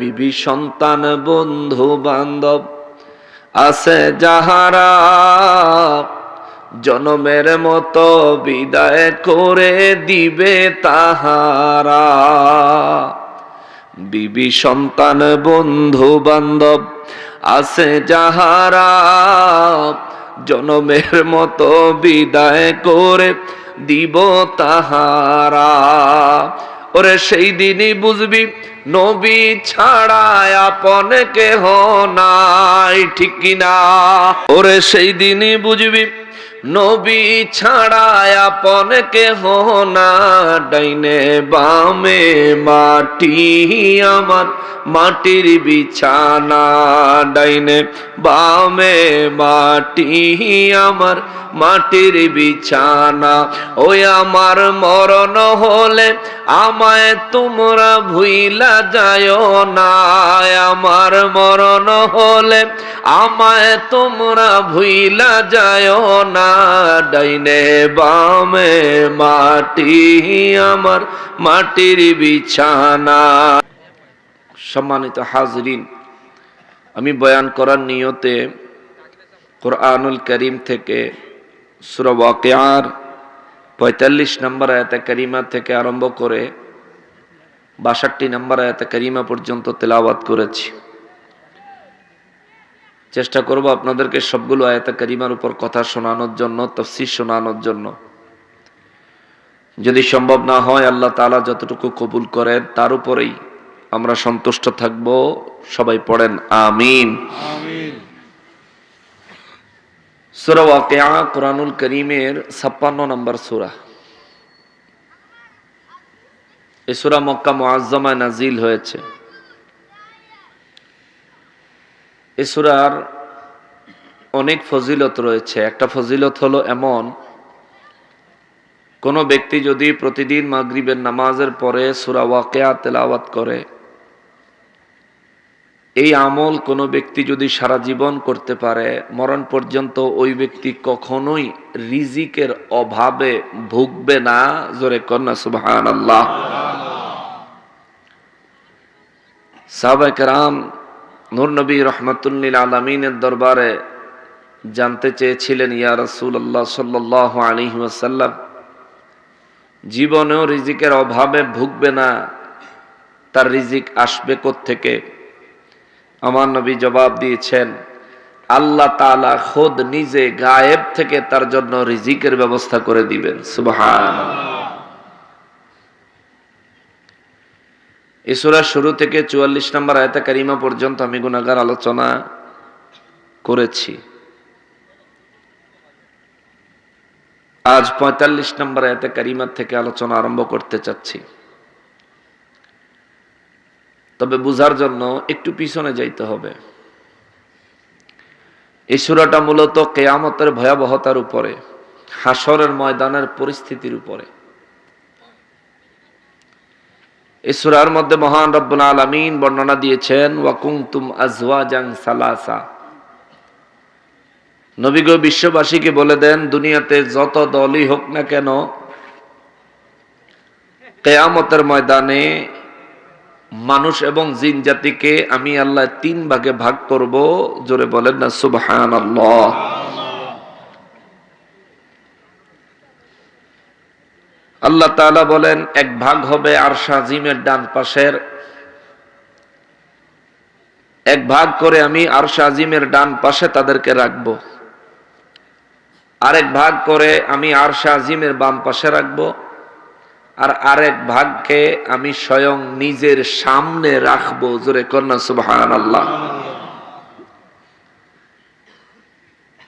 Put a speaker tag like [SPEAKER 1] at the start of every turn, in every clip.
[SPEAKER 1] বিবি সন্তান বন্ধু বান্ধব আছে যাহারা জনমের মতো বিদায় করে দিবে তাহারা। বিবি সন্তান বন্ধু বান্ধব আছে যাহারা জনমের মতো বিদায় করে দিব তাহারা। ওরে সেই দিনই বুঝবি নবী ছাড়া আপন কেহ নাই, ঠিক কিনা? ওরে সেই দিনই বুঝবি নবী ছাড়া আপন কেহ না। ডাইনে বামে মাটি আমার মাটির বিছানা, ডাইনে বামে মাটি আমার মাটির বিছানা। ওই আমার মরণ হলে আমায় তোমরা ভুইলা যায়ও না, আমার মরণ হলে আমায় তোমরা ভুইলা যায়ও না। ডাইনে বামে মাটি আমার মাটির বিছানা। সম্মানিত হাজরিন, আমি বয়ান করার নিয়তে কুরআনুল কারীম থেকে সূরা ওয়াকিয়ার ৪৫ নম্বর আয়াতে কারিমা থেকে আরম্ভ করে ৬২ নম্বর আয়াতে কারিমা পর্যন্ত তেলাওয়াত করেছি। চেষ্টা করব আপনাদেরকে সবগুলো আয়াতে কারিমার উপর কথা শোনানোর জন্য, তাফসীর শোনানোর জন্য। যদি সম্ভব না হয় আল্লাহ তাআলা যতটুকু কবুল করেন তার উপরেই আমরা সন্তুষ্ট থাকব। সবাই পড়েন আমিন। সূরা ওয়াকিয়া কুরআনুল কারীমের ৫৬ নম্বর সূরা। এই সূরা মক্কা মুআজ্জামায় নাজিল হয়েছে। এই সূরার অনেক ফজিলত রয়েছে। একটা ফজিলত হলো এমন, কোন ব্যক্তি যদি প্রতিদিন মাগরিবের নামাজের পরে সূরা ওয়াকিয়া তেলাওয়াত করে, এই আমল কোনো ব্যক্তি যদি সারা জীবন করতে পারে, মরণ পর্যন্ত ওই ব্যক্তি কখনোই রিজিকের অভাবে ভুগবে না। জোরে কন্যা সুবহানাল্লাহ। সাহাবায়ে কেরাম নূর নবী রাহমাতুল লিল আলামিনের দরবারে জানতে চেয়েছিলেন, ইয়া রাসূলুল্লাহ সাল্লাল্লাহু আলাইহি ওয়াসাল্লাম, জীবনেও রিজিকের অভাবে ভুগবে না, তার রিজিক আসবে কোত্থেকে? আমার নবী জবাব দিয়েছেন, আল্লাহ তাআলা খোদ নিজে গায়েব থেকে তার জন্য রিজিকের ব্যবস্থা করে দিবেন। সুবহানাল্লাহ। এই সূরার শুরু থেকে ৪৪ নম্বর আয়াতে কারিমা পর্যন্ত আমি গুনাহগার আলোচনা করেছি। আজ ৪৫ নম্বর আয়াতে কারিমা থেকে আলোচনা আরম্ভ করতে চাচ্ছি। তবে বুঝার জন্য একটু পিছনে যাইতে হবে। এই সূরাটা মূলত কিয়ামতের ভয়াবহতার উপরে, হাসরের ময়দানের পরিস্থিতির উপরে। এই সূরার মধ্যে মহান রব্বুল আলামিন বর্ণনা দিয়েছেন, ওয়া কুনতুম আজওয়াজান সালাসা। নবী গো বিশ্ববাসীকে বলে দেন, দুনিয়াতে যত দলই হোক না কেন, কিয়ামতের ময়দানে মানুষ এবং জিন জাতিকে আমি আল্লাহ ৩ ভাগে ভাগ করব। জোরে বলেন না সুবহানাল্লাহ। আল্লাহ তাআলা বলেন, এক ভাগ হবে আরশ আজিমের ডান পাশের, এক ভাগ করে আমি আরশ আজিমের ডান পাশে তাদেরকে রাখবো। আরেক ভাগ করে আমি আরশ আজিমের বাম পাশে রাখবো। আর আরেক ভাগকে আমি স্বয়ং নিজের সামনে রাখবো। জোরে কন্যা সুবহানাল্লাহ।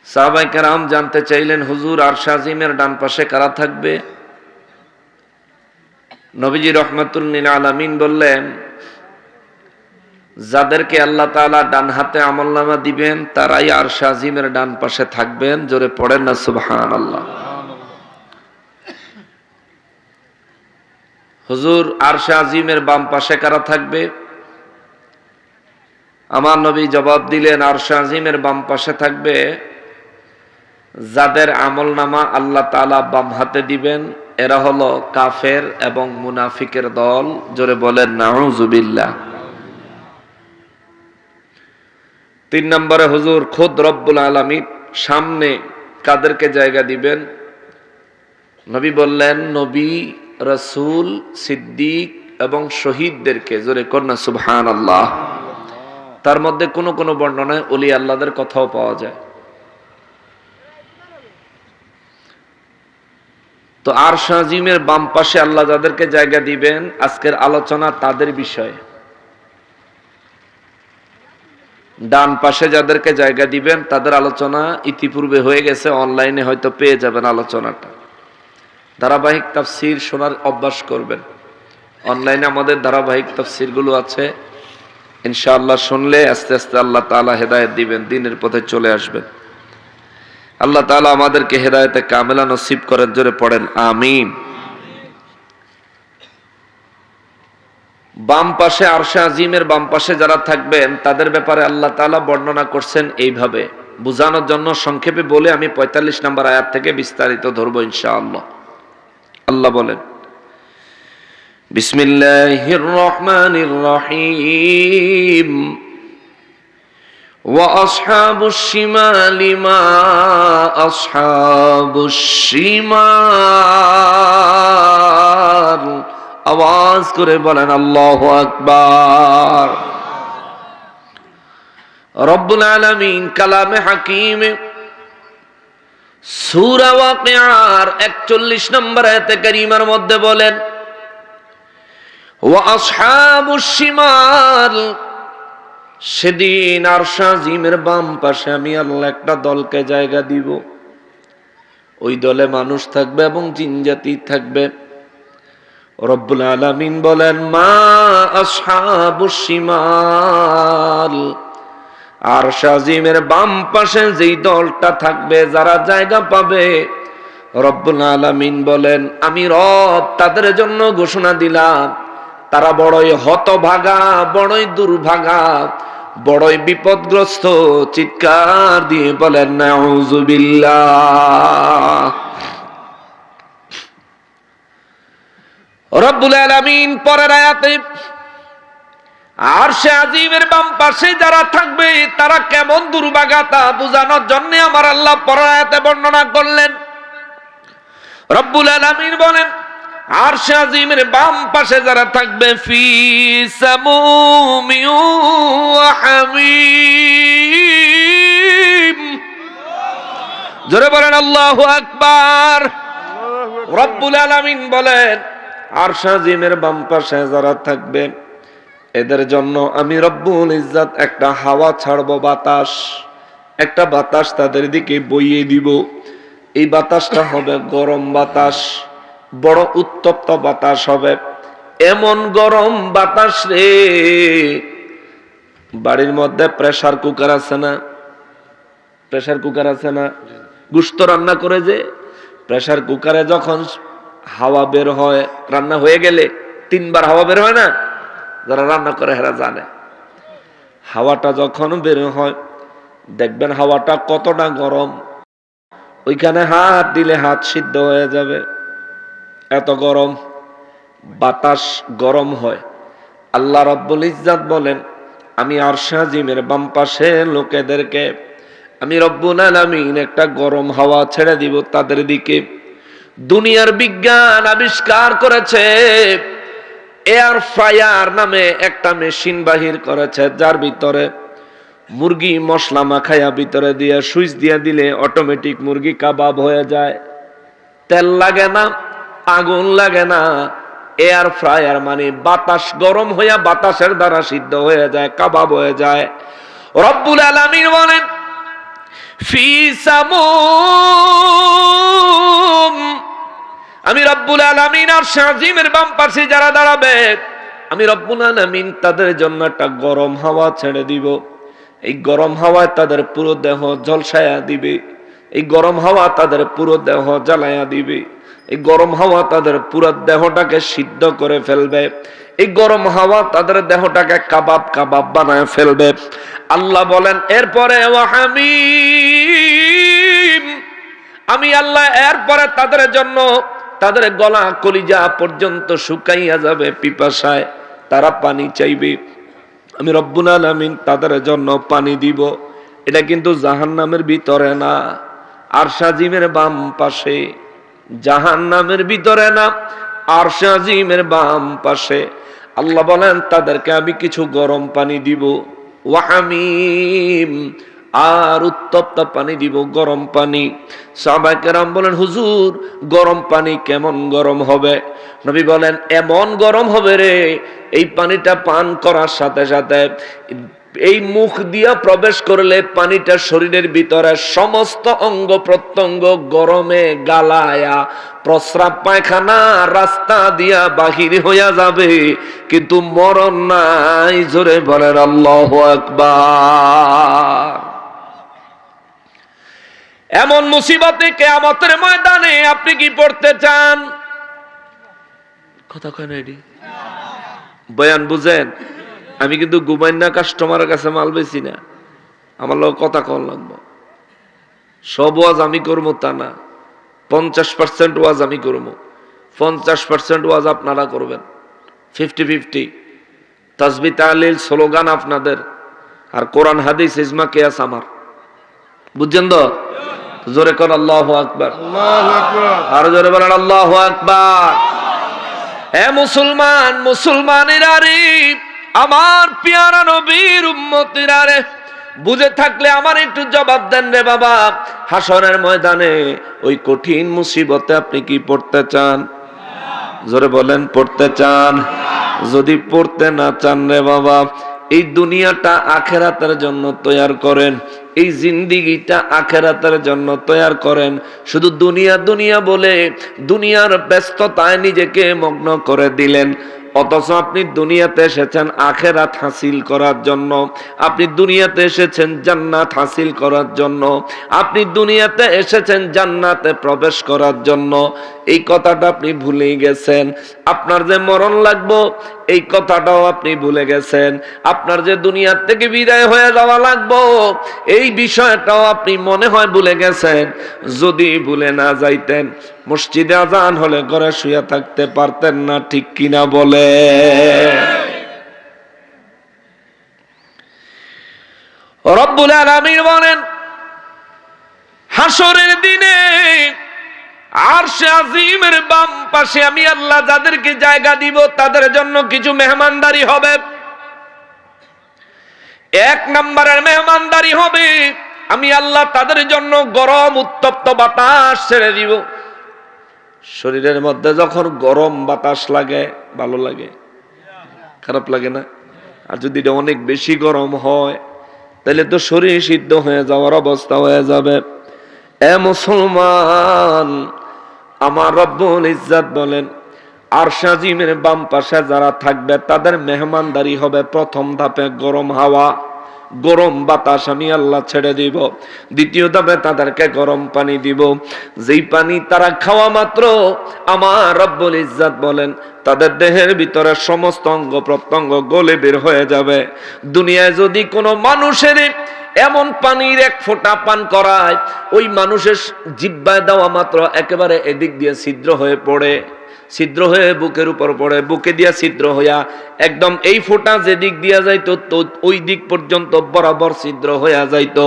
[SPEAKER 1] সাহাবায়ে কেরাম জানতে চাইলেন, হুজুর আরশ আজিমের ডান পাশে কারা থাকবে? নবীজি রাহমাতুল লিল আলামিন বললেন, যাদেরকে আল্লাহ তাআলা ডান হাতে আমলনামা দিবেন তারাই আরশ আজিমের ডান পাশে থাকবেন। জোরে পড়েন না সুবহানাল্লাহ। হুজুর আরশ আজিমের বাম পাশে কারা থাকবে? আমার নবী জবাব দিলেন, আরশ আজিমের বাম পাশে থাকবে যাদের আমলনামা আল্লাহ তাআলা বাম হাতে দিবেন, এরা হলো কাফের এবং মুনাফিকের দল। জোরে বলেন নাউযুবিল্লাহ। তিন নম্বরে হুজুর খুদ রব্বুল আলামিন সামনে কাদেরকে জায়গা দিবেন? নবী বললেন নবী, রাসূল, সিদ্দিক এবং শহীদদেরকে। জোরে কন্যা সুবহানাল্লাহ। তার মধ্যে কোনো কোনো বর্ণনায় ওলি আল্লাহদের কথাও পাওয়া যায়। তো আরশ আজিমের বাম পাশে আল্লাহ যাদেরকে জায়গা দিবেন, আজকের আলোচনা তাদের বিষয়ে। ডান পাশে যাদেরকে জায়গা দিবেন তাদের আলোচনা ইতিপূর্বে হয়ে গেছে, অনলাইনে হয়তো পেয়ে যাবেন আলোচনাটা। ধারাবাহিক তাফসীর শোনার অভ্যাস করবেন। অনলাইনে আমাদের ধারাবাহিক তাফসীরগুলো আছে, ইনশাআল্লাহ শুনলে আস্তে আস্তে আল্লাহ তাআলা হেদায়েত দিবেন, দ্বীনের পথে চলে আসবেন। আল্লাহ তাআলা আমাদেরকে হেদায়েতে কামেলা নসিব করেন। জোরে পড়েন আমিন। বাম পাশে আরশে আজিমের বাম পাশে যারা থাকবেন তাদের ব্যাপারে আল্লাহ তাআলা বর্ণনা করছেন এইভাবে, বোঝানোর জন্য সংক্ষেপে বলে আমি ৪৫ নম্বর আয়াত থেকে বিস্তারিত ধরবো ইনশাআল্লাহ। আল্লাহ বলেন, বিসমিল্লাহির রহমানির রহিম, ওয়া আসহাবুশ শিমালি মা আসহাবুশ শিমাল। আওয়াজ করে বলেন আল্লাহু আকবার। রব্বুল আলামিন কালামে হাকিমে সূরা ওয়াকিয়ার ৪১ নম্বর আয়াতে কারীমার মধ্যে বলেন, ওয়া আসহাবুশ শিমাল, সেদিন আরশ আজিমের বাম পাশে আমি আল্লাহ একটা দলকে জায়গা দিব। ওই দলে মানুষ থাকবে এবং জিন জাতি থাকবে। রব্বুল আলামিন বলেন, মা আসহাবুশ শিমাল, আরশ আজিমের বাম পাশে যেই দলটা থাকবে, যারা জায়গা পাবে, রব্বুল আলামিন বলেন আমি রব তাদের জন্য ঘোষণা দিলাম, তারা বড়ই হতভাগা, বড়ই দুর্ভাগা, বড়ই বিপদগ্রস্ত। চিৎকার দিয়ে বলেন নাউযুবিল্লাহ। রব্বুল আলামিন পরের আয়াতে আরশে আজিমের বাম পাশে যারা থাকবে তারা কেমন দুর্ভাগা তা বোঝানোর জন্য আমার আল্লাহ পরের আয়াতে বর্ণনা করলেন। রব্বুল আলামিন বলেন, আরশে আজিমের বাম পাশে যারা থাকবে, ফি সামুমি ওয়া হামিম। জোরে বলেন আল্লাহু আকবার। রব্বুল আলামিন বলেন, আরশ আজিমের বাম পাশে যারা থাকবে এদের জন্য আমি রব্বুল ইজ্জত একটা হাওয়া ছাড়বো, বাতাস, একটা বাতাস তাদের দিকে বইয়ে দিব। এই বাতাসটা হবে গরম বাতাস, বড় উত্তপ্ত বাতাস হবে। এমন গরম বাতাস রে, বাড়ির মধ্যে প্রেসার কুকার আছে না? প্রেসার কুকার আছে না? গোশত রান্না করে যে প্রেসার কুকারে যখন হাওয়া বের হয়, রান্না হয়ে গেলে ৩ বার হাওয়া বের হয় না? যারা রান্না করে হেরা জানে। হাওয়াটা যখন বের হয় দেখবেন হাওয়াটা কতটা গরম, ওইখানে হাত দিলে হাত সিদ্ধ হয়ে যাবে, এত গরম বাতাস গরম হয়। আল্লাহ রাব্বুল ইজ্জত বলেন, আমি আরশ আজিমের বাম পাশে লোকেদেরকে আমি রব্বুল আলামিন একটা গরম হাওয়া ছেড়ে দিব তাদের দিকে। দুনিয়ার বিজ্ঞান আবিষ্কার করেছে, এয়ার ফ্রায়ার নামে একটা মেশিন বাহির করেছে, যার ভিতরে মুরগি মশলা মাখায়া ভিতরে দিয়ে সুইচ দিয়ে দিলে অটোমেটিক মুরগি কাবাব হয়ে যায়। তেল লাগে না, আগুন লাগে না। এয়ার ফ্রায়ার মানে বাতাস গরম হইয়া বাতাসের দ্বারা সিদ্ধ হয়ে যায়, কাবাব হয়ে যায়। রব্বুল আলামিন বলেন, ফি সামুম, আমি রব্বুল আলামিন আরশ আজিমের বাম পাশে যারা দাঁড়াবে আমি রব্বুল আলামিন তাদের জন্য একটা গরম হাওয়া ছেড়ে দিব। এই গরম হাওয়ায় তাদের পুরো দেহ ঝলসায়া দিবে, এই গরম হাওয়া তাদের পুরো দেহ জ্বালায়া দিবে, এই গরম হাওয়া তাদের পুরো দেহটাকে সিদ্ধ করে ফেলবে, এই গরম হাওয়া তাদের দেহটাকে কাবাব কাবাব বানায় ফেলবে। আল্লাহ বলেন এরপরে ওয়া হামিম, আমি আল্লাহ এরপরে তাদের জন্য তাদের গলা কলিজা পর্যন্ত শুকাইয়া যাবে পিপাসায়, তারা পানি চাইবে। আমি রব্বুল আলামিন তাদের জন্য পানি দিব। এটা কিন্তু জাহান্নামের ভিতরে না, আরশ আজিমের বাম পাশে। জাহান্নামের ভিতরে না, আরশ আজিমের বাম পাশে। আল্লাহ বলেন তাদেরকে আমি কিছু গরম পানি দিব, ওয়াহামিম, আর উত্তপ্ত পানি দিব, গরম পানি। সাহাবায়ে কেরাম বলেন, হুজুর গরম পানি কেমন গরম হবে? নবী বলেন, এমন গরম হবে রে, এই পানিটা পান করার সাথে সাথে এই মুখ দিয়া প্রবেশ করলে পানিটা শরীরের ভিতরে সমস্ত অঙ্গ প্রত্যঙ্গ গরমে গালায়া প্রস্রাব পায়খানা রাস্তা দিয়া বাহির হইয়া যাবে, কিন্তু মরণ নাই। জোরে বলেন আল্লাহু আকবার। এমন মুসিবতে কিয়ামতের ময়দানে আপনি কি পড়তে চান? কথা কয় না এডি বয়ান বুঝেন। আমি কিন্তু গুমাইন্না কাস্টমারের কাছে মাল বেচি না, আমার লোক কথা কল লাগবো। সব ওয়াজ আমি করবো তা না, 50% ওয়াজ আমি করবো, 50% ওয়াজ আপনারা করবেন, 50-50। তাসবিহ তাহলিল স্লোগান আপনাদের, আর কোরআন হাদিস ইজমা কিয়াস আমার। বুঝছেন তো? জোরে কর আল্লাহু আকবার। আর জোরে বলেন আল্লাহু আকবার। হে মুসলমান, মুসলমানেরা রে, আমার পেয়ারা নবীর উম্মতিরা রে, বুঝে থাকলে আমার একটু জবাব দেন রে বাবা। হাসরের ময়দানে ওই কঠিন মুসিবতে আপনি কি পড়তে চান? জোরে বলেন, পড়তে চান? যদি পড়তে না চান রে বাবা, এই দুনিয়াটা আখেরাতের জন্য তৈয়ার করেন, এই জিন্দিগিটা আখেরাতের জন্য তৈয়ার করেন। শুধু দুনিয়া দুনিয়া বলে দুনিয়ার ব্যস্ততায় নিজেকে মগ্ন করে দিলেন, অথচ আপনি দুনিয়াতে এসেছেন আখেরাত হাসিল করার জন্য, আপনি দুনিয়াতে এসেছেন জান্নাত হাসিল করার জন্য, আপনি দুনিয়াতে এসেছেন জান্নাতে প্রবেশ করার জন্য। এই কথাটা আপনি ভুলেই গেছেন। আপনার যে মরণ লাগবো এই কথাটাও আপনি ভুলে গেছেন। আপনার যে দুনিয়ার থেকে বিদায় হয়ে যাওয়া লাগবো এই বিষয়টাও আপনি মনে হয় ভুলে গেছেন। যদি ভুলে না যাইতেন, মসজিদে আজান হলে ঘরে শুয়ে থাকতে পারতেন না, ঠিক কিনা বলে? রব্বুল আলামিন বলেন, হাসরের দিনে আরশে আজিমের বাম পাশে আমি আল্লাহ যাদেরকে জায়গা দিব তাদের জন্য কিছু মেহমানদারি হবে। এক নম্বরের মেহমানদারি হবে, আমি আল্লাহ তাদের জন্য গরম উত্তপ্ত বাতাস ছেড়ে দিব। শরীরের মধ্যে যখন গরম বাতাস লাগে ভালো লাগে, খারাপ লাগে না? আর যদি এটা অনেক বেশি গরম হয় তাহলে তো শরীর সিদ্ধ হয়ে যাওয়ার অবস্থা হয়ে যাবে। এ মুসলমান, আমার রব্বুল ইজ্জত বলেন, আরশ আজিমের বাম পাশে যারা থাকবে তাদের মেহমানদারি হবে প্রথম ধাপে গরম হাওয়া, গরম বাতাস আমি আল্লাহ ছেড়ে দিব। দ্বিতীয় ধাপে তাদেরকে গরম পানি দিব, যেই পানি তারা খাওয়া মাত্র আমার রব্বুল ইজ্জত বলেন তাদের দেহের ভিতরে সমস্ত অঙ্গ প্রত্যঙ্গ গলে বের হয়ে যাবে। দুনিয়ায় যদি কোনো মানুষের এমন পানির এক ফোঁটা পান করায়, ওই মানুষের জিহ্বায় দেওয়া মাত্র একেবারে এদিক দিয়ে ছিদ্র হয়ে পড়ে, ছিদ্র হয়ে বুকের উপর পড়ে, বুকে দিয়া ছিদ্র হইয়া একদম এই ফোঁটা যেদিক দিয়া যাইতো তো ওই দিক পর্যন্ত বরাবর ছিদ্র হইয়া যাইতো।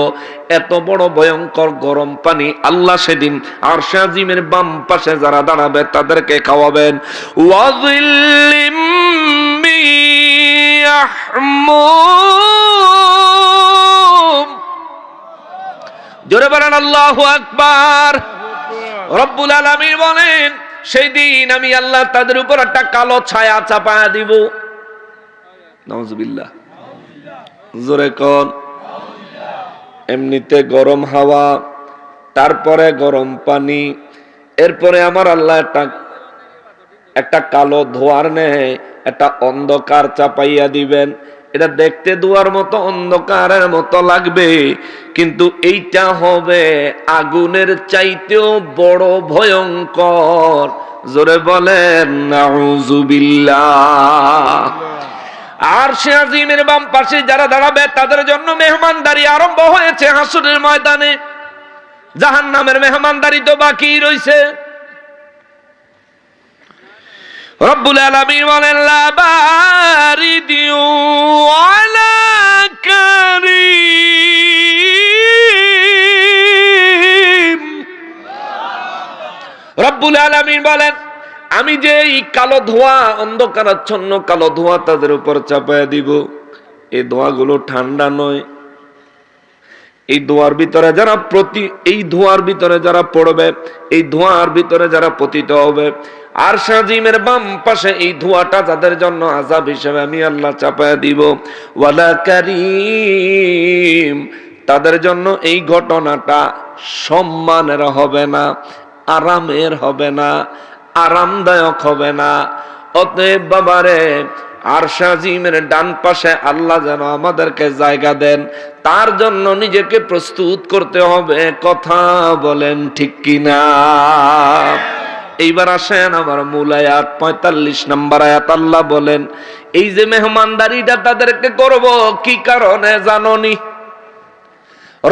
[SPEAKER 1] এত বড় ভয়ঙ্কর গরম পানি আল্লাহ সেদিন আরশ আজিমের বাম পাশে যারা দাঁড়াবে তাদেরকে খাওয়াবেন। ওয়াযিল্লিম মিন ইয়াহমুম। জোরে বলেন আল্লাহু আকবার। রব্বুল আলামিন বলেন, সেই দিন আমি আল্লাহ তাদের উপর একটা কালো ছায়া চাপায়া দিব। নাউজুবিল্লাহ, জোরে কোন। এমনিতে গরম হাওয়া, তারপরে গরম পানি, এরপরে আমার আল্লাহ একটা কালো ধোঁয়ার নেয় একটা অন্ধকার চাপাইয়া দিবেন। এটা দেখতে ধোঁয়ার মতো অন্ধকারের মতো লাগবে, কিন্তু এইটা হবে আগুনের চাইতেও বড় ভয়ঙ্কর। জোরে বলেন নাউজুবিল্লাহ। আরশে আজিমের বাম পাশে যারা দাঁড়াবে তাদের জন্য মেহমানদারি আরম্ভ হয়েছে হাসরের ময়দানে। জাহান্নামের মেহমানদারি তো বাকি রইছে। রব্বুল আলামিন বলেন লা বারিদিউ ওয়ালা কারীম। রব্বুল আলামিন বলেন আমি যে এই কালো ধোঁয়া, অন্ধকারাচ্ছন্ন কালো ধোঁয়া তাদের উপর চাপায়া দিব, এই ধোঁয়াগুলো ঠান্ডা নয়। এই ধোঁয়ার ভিতরে যারা এই ধোঁয়ার ভিতরে যারা পড়বে, এই ধোঁয়ার ভিতরে যারা পতিত হবে, আর শাজিমের বাম পাশে এই ধোঁয়াটা যাদের জন্য আযাব হিসেবে আমি আল্লাহ চাপায়া দিব। ওয়ালা কারীম, তাদের জন্য এই ঘটনাটা সম্মানের হবে না, আরামের হবে না, আরামদায়ক হবে না। অতএব বাবারে, আরশ আজিমের ডান পাশে আল্লাহ যেন আমাদেরকে জায়গা দেন, তার জন্য নিজেকে প্রস্তুত করতে হবে। কথা বলেন ঠিক কিনা? এইবার আসেন আমার মূল আয়াত 45 নম্বর আয়াত। আল্লাহ বলেন এই যে মেহমানদারিটা তাদেরকে করব, কি কারণে জানোনি?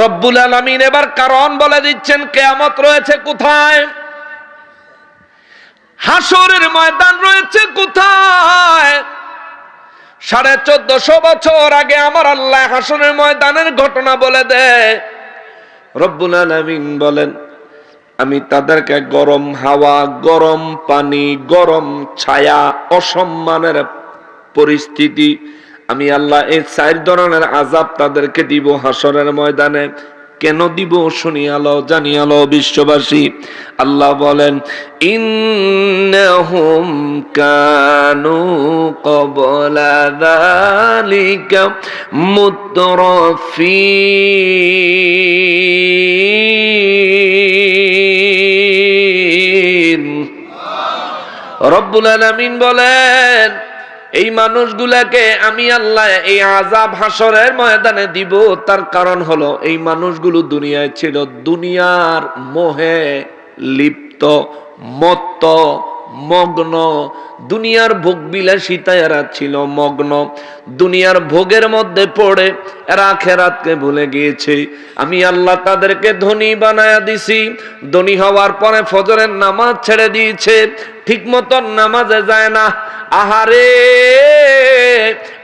[SPEAKER 1] রব্বুল আলামিন এবার কারণ বলে দিচ্ছেন। কিয়ামত রয়েছে কোথায়? হাসরের ময়দান রয়েছে কোথায়? 1450 বছর আগে আমার আল্লাহ হাসরের ময়দানের ঘটনা বলে দেয়। রব্বুল আলামিন বলেন আমি তাদেরকে গরম হাওয়া, গরম পানি, গরম ছায়া, অসম্মানের পরিস্থিতি, আমি আল্লাহ এই 4 ধরনের আযাব তাদেরকে দিব হাসরের ময়দানে। কেন দিব শুনিয়ালো, জানিয়ালো বিশ্ববাসী। আল্লাহ বলেন ইন্নাহুম কানু ক্বাবলা যালিকা মুতরাফিন। রব্বুল আলামিন বলেন এই মানুষগুলাকে আমি আল্লাহ এই আযাব হাসরের ময়দানে দিব। তার কারণ হলো এই মানুষগুলো দুনিয়ায় ছিল, দুনিয়ার মোহে লিপ্ত, মত্ত, মগ্ন, দুনিয়ার ভোগ বিলাসিতায় এরা ছিল মগ্ন। দুনিয়ার ভোগের মধ্যে পড়ে এরা আখিরাতকে ভুলে গিয়েছে। আমি আল্লাহ তাদেরকে ধনী বানায়া দিছি। ধনী হওয়ার পরে ফজরের নামাজ ছেড়ে দিয়েছে, ঠিক মতন নামাজে যায় না। আহারে,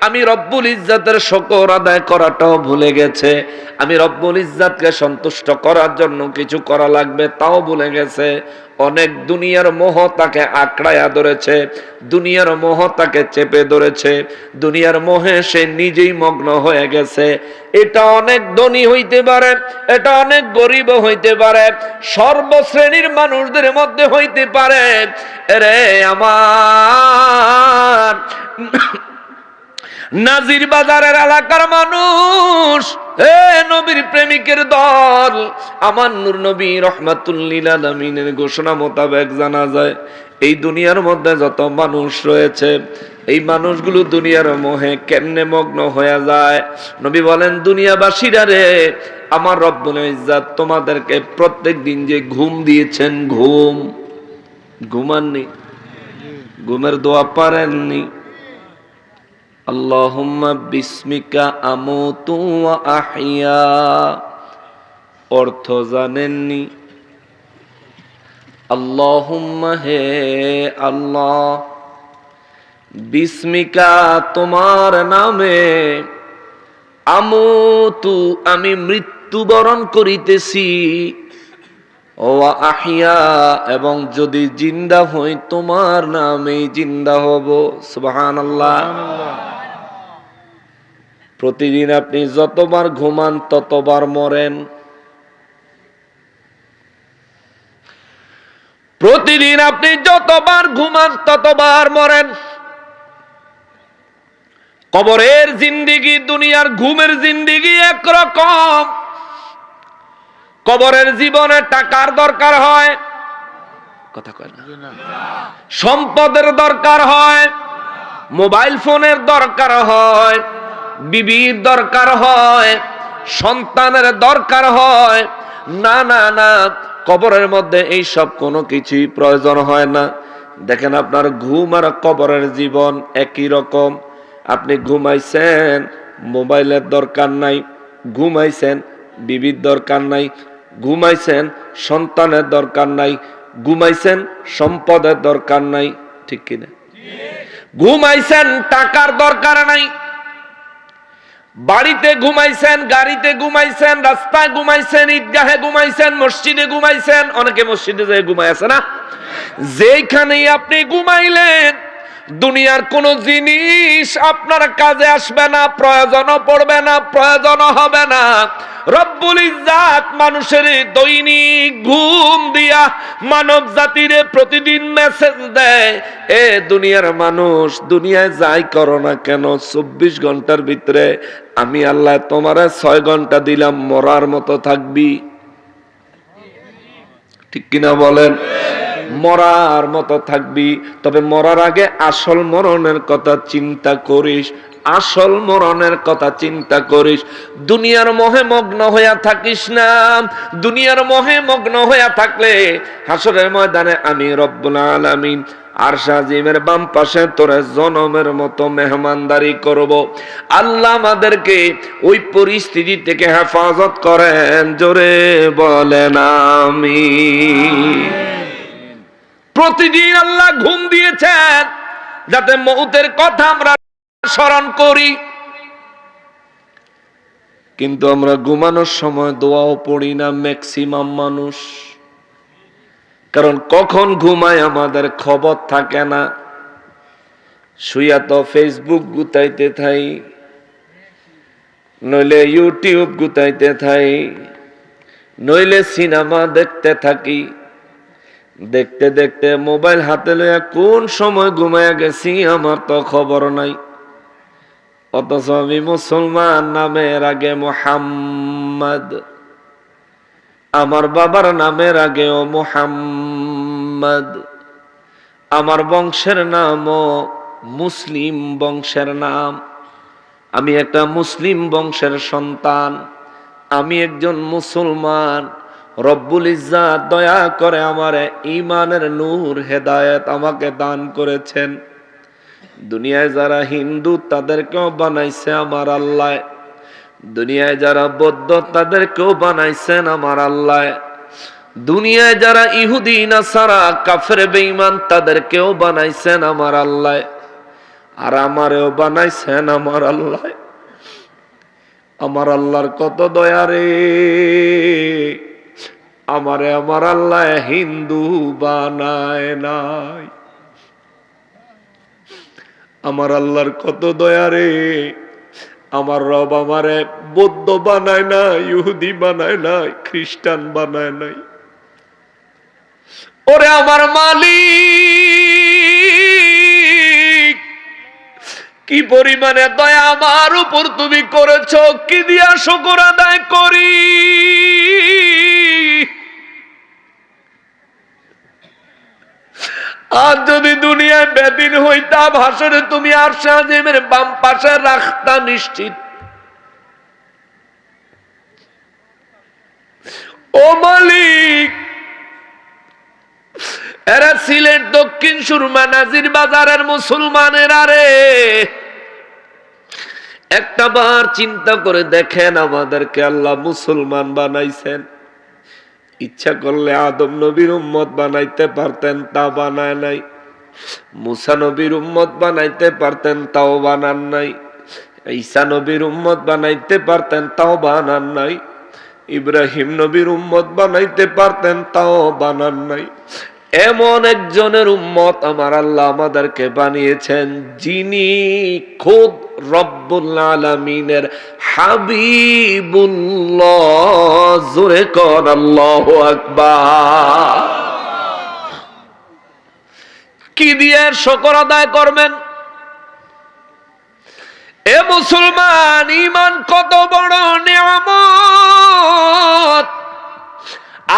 [SPEAKER 1] আমি রব্বুল ইজ্জাতের শুকর আদায় করাটাও ভুলে গেছে। আমি রব্বুল ইজ্জাতকে সন্তুষ্ট করার জন্য কিছু করা লাগবে তাও ভুলে গেছে। অনেক দুনিয়ার মোহ তাকে আঁকড়ায়া ধরেছে, দুনিয়ার মোহ তাকে চেপে ধরেছে, দুনিয়ার মোহে সে নিজেই মগ্ন হয়ে গেছে। এটা অনেক ধনী হইতে পারে, এটা অনেক গরিব হইতে পারে, সর্বশ্রেণীর মানুষদের মধ্যে হইতে পারে। রে আমার নাজির বাজারের এলাকার মানুষ, হে নবীর প্রেমিকের দল, আমার নূর নবী রাহমাতুল লিল আলামিনের ঘোষণা মোতাবেক জানা যায় এই দুনিয়ার মধ্যে যত মানুষ রয়েছে, এই মানুষগুলো দুনিয়ার মোহে কেমনে মগ্ন হয়ে যায়। নবী বলেন দুনিয়াবাসীরা রে, আমার রব্বুল ইজ্জাত তোমাদেরকে প্রত্যেক দিন যে ঘুম দিয়েছেন, ঘুমাননি, ঘুমের দোয়া পারেননি। আল্লাহুম্মা বিসমিকা আমুতু ওয়া আহইয়া অর্থ জানেননি। আল্লাহুম্মা হে আল্লাহ, বিসমিকা তোমার নামে, আমুতু আমি মৃত্যুবরণ করিতেছি, ওয়া আহইয়া এবং যদি জিন্দা হই তোমার নামেই জিন্দা হব। সুবহানাল্লাহ। প্রতিদিন আপনি যতবার ঘুমান ততবার মরেন, প্রতিদিন আপনি যতবার ঘুমান ততবার মরেন। কবরের জিন্দেগি দুনিয়ার ঘুমের জিন্দেগি একরকম। কবরের জীবনে টাকার দরকার হয়, কথা কয় না, সম্পদের দরকার হয়, মোবাইল ফোনের দরকার হয়, বিবির দরকার হয়, সন্তানের দরকার হয়। না না না, কবরের মধ্যে এই সব কোনো কিছুই প্রয়োজন হয় না। দেখেন আপনার ঘুম আর কবরের জীবন একই রকম। আপনি ঘুমাইছেন, মোবাইলের দরকার নাই, ঘুমাইছেন, বিবির দরকার নাই, ঘুমাইছেন, সন্তানের দরকার নাই, ঘুমাইছেন, সম্পদের দরকার নাই, ঠিক কিনা? ঘুমাইছেন, টাকার দরকার নাই। বাড়িতে ঘুমাইছেন, গাড়িতে ঘুমাইছেন, রাস্তায় ঘুমাইছেন, ঈদগাহে ঘুমাইছেন, মসজিদে ঘুমাইছেন। অনেকে মসজিদে যেয়ে ঘুমায় আছে না? যেখানেই আপনি ঘুমাইলেন, দুনিয়ার কোন জিনিস আপনার কাজে আসবে না, প্রয়োজনও পড়বে না, প্রয়োজনও হবে না। রব্বুল ইজ্জাত মানুষের দৈনিক ঘুম দিয়া মানব জাতিরে প্রতিদিন মেসেজ দেয়, এ দুনিয়ার মানুষ, দুনিয়ায় যাই করো না কেন 24 ঘন্টার ভিতরে আমি আল্লাহ তোমারে 6 ঘন্টা দিলাম, মরার মতো থাকবি। ঠিক কিনা বলেন? মরার মতো থাকবি। তবে মরার আগে আসল মরণের কথা চিন্তা করিস, আসল মরণের কথা চিন্তা করিস। দুনিয়ার মোহে মগ্ন হইয়া থাকিস না। দুনিয়ার মোহে মগ্ন হইয়া থাকলে হাসরের ময়দানে আমি রব্বুল আলামিন আরশ আজিমের বাম পাশে তোরে জনমের মতো মেহমানদারি করব। আল্লাহ আমাদেরকে ওই পরিস্থিতি থেকে হেফাজত করেন, জোরে বলেন আমিন। প্রতিদিন আল্লাহ ঘুম দিয়েছেন যাতে মউতের কথা আমরা স্মরণ করি, কিন্তু আমরা ঘুমানোর সময় দোয়াও পড়ি না ম্যাক্সিমাম মানুষ। কারণ কখন ঘুমায় আমাদের খবর থাকে না। শুইয়া তো ফেসবুক গুতাইতে থাই, নইলে ইউটিউব গুতাইতে থাই, নইলে সিনেমা দেখতে থাকি। দেখতে দেখতে মোবাইল হাতে লইয়া কোন সময় ঘুমাইয়া গেছি আমার তো খবর নাই। অথচ আমি মুসলমান, নামের আগে মুহাম্মদ, আমার বাবার নামের আগেও মুহাম্মদ, আমার বংশের নামও মুসলিম বংশের নাম। আমি একটা মুসলিম বংশের সন্তান, আমি একজন মুসলমান। রব্বুল ইজ্জাত দয়া করে আমারে ঈমানের নূর হেদায়েত আমাকে দান করেছেন। দুনিয়ায় যারা হিন্দু তাদেরকেও বানাইছে আমার আল্লাহ, দুনিয়ায় যারা বৌদ্ধ তাদেরকেও বানাইছেন আমার আল্লাহ, দুনিয়ায় যারা ইহুদি নাসারা কাফের বেঈমান তাদেরকেও বানাইছেন আমার আল্লাহ, আর আমারেও বানাইছেন আমার আল্লাহ। আমার আল্লাহর কত দয়া রে, আমারে আমার আল্লাহ হিন্দু বানায় নাই। আমার আল্লাহর কত দয়া রে, আমার রব আমারে বৌদ্ধ বানায় না, ইহুদি বানায় নাই, খ্রিস্টান বানায় নাই। ওরে আমার মালিক, কি পরিমাণে দয়া আমার উপর তুমি করেছো, কি দিয়া শুকর আদায় করি। আর যদি দুনিয়ায় বেদিন হইতাম, হাসরে তুমি আরশ আজিমের বাম পাশে রাখতা নিশ্চিত। ও মালিক, এরা সিলেট দক্ষিণ সুরমা নাজির বাজারের মুসলমানেরা রে, একটা বার চিন্তা করে দেখেন আমাদেরকে আল্লাহ মুসলমান বানাইছেন। ইচ্ছা করলে আদম নবীর উম্মত বানাইতে পারতেন, তা বানায় নাই। মুসা নবীর উম্মত বানাইতে পারতেন, তাও বানান নাই। ঈসা নবীর উম্মত বানাইতে পারতেন, তাও বানান নাই। ইব্রাহিম নবীর উম্মত বানাইতে পারতেন, তাও বানান নাই। এমন একজনের উম্মত আমার আল্লাহ আমাদেরকে বানিয়েছেন, যিনি খুদ রব্বুল আলামিনের হাবিবুল্লাহ। জোরে কর আল্লাহু আকবার। কি দিয়ে শুকর আদায় করবেন? এ মুসলমান, ঈমান কত বড় নিয়ামত।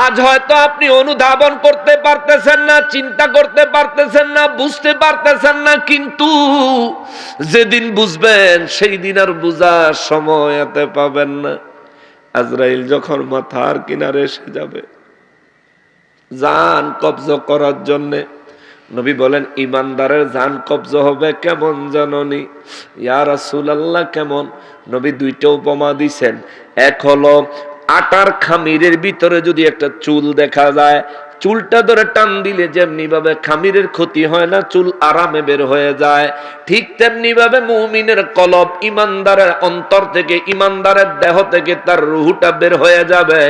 [SPEAKER 1] আজ হয়তো আপনি অনুধাবন করতে পারতেছেন না, চিন্তা করতে পারতেছেন না, বুঝতে পারতেছেন না, কিন্তু যেদিন বুঝবেন সেই দিন আর বুঝার সময় এতে পাবেন না। আজরাইল যখন মাথার কিনারে এসে যাবে জান কবজ করার জন্যে, নবী বলেন ইমানদারের জান কবজ হবে কেমন জাননি? ইয়া রাসূলুল্লাহ কেমন? নবী দুইটা উপমা দিছেন। এক হলো আটার খামিরের ভিতরে যদি একটা চুল দেখা যায়, চুলটা ধরে টান দিলে যেমনি ভাবে খামিরের ক্ষতি হয় না, চুল আরামে বের হয়ে যায়, ঠিক তেমনি ভাবে মুমিনের কলব, ইমানদারের অন্তর থেকে, ইমানদারের দেহ থেকে তার রুহটা বের হয়ে যাবে।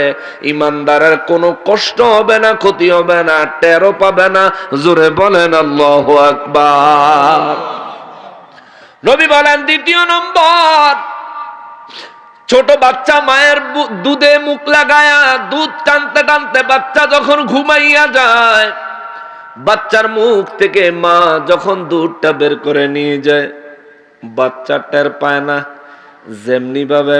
[SPEAKER 1] ইমানদারের কোনো কষ্ট হবে না, ক্ষতি হবে না, টেরও পাবে না। জোরে বলেন আল্লাহু আকবার। নবী বলেন দ্বিতীয় নম্বর, ছোট বাচ্চা মায়ের দুধে মুখ লাগায়া দুধ টানতে টানতে বাচ্চা যখন ঘুমাইয়া যায়, বাচ্চার মুখ থেকে মা যখন দুধটা বের করে নিয়ে যায়, বাচ্চা টের পায় না। যেমনি ভাবে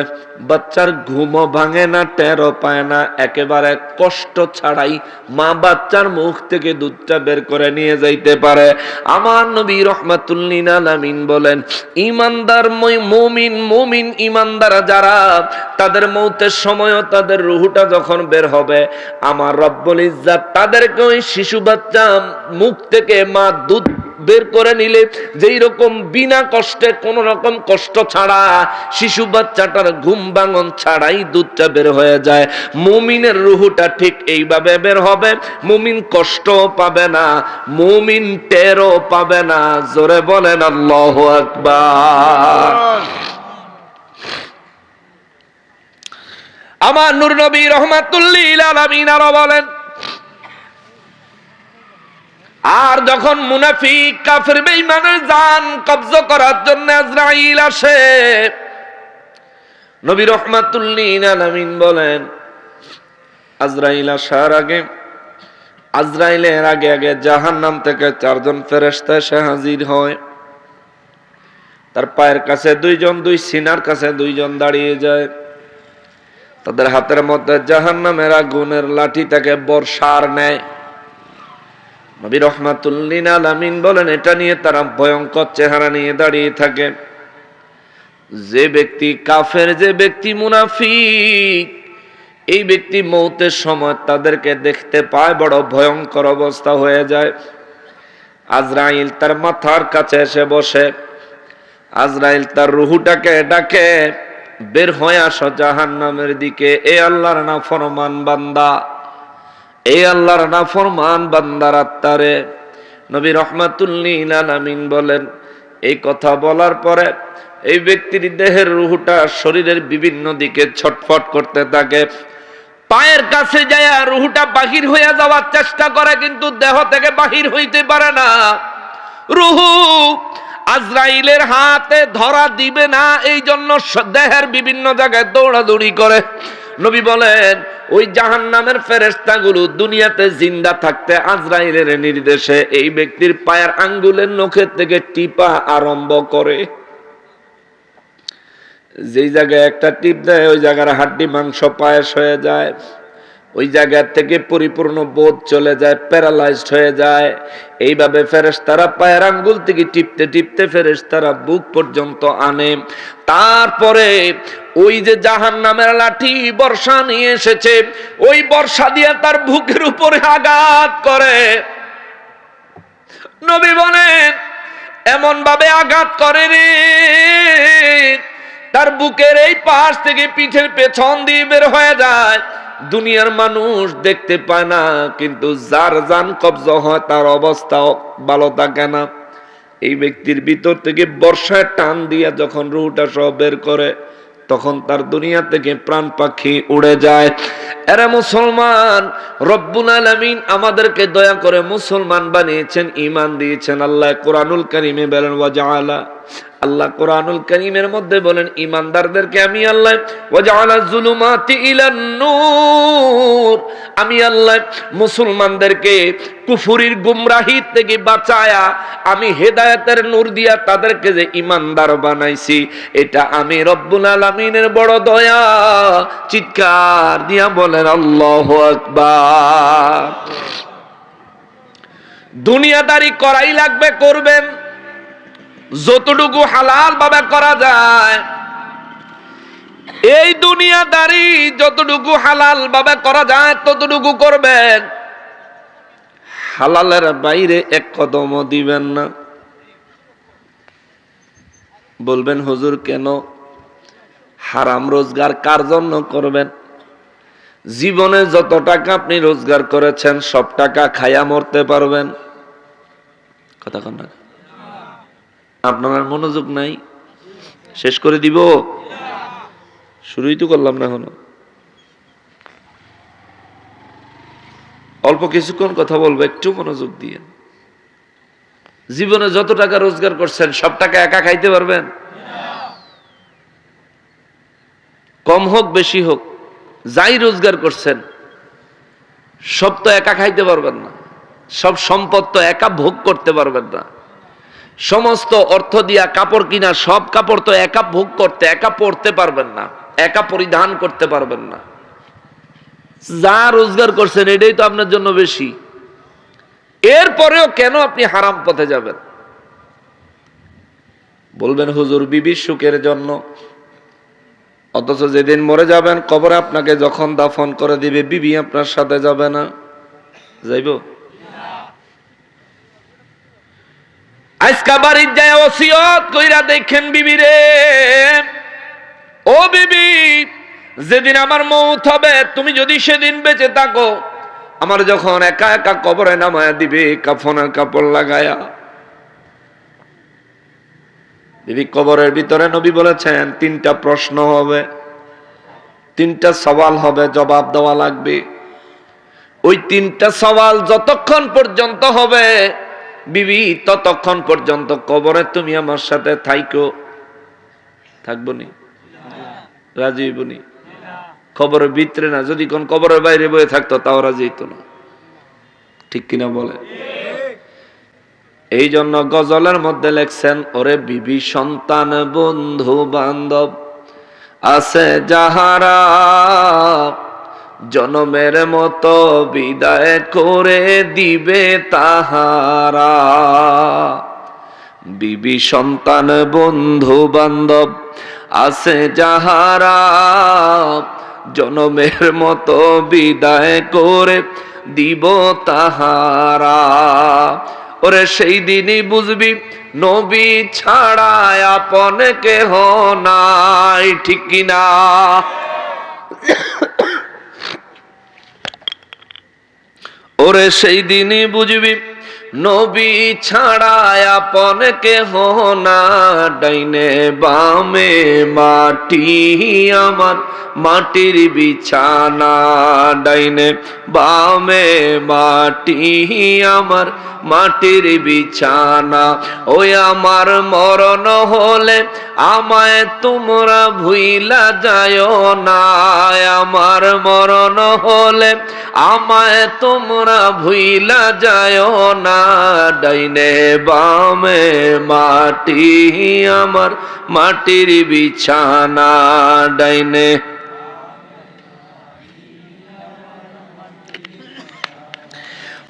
[SPEAKER 1] বাচ্চার ঘুমও ভাঙে না, টেরও পায় না, একেবারে কষ্ট ছাড়াই মা বাচ্চার মুখ থেকে দুধটা বের করে নিয়ে যাইতে পারে। আমার নবী রাহমাতুল লিল আলামিন বলেন, ঈমানদার মুমিন ঈমানদার যারা, তাদের মৌতের সময়ও তাদের রূহটা যখন বের হবে, আমার রব্বুল ইজ্জাত তাদেরকে ওই শিশু বাচ্চা মুখ থেকে মা দুধ বের করে নিলে যেই রকম বিনা কষ্টে, কোন রকম কষ্ট ছাড়া, শিশু বাচ্চাটার ঘুম ভাঙন ছাড়াই দুধটা বের হয়ে যায়, মুমিনের রূহটা ঠিক এইভাবে বের হবে। মুমিন কষ্টও পাবে না, মুমিন টেরও পাবে না। জোরে বলেন আল্লাহু আকবার। আমার নূর নবী রাহমাতুল লিল আলামিন আরো বলেন, আর যখন মুনাফিক কাফের বেঈমানের জান কবজা করার জন্য আজরাইল আসে, নবী রাহমাতুল লিল আলামিন বলেন, আজরাইল আসার আগে, আজরাইলের আগে আগে জাহান্নাম থেকে 4 জন ফেরেশতা এসে হাজির হয়। তার পায়ের কাছে 2 জন, 2 সিনার কাছে 2 জন দাঁড়িয়ে যায়। তাদের হাতের মধ্যে জাহান্নামের আগুনের লাঠি থেকে বর্ষার নেয়। নবী রাহমাতুল লিল আলামিন বলেন, এটা নিয়ে তারা ভয়ঙ্কর চেহারা নিয়ে দাঁড়িয়ে থাকে। যে ব্যক্তি কাফের, যে ব্যক্তি মুনাফিক, এই ব্যক্তি মৌতের সময় তাদেরকে দেখতে পায়, বড় ভয়ঙ্কর অবস্থা হয়ে যায়। আজরাইল তার মাথার কাছে এসে বসে, আজরাইল তার রূহটাকে ডাকে, বের হয়ে আসো জাহান্নামের দিকে, এ আল্লাহর নাফরমান বান্দা, এই আল্লাহর নাফরমান বান্দার আত্মারে। নবী রাহমাতুল লিল আলামিন বলেন, এই কথা বলার পরে এই ব্যক্তির দেহের রূহটা শরীরের বিভিন্ন দিকে ছটফট করতে থাকে। পায়ের কাছে যায় রূহটা বাহির হয়ে যাওয়ার চেষ্টা করে, কিন্তু দেহ থেকে বাহির হইতে পারে না। রূহ আজরাইলের হাতে ধরা দিবে না, এই জন্য দেহের বিভিন্ন জায়গায় দৌড়াদৌড়ি করে। নবী বলেন, ওই জাহান্নামের ফেরেশতাগুলো দুনিয়াতে জিন্দা থাকতে আজরাইলের নির্দেশে এই ব্যক্তির পায়ের আঙ্গুলের নখের থেকে টিপা আরম্ভ করে। যেই জায়গায় একটা টিপ দেয়, ওই জায়গার হাড্ডি মাংস পায়েস হয়ে যায়, ওই জায়গা থেকে পরিপূর্ণ বোধ চলে যায়, প্যারালাইজড হয়ে যায়। এইভাবে ফেরেশতারা পায়ের আঙ্গুল থেকে টিপতে টিপতে ফেরেশতারা বুক পর্যন্ত আনে। তারপরে ওই যে জাহান্নামের লাঠি বর্ষা নিয়ে এসেছে, ওই বর্ষা দিয়ে তার বুকের উপরে আঘাত করে। নবী বলেন, এমন ভাবে আঘাত করে রে, তার বুকের এই পাশ থেকে পিঠের পেছন দিয়ে বের হয়ে যায়। দুনিয়ার মানুষ দেখতে পায় না, কিন্তু যার জান কবজা হয় তার অবস্থাও ভালো থাকে না। এই ব্যক্তির ভিতর থেকে বর্ষায় টান দিয়া যখন রূহটা সব বের করে, তখন তার দুনিয়া থেকে প্রাণ পাখি উড়ে যায়। এরা মুসলমান, রব্বুল আলামিন আমাদেরকে দয়া করে মুসলমান বানিয়েছেন, ঈমান দিয়েছেন। আল্লাহ কোরআনুল কারীমে বলেন, ওয়াজআলা, আল্লাহ কোরআনুল কারীমের মধ্যে বলেন, ঈমানদারদেরকে আমি আল্লাহ ওয়াজআলা যুলুমাতি ইলান নূর, আমি আল্লাহ মুসলমানদেরকে কুফরির গুমরাহি থেকে বাঁচায়া আমি হেদায়েতের নূর দিয়া তাদেরকে যে ঈমানদার বানাইছি, এটা আমি রব্বুল আলামিনের বড় দয়া। চিৎকার দিয়া বলেন আল্লাহু আকবার। দুনিয়াদারি করাই লাগবে, করবেন যতটুকু হালাল ভাবে করা যায়। এই দুনিয়াদারি যতটুকু হালাল ভাবে করা যায় ততটুকু করবেন, হালালের বাইরে এক কদমও দিবেন না। বলবেন হুজুর কেন? হারাম রোজগার কার জন্য করবেন? জীবনে যত টাকা আপনি রোজগার করেছেন সব টাকা খায়া মরতে পারবেন? কথা কন না, আপনার মনোযোগ নাই। শেষ করে দিব, শুরুই তো করলাম না এখনো। অল্প কিছুক্ষণ কথা বলবো, একটু মনোযোগ দিয়ে। জীবনে যত টাকা রোজগার করছেন সব টাকা একা খাইতে পারবেন? কম হোক বেশি হোক, যাই রোজগার করছেন সব তো একা খাইতে পারবেন না, সব সম্পদ তো একা ভোগ করতে পারবেন না। সমস্ত অর্থ দিয়া কাপড় কিনা সব কাপড় তো একা ভোগ করতে, একা পরতে পারবেন না, একা পরিধান করতে পারবেন না। যা রোজগার করছেন এটাই তো আপনার জন্য বেশি, এরপরেও কেন আপনি হারাম পথে যাবেন? বলবেন হুজুর বিবির সুখের জন্য, অথচ যেদিন মরে যাবেন কবরে আপনাকে যখন দাফন করে দিবে বিবি আপনার সাথে যাবে না? যাইব? আজকা বাড়ির যায় ওসিয়ত কইরা দেখেন বিবিরে, ও বিবি, যেদিন আমার মৌত হবে তুমি যদি সেদিন বেঁচে থাকো, আমার যখন একা একা কবরে নামায়া দিবে কাফনের কাপড় লাগায়া, বিবি কবরের ভিতরে নবী বলেছেন তিনটা প্রশ্ন হবে, তিনটা সওয়াল হবে, জবাব দেওয়া লাগবে। ওই তিনটা সওয়াল যতক্ষণ পর্যন্ত হবে বিবি ততক্ষণ পর্যন্ত কবরে তুমি আমার সাথে থাইকো। থাকবো নি? রাজি হইব নি? কবরের ভিতরে না, যদি কোন কবরের বাইরে বয়ে থাকতো তাও রাজি হইতো না। ঠিক কিনা বলে? এই জন্য গজলের মধ্যে লেখছেন, ওরে বিবি সন্তান বন্ধু বান্ধব আছে যাহারা, জনমের মতো বিদায় করে দিবে তাহারা। বিবি সন্তান বন্ধু বান্ধব আছে যাহারা, জনমের মতো বিদায় করে দিব তাহারা। ওরে সেই দিনই বুঝবি নবী ছাড়া আপন কেহ নাই। ঠিক কিনা? ওরে সেই দিনই বুঝবি নবী ছাড়া আপন কেহ না। ডাইনে বামে মাটি আমার মাটির বিছানা, ডাইনে বামে মাটি আমার মাটির বিছানা। ওই আমার মরণ হলে আমায় তোমরা ভুইলা যায়ও না, আমার মরণ হলে আমায় তোমরা ভুইলা যায়ও না। ডাইনে বামে মাটি আমার মাটির বিছানা, ডাইনে।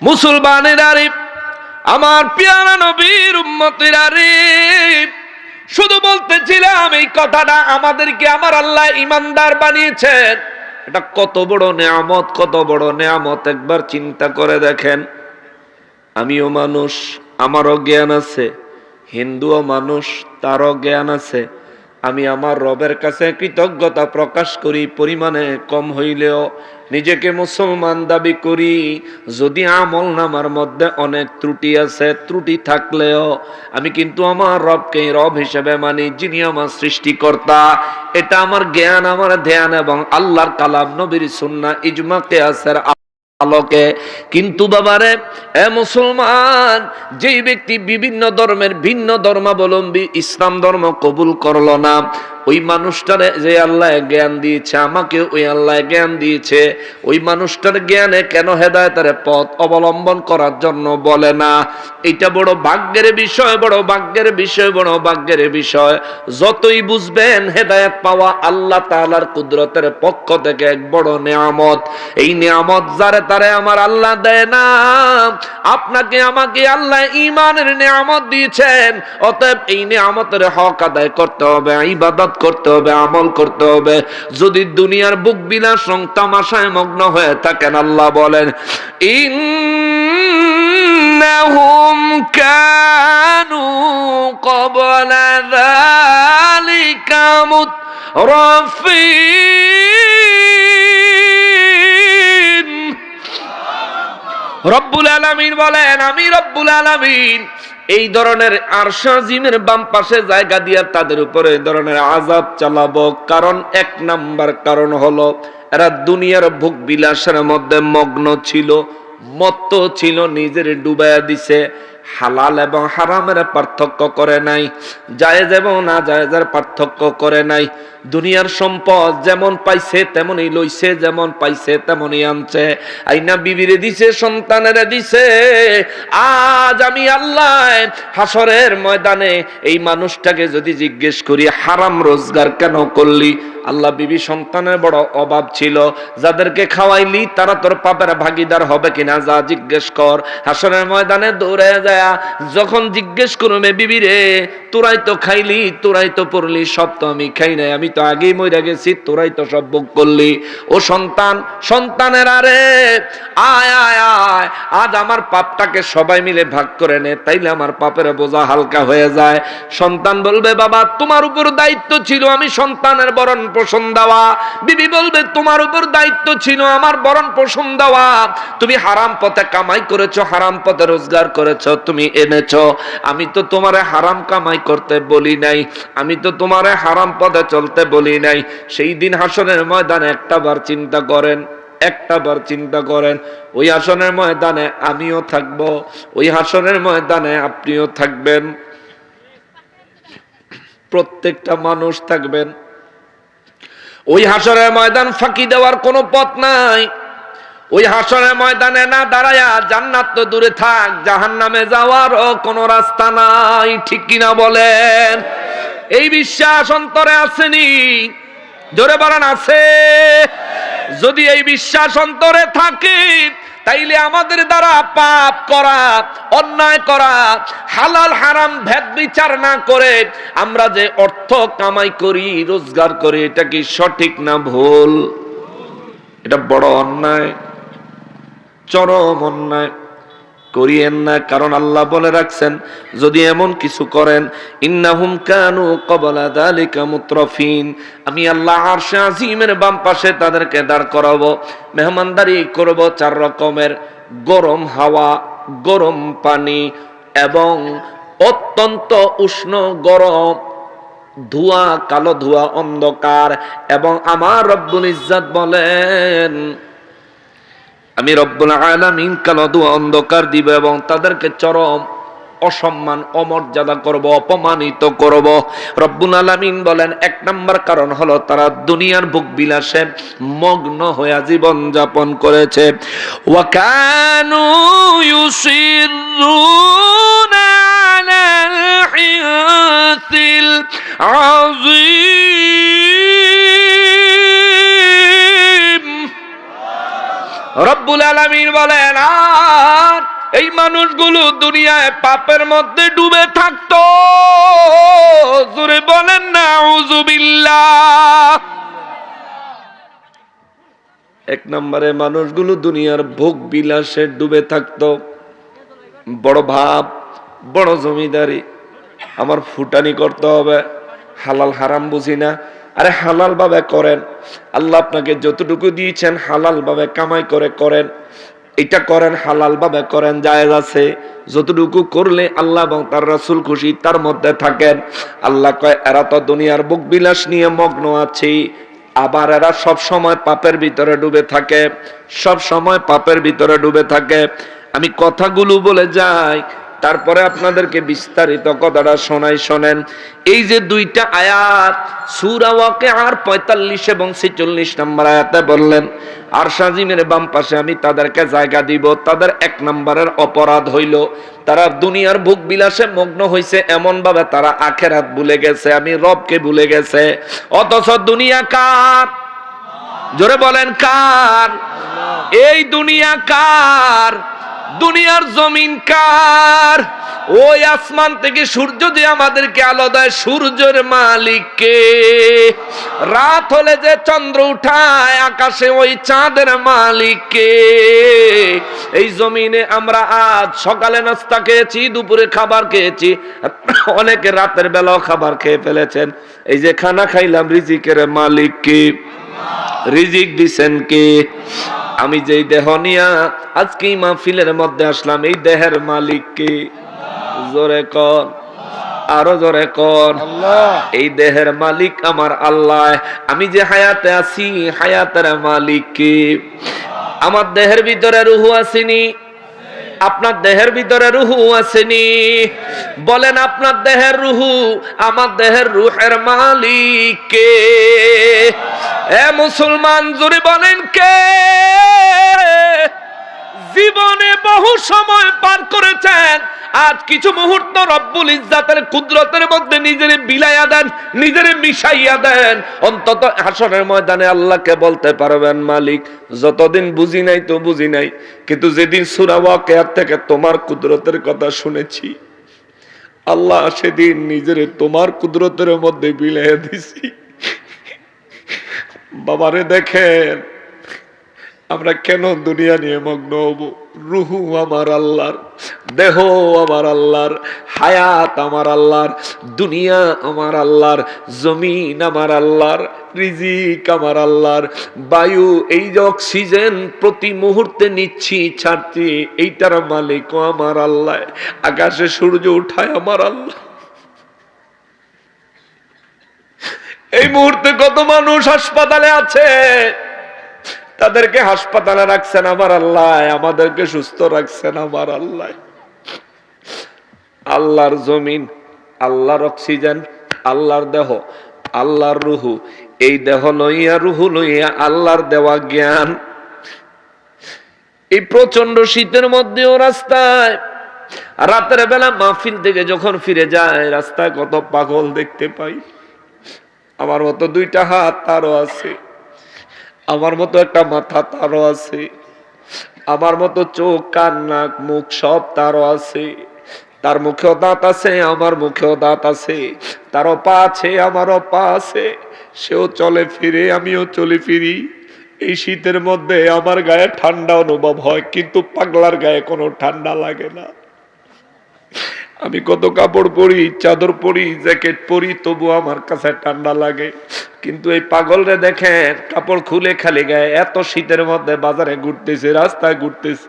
[SPEAKER 1] মুসলমানের আরিফ, আমার পেয়ারা নবীর উম্মতের আরিফ, শুধু বলতেছিলাম এই কথাটা, আমাদেরকে আমার আল্লাহ ইমানদার বানিয়েছেন। এটা কত বড় নেয়ামত, কত বড় নেয়ামত একবার চিন্তা করে দেখেন। আমিও মানুষ, আমারও জ্ঞান আছে, হিন্দুও মানুষ, তারও জ্ঞান আছে। আমি আমার রবের কাছে কৃতজ্ঞতা প্রকাশ করি, পরিমাণে কম হইলেও নিজেকে মুসলমান দাবি করি। যদি আমল নামার মধ্যে অনেক ত্রুটি আছে, ত্রুটি থাকলেও আমি কিন্তু আমার রবকে রব হিসেবে মানি, যিনি আমার সৃষ্টিকর্তা। এটা আমার জ্ঞান, আমার ধ্যান এবং আল্লাহর কালাম, নবীর সুন্নাহ, ইজমা কিয়াসের আলোকে। কিন্তু বাবারে, এ মুসলমান, যেই ব্যক্তি বিভিন্ন ধর্মের ভিন্ন ধর্মাবলম্বী ইসলাম ধর্ম কবুল করলো না, ওই মানুষটারে যে আল্লাহ জ্ঞান দিয়েছে, আমাকে ওই আল্লাহ জ্ঞান দিয়েছে, ওই মানুষটার জ্ঞানে কেন হেদায়েতের পথ অবলম্বন করার জন্য বলে না? এটা বড় ভাগ্যের বিষয়, বড় ভাগ্যের বিষয়, বড় ভাগ্যের বিষয়। যতই বুঝবেন হেদায়েত পাওয়া আল্লাহ তাআলার কুদরতের পক্ষ থেকে এক বড় নেয়ামত। এই নেয়ামত যারে তারে আমার আল্লাহ দেয় না। আপনাকে আমাকে আল্লাহ ঈমানের নেয়ামত দিয়েছেন, অতএব এই নেয়ামতের হক আদায় করতে হবে, ইবাদত করতে হবে, আমল করতে হবে। যদি দুনিয়ার বুক বিলাস রং তামাশায় মগ্ন হয়ে থাকেন, আল্লাহ বলেন ইন্নাহুম কানু ক্বাবলা যালিকা মুতরাফিন রব্বুল আলামিন বলেন, আমি রব্বুল আলামিন এই ধরনের আরশ আজিমের বাম পাশে জায়গা দিয়া তাদের উপরে এই ধরনের আযাব চালাবো। কারণ এক নাম্বার কারণ হলো এরা দুনিয়ার ভোগ বিলাসের মধ্যে মগ্ন ছিল, মত্ত ছিল, নিজের ডুবাইয়া দিছে। হালাল এবং হারামের পার্থক্য করে নাই, জায়েজ এবং না জায়েজের পার্থক্য করে নাই। দুনিয়ার সম্পদ যেমন পাইছে তেমনই লইছে, যেমন পাইছে তেমনই আনছে। আইনা বিবিরে দিছে, সন্তানেরে দিছে। আজ আমি আল্লাহ হাসরের ময়দানে এই মানুষটাকে যদি জিজ্ঞেস করি হারাম রোজগার কেন করলি, আল্লাহ বিবি সন্তানের বড় অভাব ছিল, যাদেরকে খাওয়াইলি তারা তোর পাপের ভাগিদার হবে কিনা যা জিজ্ঞেস কর। হাসরের ময়দানে দৌড়ে যায় যখন জিজ্ঞেস করবে, বিবি রে তোরাই তো খাইলি, তোরাই তো পড়লি, সব তো আমি খাই নাই, আমি তো আগেই মরে গেছি, তোরাই তো সব ভোগ করলি। ও সন্তান, সন্তানের আরে আয় আয় আয়, আজ আমার পাপটাকে সবাই মিলে ভাগ করে নে, তাইলে আমার পাপের বোঝা হালকা হয়ে যায়। সন্তান বলবে, বাবা তোমার উপর দায়িত্ব ছিল আমি সন্তানের ভরণ পোষণ দেওয়া। বিবি বলবে, তোমার উপর দায়িত্ব ছিল আমার ভরণ পোষণ দেওয়া। তুমি হারাম পথে কামাই করেছো, হারাম পথে রোজগার করেছো, তুমি এনেছো। আমি তো তোমারে হারাম কামাই করতে বলি নাই, আমি তো তোমারে হারাম পথে চলতে বলি নাই। সেই দিন হাসরের ময়দানে একটাবার চিন্তা করেন, একটাবার চিন্তা করেন, ওই হাসরের ময়দানে আমিও থাকব, ওই হাসরের ময়দানে আপনিও থাকবেন, প্রত্যেকটা মানুষ থাকবেন। ওই হাসরের ময়দান ফাঁকি দেওয়ার কোনো পথ নাই। ওই হাসরের ময়দানে না দাঁড়ায়া, জান্নাত তো দূরে থাক, জাহান্নামে যাওয়ারও কোনো রাস্তা নাই। ঠিক কিনা বলেন? এই বিশ্বাস অন্তরে আসেনি? জোরে বলেন আছে? যদি এই বিশ্বাস অন্তরে থাকে তাইলে আমাদের দ্বারা পাপ করা, অন্যায় করা, হালাল হারাম ভেদ বিচার না করে আমরা যে অর্থ কামাই করি, রোজগার করি, এটা কি সঠিক না ভুল? এটা বড় অন্যায়, চরম অন্যায়। করিয়েন না, কারণ আল্লাহ বলে রাখছেন যদি এমন কিছু করেন, ইন্নাহুম কানু ক্বাবলা যালিকা মুতরাফিন, আমি আল্লাহ আরশে আজিমের বাম পাশে তাদেরকে দাঁড় করাবো, মেহমানদারি করব 4 রকমের, গরম হাওয়া, গরম পানি এবং অত্যন্ত উষ্ণ গরম ধোঁয়া, কালো ধোঁয়া, অন্ধকার। এবং আমার রব্বুল ইজ্জত বলেন, আমি রব্বুল আলামিন কালো ধোঁয়া অন্ধকার দিব এবং তাদেরকে চরম অসম্মান, অমর্যাদা করব, অপমানিত করব। রব্বুল আলামিন বলেন 1 নাম্বার কারণ হলো তারা দুনিয়ার ভোগ বিলাসে মগ্ন হয়ে জীবন যাপন করেছে। ওয়া কানু ইউসিরুনা আলাল হিয়াতিল আযীম। রব্বুল আলামিন বলেন, আর এই মানুষগুলো দুনিয়ায় পাপের মধ্যে ডুবে থাকতো। জোরে বলেন না আউযুবিল্লাহ। 1 নম্বরে মানুষগুলো দুনিয়ার ভোগ বিলাসে ডুবে থাকতো। বড় ভাব, বড় জমিদারি, আমার ফুটানি করতে হবে, হালাল হারাম বুঝি না। আরে হালাল ভাবে করেন, আল্লাহ আপনাকে যতটুকু দিয়েছেন হালাল ভাবে কামাই করে করেন, এটা করেন, হালাল ভাবে করেন, জায়েজ আছে। যতটুকু করলে আল্লাহ এবং তার রাসূল খুশি, তার মধ্যে থাকেন। আল্লাহ কয় এরা তো দুনিয়ার ভোগ বিলাস নিয়ে মগ্ন আছে, আবার এরা সব সময় পাপের ভিতরে ডুবে থাকে, সব সময় পাপের ভিতরে ডুবে থাকে। আমি কথাগুলো বলে যাই, তারপরে আপনাদেরকে বিস্তারিত কথাটা শোনাই। শোনেন, এই যে 2টা আয়াত সূরা ওয়াকিআর 45 এবং 46 নম্বর আয়াতে বললেন আরশ আজিমের বাম পাশে আমি তাদেরকে জায়গা দিব। তাদের 1 নম্বরের অপরাধ হইল তারা দুনিয়ার ভোগ বিলাসে মগ্ন হইছে, এমন ভাবে তারা আখিরাত ভুলে গেছে, আমি রবকে ভুলে গেছে। অথচ দুনিয়া কার? জোরে বলেন কার? এই দুনিয়া কার? দুনিয়ার জমিন কার? ওই আসমান থেকে সূর্য যে আমাদেরকে আলো দেয়, সূর্যের মালিক কে? রাত হলে যে চন্দ্র উঠায় আকাশে, ওই চাঁদের মালিক কে? এই জমিনে আমরা আজ সকালে নাস্তা খেয়েছি, দুপুরে খাবার খেয়েছি, অনেকে রাতের বেলাও খাবার খেয়ে ফেলেছেন। এই যে খানা খাইলাম, রিজিকের মালিক কে? রিজিক দিছেন কে? আমি যেই দেহ নিয়া আজকে এই মাহফিলের মধ্যে আসলাম, এই দেহের মালিক কে? জোরে কোন, আরো জোরে কোন। এই দেহের মালিক আমার আল্লাহ। আমি যে হায়াতে আছি, হায়াতের মালিক কে? আমার দেহের ভিতরে রুহু আসেনি? আপনার দেহের ভিতরে রুহু আসেনি? বলেন আপনার দেহের রুহু, আমার দেহের রুহের মালিক কে? এ মুসলমান জোরে বলেন কে? জীবনে বহু সময় পার করেছেন, আজ কিছু মুহূর্ত রব্বুল ইজ্জাতের কুদরতের মধ্যে নিজের বিলাইয়া দেন, নিজের মিশাইয়া দেন। অন্তত হাসরের ময়দানে আল্লাহকে বলতে পারবেন, মালিক যতদিন বুঝি নাই তো বুঝি নাই, কিন্তু যেদিন সূরা ওয়াকিয়াত থেকে তোমার কুদরতের কথা শুনেছি আল্লাহ, সেদিন নিজের তোমার কুদরতের মধ্যে বিলাইয়া দিছি। বাবারে দেখেন আমরা কেন দুনিয়া নিয়ে মগ্ন হব? রুহু আমার আল্লাহর, দেহ আমার আল্লাহর, হায়াত আমার আল্লাহর, দুনিয়া আমার আল্লাহর, জমিন আমার আল্লাহর, রিজিক আমার আল্লাহর, বায়ু এই যে অক্সিজেন প্রতি মুহূর্তে নিচ্ছি ছাড়ছি এইটার মালিক আমার আল্লাহ, আকাশে সূর্য উঠায় আমার আল্লাহ। এই মুহূর্তে কত মানুষ হাসপাতালে আছে, তাদেরকে হাসপাতালে রাখছেন আমার আল্লাহ, আমাদেরকে সুস্থ রাখছেন আমার আল্লাহ। আল্লাহর জমিন, আল্লাহর অক্সিজেন, আল্লাহর দেহ, আল্লাহর রুহু, এই দেহ লইয়া রুহু লইয়া আল্লাহর দেওয়া জ্ঞান। এই প্রচন্ড শীতের মধ্যেও রাস্তায় রাতের বেলা মাহফিল থেকে যখন ফিরে যায়, রাস্তায় কত পাগল দেখতে পাই। আমার মতো দুইটা হাত তারও আছে, আমার মতো একটা মাথা তারও আছে, আমার মতো চোখ কান নাক মুখ সব তারও আছে। তার মুখেও দাঁত আছে, আমার মুখেও দাঁত আছে, তারও পা আছে, আমারও পা আছে, সেও চলে ফিরে, আমিও চলে ফিরি। এই শীতের মধ্যে আমার গায়ে ঠান্ডা অনুভব হয়, কিন্তু পাগলার গায়ে কোনো ঠান্ডা লাগে না। আমি কত কাপড় পরি, চাদর পরি, জ্যাকেট পরি, তবু আমার কাছে ঠান্ডা লাগে। কিন্তু এই পাগলরে দেখেন কাপড় খুলে খালি গায়ে, এত শীতের মধ্যে বাজারে ঘুরতেছে, রাস্তায় ঘুরতেছে।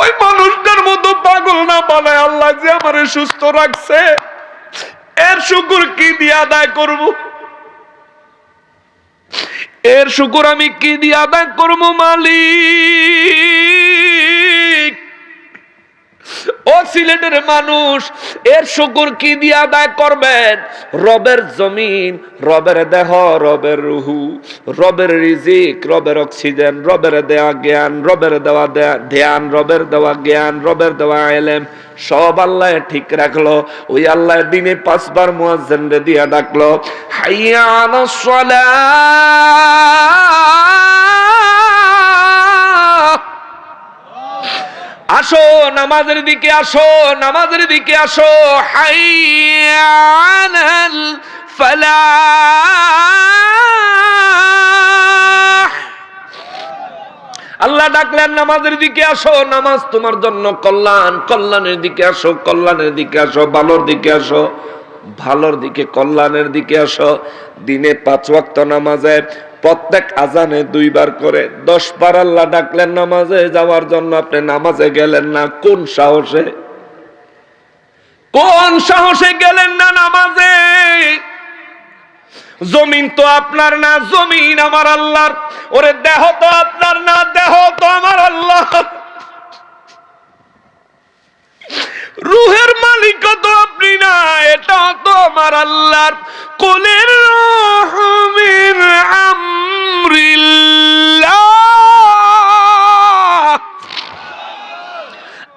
[SPEAKER 1] ওই মানুষটার মতো পাগল না বানায় আল্লাহ যে আমারে সুস্থ রাখছে, এর শুকর কি দিয়ে আদায় করব? এর শুকর আমি কি দিয়ে আদায় করব মালিক? ও সিলেটের মানুষ, এর শুকর কি দিয়ে আদায় করবেন? রবের জমিন, রবের দেহ, রবের রুহু, রবের রিজিক, রবের অক্সিজেন, রবের দেওয়া জ্ঞান, রবের দেওয়া ধ্যান, রবের দেওয়া জ্ঞান, রবের দেওয়া ইলম, সব আল্লাহ ঠিক রাখলো। ওই আল্লাহ দিনে 5 বার মুয়াজ্জিনরে দিয়া ডাকলো, হাইয়া আলাস সালাহ, আসো নামাজের দিকে, আসো নামাজের দিকে, আসো, হাইয়া আলাল ফালাহ। আল্লাহ ডাকলেন নামাজের দিকে আসো, নামাজ তোমার জন্য কল্যাণ, কল্যাণের দিকে আসো, কল্যাণের দিকে আসো, ভালোর দিকে আসো, ভালোর দিকে, কল্যাণের দিকে আসো। দিনে 5 ওয়াক্ত নামাজে প্রত্যেক আজানে 2 বার করে 10 বার আল্লাহ ডাকলেন নামাজে যাওয়ার জন্য। আপনি নামাজে গেলেন না, কোন সাহসে? কোন সাহসে গেলেন না নামাজে? জমিন তো আপনার না, জমিন আমার আল্লাহর। ওরে দেহ তো আপনার না, দেহ তো আমার আল্লাহ। রুহের মালিক তো আপনি না, এটা তো আমার আল্লাহর। কুলির রূহু মিন আমরিল্লাহ।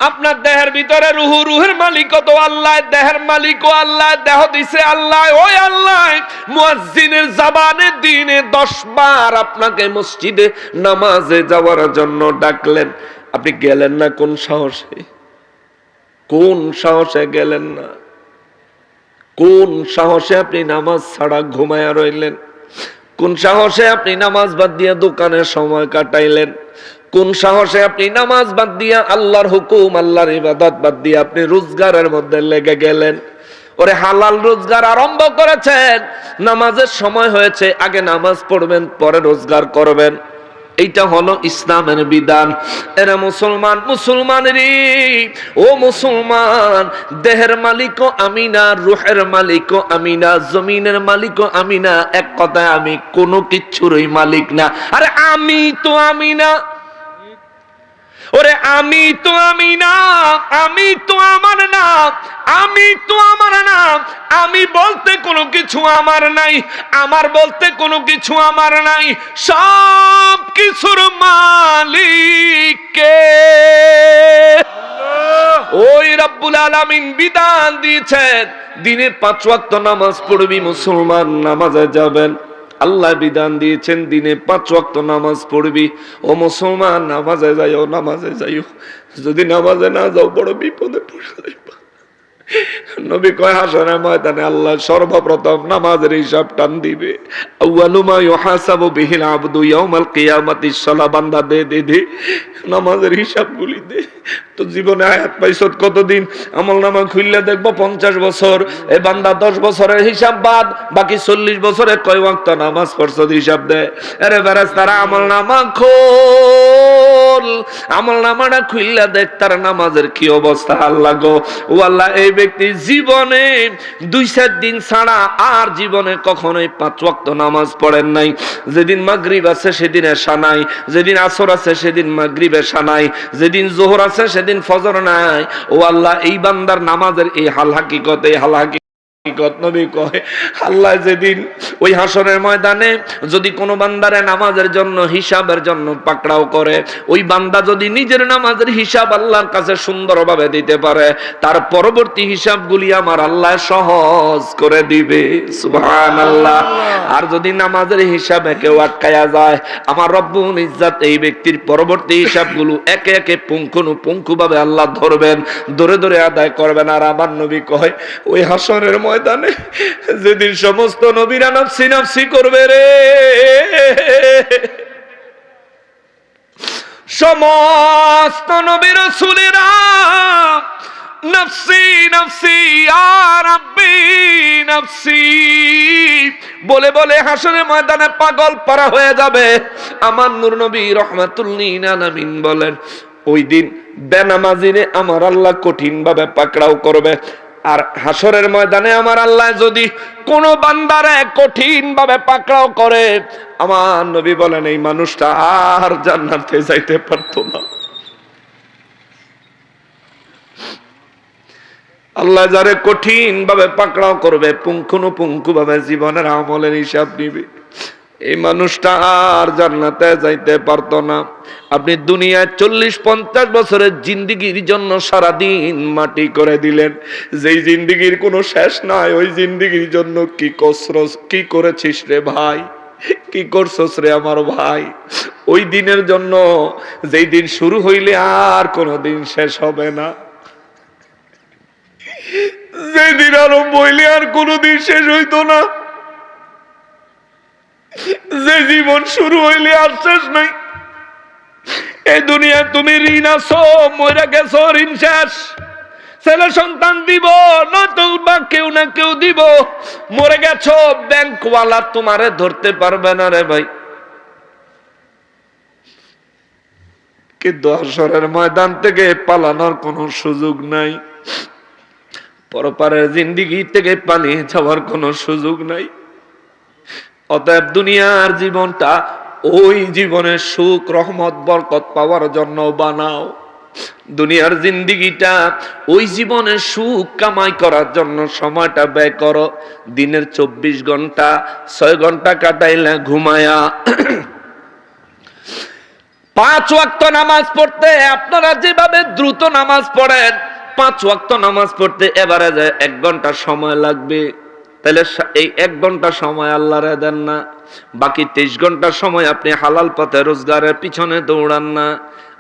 [SPEAKER 1] আপনার দেহের ভিতরে রুহু, রুহের মালিক তো আল্লাহ, দেহের মালিক ও আল্লাহ, দেহ দিছে আল্লাহ। ওই আল্লাহ মুয়াজ্জিনের জবানে দিনে 10 বার আপনাকে মসজিদে নামাজে যাওয়ার জন্য ডাকলেন, আপনি গেলেন না কোন সাহসে? কোন সাহসে গেলেন না? কোন সাহসে আপনি নামাজ ছাড়া ঘুমায়া রইলেন? কোন সাহসে আপনি নামাজ বাদ দিয়ে দোকানে সময় কাটাইলেন? কোন সাহসে আপনি নামাজ বাদ দিয়া আল্লাহর হুকুম, আল্লাহর ইবাদত বাদ দিয়ে আপনি রোজগারের মধ্যে লেগে গেলেন? ওরে হালাল রোজগার আরম্ভ করেছেন, নামাজের সময় হয়েছে, আগে নামাজ পড়বেন পরে রোজগার করবেন। এইটা হলো ইসলামের বিধান। এরা মুসলমান, মুসলমানেরই ও মুসলমান, দেহের মালিকও আমি না, রূহের মালিকও আমি না, জমিনের মালিকও আমি না, এক কথায় আমি কোনো কিছুরই মালিক না। আরে আমি তো আমি না, ওরে আমি তো আমি না, আমি তো আমার না, আমি তো আমার না। আমি বলতে কোনো কিছু আমার নাই, আমার বলতে কোনো কিছু আমার নাই। সব কিছুর মালিক কে? ওই রব্বুল আলামিন বিধান দিয়েছেন, দিনে 5 ওয়াক্ত নামাজ পড়বি মুসলমান, নামাজে যাবেন। আল্লাহ বিধান দিয়েছেন দিনে 5 ওয়াক্ত নামাজ পড়বি। ও মুসলমান, নামাজে যাইও, নামাজে যাইও। যদি নামাজে না যাও বড় বিপদে পড়ে যাইবা। নবী কয় হাসরের ময়দানে আল্লাহ সর্বপ্রথম নামাজের হিসাব টান দিবে। আউয়ালু মা ইউহাসাবু বিহিল আবদু ইয়াউমাল কিয়ামাতিস সালাহ, বান্দা দে দে দে নামাজের হিসাবগুলি দে। তো জীবনে হায়াত পাইছত কতদিন? আমলনামা খুললে দেখবো 50 বছর। এই বান্দা 10 বছরের হিসাব বাদ, বাকি 40 বছরে কয় ওয়াক্ত নামাজ পড়ছ হিসাব দে। আরে ফেরেশতারা আমলনামা খোল, আমলনামাটা খুললে দেখ তার নামাজের কি অবস্থা। আল্লাহ গো, ও আল্লাহ, এই ব্যক্তি জীবনে 2-4 দিন ছাড়া আর জীবনে কখনোই 5 ওয়াক্ত নামাজ পড়েন নাই। যেদিন মাগরিব আছে সেদিন এশা নাই, যেদিন আসর আছে সেদিন মাগরিব এশা নাই, যেদিন যোহর আছে সেদিন ফজর নাই। ও আল্লাহ, এই বান্দার নামাজের এই হাল হাকিকত, এই হাল হাকিকত নবী কয় আল্লাহ যেদিন ওই হাসরের ময়দানে যদি কোনো বান্দারে নামাজের জন্য, হিসাবের জন্য পাকড়াও করে, ওই বান্দা যদি নিজের নামাজের হিসাব আল্লাহর কাছে সুন্দরভাবে দিতে পারে, তার পরবর্তী হিসাবগুলি আমার আল্লাহ সহজ করে দিবে। সুবহানাল্লাহ। আর যদি নামাজের হিসাবে কেউ আটকায়া যায়, আমার রব্বুল ইজ্জত এই ব্যক্তির পরবর্তী হিসাবগুলো একে একে পুঙ্খানুপুঙ্খভাবে আল্লাহ ধরবেন, ধরে ধরে আদায় করবেন। আর আমার নবী কয় ওই হাসরের ময়দানে যেদিন সমস্ত নবীরা নফসি নফসি করবে রে, সমস্ত নবী রাসূলেরা নফসি নফসি ইয়া রাব্বি নফসি বলে বলে হাসরের ময়দানে পাগল পারা হয়ে যাবে। আমার নূর নবী রাহমাতুল লিল আলামিন বলেন, ওই দিন বেনামাজিরে আমার আল্লাহ কঠিন ভাবে পাকড়াও করবে। আর হাসরের ময়দানে আমার আল্লাহ যদি কোন বান্দারে কঠিন ভাবে পাকড়াও করে, আমার নবী বলেন এই মানুষটা আর জান্নাতে যাইতে পারতো না। আল্লাহ যারে কঠিন ভাবে পাকড়াও করবে, পুঙ্খানুপুঙ্খ ভাবে জীবনের আমলের হিসাব নিবে, এই মানুষটা আর জান্নাতে যাইতে পারতো না। আপনি দুনিয়ায় 40-50 বছরের জিন্দেগির জন্য সারাদিন মাটি করে দিলেন, যেই জিন্দেগির কোনো শেষ নাই, ওই জিন্দেগির জন্য কি কসরত, কি করেছিস রে ভাই, কি করছস রে আমার ভাই। ওই দিনের জন্য যেই দিন শুরু হইলে আর কোনোদিন শেষ হবে না, যেদিন আরম্ভ হইলে আর কোনোদিন শেষ হইতো না, যে জীবন শুরু হইলে আর শেষ নাই। এই দুনিয়া তুমি ঋণ আছো, মরে গেছো, ঋণ শেষ। ছেলে সন্তান দিব নয়তো বা কেউ না কেউ দিব, মরে গেছো, ব্যাংকওয়ালা তোমারে ধরতে পারবে না রে ভাই। কিন্তু হাসরের ময়দান থেকে পালানোর কোনো সুযোগ নাই, পরপারের জিন্দেগি থেকে পালিয়ে যাওয়ার কোনো সুযোগ নাই। অতএব দুনিয়ার জীবনটা ওই জীবনের সুখ রহমত বরকত পাওয়ার জন্য বানাও। দুনিয়ার জিন্দেগিটা ওই জীবনের সুখ কামাই করার জন্য সময়টা ব্যয় করো। দিনের 24 ঘন্টা 6 ঘন্টা কাটাইলে ঘুমায়া 5 ওয়াক্ত নামাজ পড়তে আপনারা যেভাবে দ্রুত নামাজ পড়েন, 5 ওয়াক্ত নামাজ পড়তে এবারে 1 ঘন্টা সময় লাগবে। তাহলে এই 1 ঘন্টা সময় আল্লাহরে দেন না, বাকি 23 ঘন্টা সময় আপনি হালাল পথে রোজগারের পিছনে দৌড়ান না।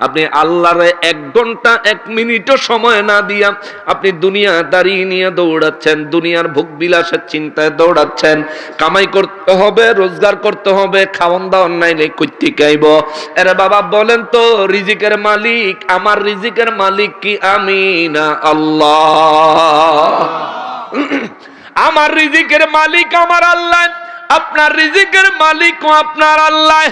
[SPEAKER 1] আপনি আল্লাহরে 1 ঘন্টা 1 মিনিটও সময় না দিয়া আপনি দুনিয়া দাঁড়িয়ে নিয়ে দৌড়াচ্ছেন, দুনিয়ার ভোগ বিলাসের চিন্তায় দৌড়াচ্ছেন। কামাই করতে হবে, রোজগার করতে হবে, খাওয়ান দাওয়ান নাইলে কইতে খাইব। আরে বাবা বলেন তো, রিজিকের মালিক, আমার রিজিকের মালিক কি আমি না আল্লাহ? আমার রিজিকের মালিক আমার আল্লাহ। আপনার রিজিকের মালিকও আপনার আল্লাহ,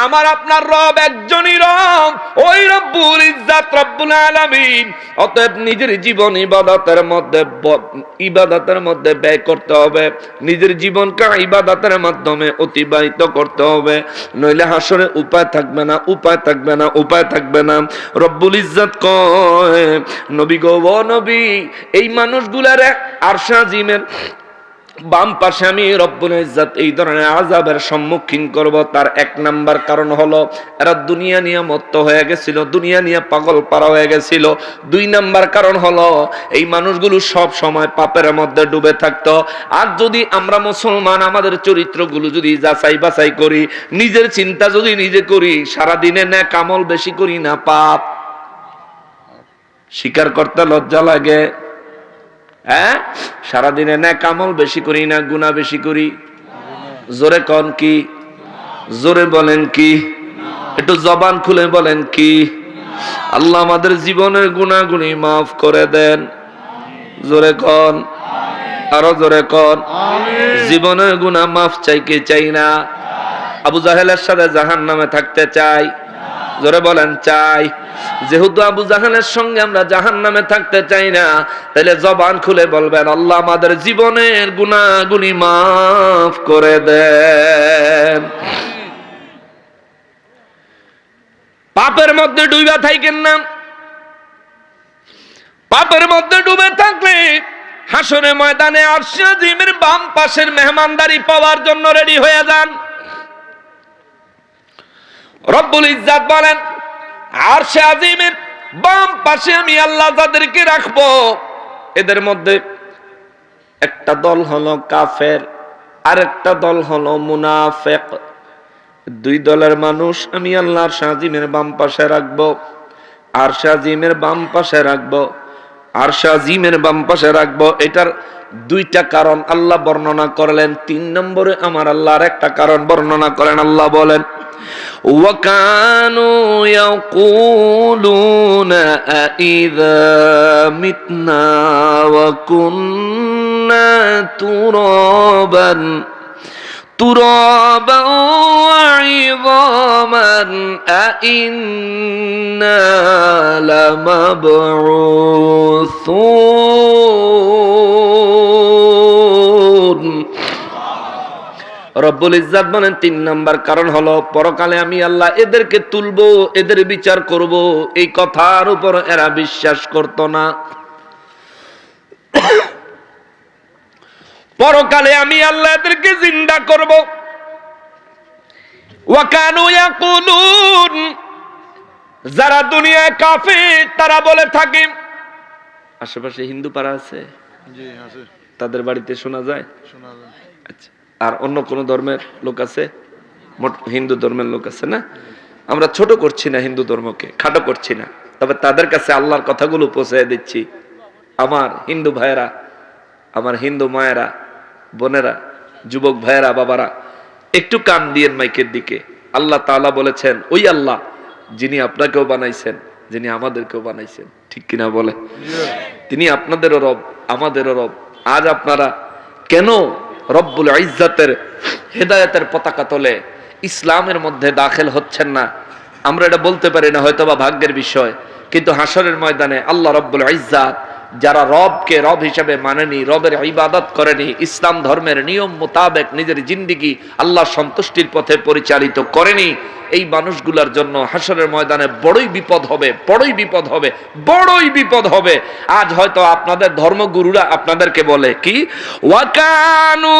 [SPEAKER 1] আমার আপনার রব একজনই রব, ওই রব্বুল ইজ্জাত রব্বুল আলামিন। অতএব নিজের জীবন ইবাদতের মধ্যে ব্যয় করতে হবে, নিজের জীবনকে ইবাদতের মাধ্যমে অতিবাহিত করতে হবে, নইলে হাসরে উপায় থাকবে না, উপায় থাকবে না, উপায় থাকবে না। রব্বুল ইজ্জাত কয়, নবী গো, ও নবী, এই মানুষগুলারে আরশে আজিমের বাম পাশে আমি রব্বুল ইজ্জাত এই ধরনের আযাবের সম্মুখীন করব। তার এক নাম্বার কারণ হলো এরা দুনিয়া নিয়ে মত্ত হয়ে গেছিল, দুনিয়া নিয়ে পাগল পারা হয়ে গেছিল। দুই নাম্বার কারণ হলো এই মানুষগুলো সব সময় পাপের মধ্যে ডুবে থাকতো। আর যদি আমরা মুসলমান আমাদের চরিত্রগুলো যদি যাচাই বাছাই করি, নিজের চিন্তা যদি নিজে করি, সারাদিনে নেক আমল বেশি করি না পাপ? স্বীকার করতে লজ্জা লাগে। হ্যাঁ, সারাদিনে নেক আমল বেশি করি না গুনাহ বেশি করি? জোরে কোন কি? জোরে বলেন কি? একটু জবান খুলে বলেন কি? আল্লাহ আমাদের জীবনের গুনাহগুলি মাফ করে দেন। জোরে কোন, আরো জোরে কোন। জীবনের গুনাহ মাফ চাই কি চাই না? আবু জাহেলের সাথে জাহান্নামে থাকতে চাই? জোরে বলেন চাই। যেহেতু আবু জাহেলের সঙ্গে আমরা জাহান্নামে থাকতে চাই না, তাহলে জবান খুলে বলবেন, আল্লাহ আমাদের জীবনের গুনাহগুলি মাফ করে দেন। পাপের মধ্যে ডুবে থাকেন না। পাপের মধ্যে ডুবে থাকলে হাসরের ময়দানে আরশে আজিমের বাম পাশের মেহমানদারি পাওয়ার জন্য রেডি হয়ে যান। রব্বুল ইজ্জাত বলেন, আরশে আজিমের বাম পাশে আমি আল্লাহ যাদেরকে রাখবো, এদের মধ্যে একটা দল হলো কাফের, আর একটা দল হলো মুনাফিক। দুই দলের মানুষ আমি আল্লাহ আরশে আজিমের বাম পাশে রাখবো, আরশে আজিমের বাম পাশে রাখবো, আরশে আজিমের বাম পাশে রাখবো। এটার দুইটা কারণ আল্লাহ বর্ণনা করলেন। তিন নম্বরে আমার আল্লাহর একটা কারণ বর্ণনা করেন। আল্লাহ বলেন, وَكَانُوا يَقُولُونَ أَإِذَا مِتْنَا وَكُنَّا تُرَابًا وَعِظَامًا أَإِنَّا لَمَبْعُوثُونَ। রব্বুল ইজ্জাত বলেন, তিন নাম্বার কারণ হলো পরকালে আমি আল্লাহ এদেরকে তুলবো, এদের বিচার করব। এই কথার উপর এরা বিশ্বাস করত না। পরকালে আমি আল্লাহ এদেরকে জিন্দা করব। ওয়া কানু ইয়াকুলুন, যারা দুনিয়ায় কাফির তারা বলে থাকে, আশেপাশে হিন্দু পাড়া আছে? জি আছে। তাদের বাড়িতে শোনা যায়? শোনা যায়। আচ্ছা, আর অন্য কোন ধর্মের লোক আছে? হিন্দু ধর্মের লোক আছে না? আমরা ছোট করছি না হিন্দু ধর্মকে, খাটো করছি না, তবে তাদের কাছে আল্লাহর কথাগুলো পৌঁছে দিচ্ছি। আমার হিন্দু ভাইয়েরা, আমার হিন্দু মায়েরা, বোনেরা, যুবক ভাইয়েরা, বাবারা, একটু কান দিয়েন মাইকের দিকে। আল্লাহ তাআলা বলেছেন, ওই আল্লাহ যিনি আপনাকেও বানাইছেন, যিনি আমাদেরকেও বানাইছেন, ঠিক কিনা বলে? তিনি আপনাদেরও রব, আমাদেরও রব। আজ আপনারা কেন রব্বুল ইজ্জাতের হেদায়েতের পতাকা তলে ইসলামের মধ্যে দাখিল হচ্ছেন না? আমরা এটা বলতে পারি না, হয়তো বা ভাগ্যের বিষয়। কিন্তু হাসরের ময়দানে আল্লাহ রব্বুল ইজ্জাত যারা রবকে রব হিসেবে মানেনি, রবের ইবাদত করেনি, ইসলাম ধর্মের নিয়ম মোতাবেক নিজের জিন্দেগি আল্লাহ সন্তুষ্টির পথে পরিচালিত করেনি, এই মানুষগুলোর জন্য হাসরের ময়দানে বড়ই বিপদ হবে, বড়ই বিপদ হবে, বড়ই বিপদ হবে। আজ হয়তো আপনাদের ধর্মগুরুরা আপনাদেরকে বলে কি, ওয়াকানু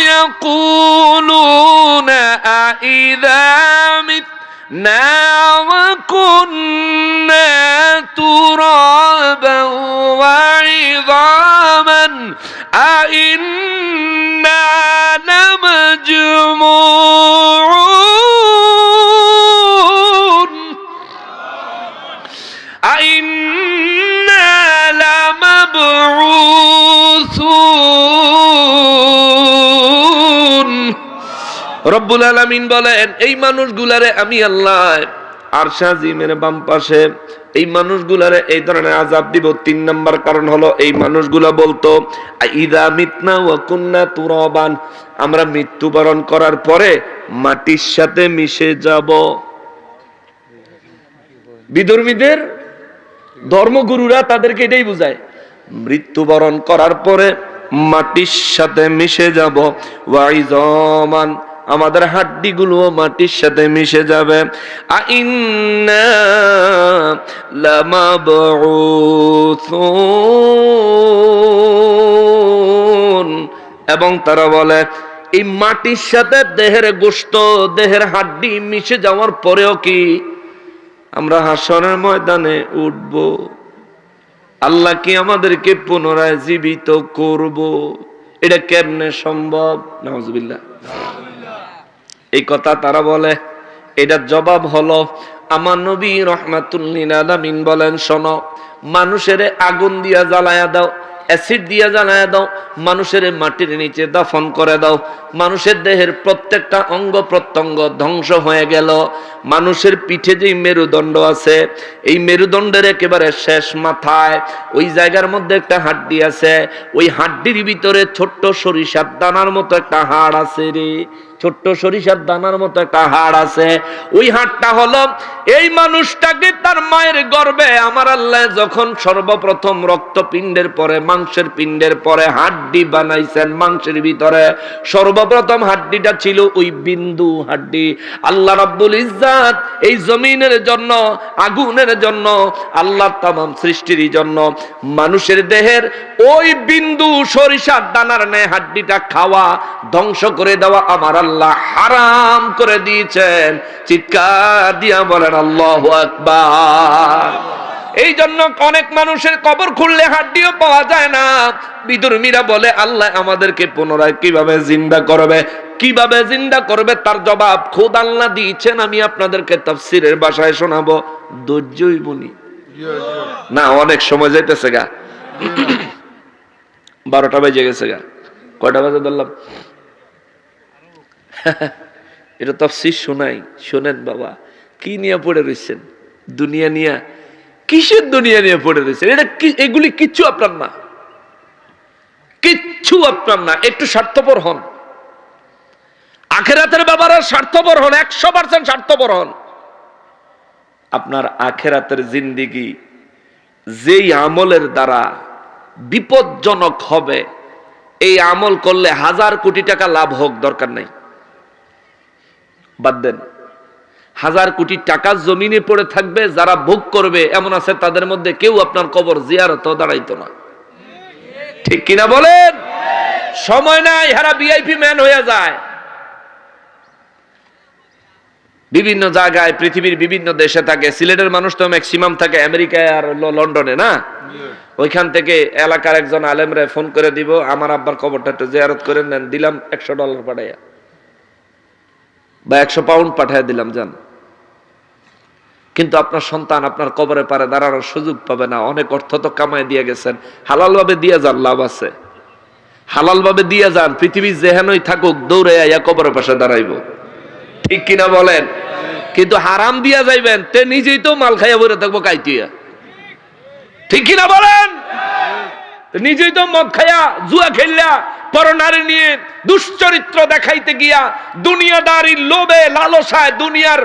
[SPEAKER 1] ইয়াকুলুনা আইযা মিতনা ওয়া কুন্না তুরাবান ওয়া ইযামান আইন্না লামাজমুউন আইন্না লামাবউসুন। রব্বুল আলামিন বলেন, এই মানুষগুলারে আমি আল্লাহ আরশে আজিমের বাম পাশে এই মানুষগুলারে এই ধরনের আযাব দিব। 3 নাম্বার কারণ হলো এই মানুষগুলা বলতো ইযা মিতনা ওয়া কুননা তুরাবান, আমরা মৃত্যুবরণ করার পরে মাটির সাথে মিশে যাব। বিধর্মীদের ধর্মগুরুরা তাদেরকে এটাই বুঝায়, মৃত্যুবরণ করার পরে মাটির সাথে মিশে যাব। ওয়াইজামান, আমাদের হাড্ডিগুলো মাটির সাথে মিশে যাবে। আইন্না লামাবউসুন, এবং তারা বলে এই মাটির সাথে দেহের গোশত, দেহের হাড্ডি মিশে যাওয়ার পরেও কি আমরা হাসরের ময়দানে উঠব? আল্লাহ কি আমাদেরকে পুনরায় জীবিত করব? এটা কেমনে সম্ভব? নাউজুবিল্লাহ। এই কথা তারা বলে। এটার জবাব হলো আমার নবী রাহমাতুল লিল আলামিন বলেন, শোনো, মানুষের আগুন দিয়া জ্বালায়া দাও, অ্যাসিড দিয়া জ্বালায়া দাও, মানুষের মাটির নিচে দাফন করে দাও, মানুষের দেহের প্রত্যেকটা অঙ্গ প্রত্যঙ্গ ধ্বংস হয়ে গেল। মানুষের পিঠে যে মেরুদণ্ড আছে, এই মেরুদণ্ডের একেবারে শেষ মাথায় ওই জায়গার মধ্যে একটা হাড্ডি আছে, ওই হাড্ডির ভিতরে ছোট্ট সরিষার দানার মতো একটা হাড় আছে রে, ছোট্ট সরিষার দানার মতো একটা হাড় আছে। ওই হাড়টা হলো এই মানুষটাকে তার মায়ের গর্ভে আমার আল্লাহ যখন সর্বপ্রথম রক্তপিণ্ডের পরে মাংসের পিণ্ডের পরে হাড্ডি বানাইছেন, মাংসের ভিতরে সর্বপ্রথম হাড্ডিটা ছিল ওই বিন্দু হাড্ডি। আল্লাহ রাব্বুল ইজ্জাত এই জমিনের জন্য, আগুনের জন্য, আল্লাহ তামাম সৃষ্টির জন্য মানুষের দেহের ওই বিন্দু সরিষার দানার ন্যায় হাড্ডিটা খাওয়া, ধ্বংস করে দেওয়া আমার আল্লাহ হারাম করে দিয়েছেন। চিৎকার দিয়া বলেন আল্লাহু আকবার। এই জন্য অনেক মানুষের কবর খুললে হাড্ডিও পাওয়া যায় না। বিধর্মীরা বলে আল্লাহ আমাদেরকে পুনরায় কিভাবে জিন্দা করবে, কিভাবে জিন্দা করবে তার জবাব খোদ আল্লাহ দিয়েছেন। আমি আপনাদেরকে তাফসীরের ভাষায় শোনাবো, ধৈর্যই বলি না, অনেক সময় যাইতেছে গা, 12টা বেজে গেছে গা। কয়টা বাজে ধরলাম? এটা তাফসীর শোনাই, শোনেন বাবা। কি নিয়ে পড়ে রয়েছেন? দুনিয়া নিয়ে। কিসের দুনিয়া নিয়ে পড়ে রয়েছেন? এটা এগুলি কিচ্ছু আপনার না, কিচ্ছু আপনার না। একটু স্বার্থপর হন, আখেরাতের ব্যাপারে স্বার্থপর হন, 100% স্বার্থপর হন। আপনার আখেরাতের জিন্দেগি যেই আমলের দ্বারা বিপজ্জনক হবে, এই আমল করলে 1000 কোটি টাকা লাভ হোক, দরকার নাই, বাদ দেন। 1000 কোটি টাকা জমিনে পড়ে থাকবে, যারা ভোগ করবে এমন আছে তাদের মধ্যে কেউ আপনার কবর জিয়ারত দাঁড়াইতো না। ঠিক কিনা বলেন? সময় নাই, হারা ভিআইপি ম্যান হয়ে যায়। বিভিন্ন জায়গায় পৃথিবীর বিভিন্ন দেশে থাকে। সিলেটের মানুষ তো ম্যাক্সিমাম থাকে আমেরিকায় আর লন্ডনে না। ওইখান থেকে এলাকার একজন আলেমরে ফোন করে দিব, আমার আব্বার কবরটা একটু জিয়ারত করে নেন। দিলাম $100 পাঠাইয়া, বা 100 পাউন্ড পাঠাইয়া দিলাম, যান। কিন্তু আপনার সন্তান আপনার কবরে পারে দাঁড়ানোর সুযোগ পাবে না। অনেক অর্থ তো কামাই দিয়ে গেছেন, হালাল ভাবে দিয়ে যান, লাভ আছে। হালাল ভাবে দিয়ে যান, পৃথিবী যেহেনই থাকুক দৌড়ে আইয়া কবরের পাশে দাঁড়াইব। ঠিক কিনা বলেন? কিন্তু হারাম দিয়া যাইবেন, তে নিজেই তো মাল খাইয়া বলে থাকবো কাইতিয়া। ঠিক কিনা বলেন? নিজেই তো মদ খাইয়া, জুয়া খেললা, পরনারী নিয়ে দুশ্চরিত্র দেখাইতে গিয়া, দুনিয়াদারির লোভে লালসায়, দুনিয়ার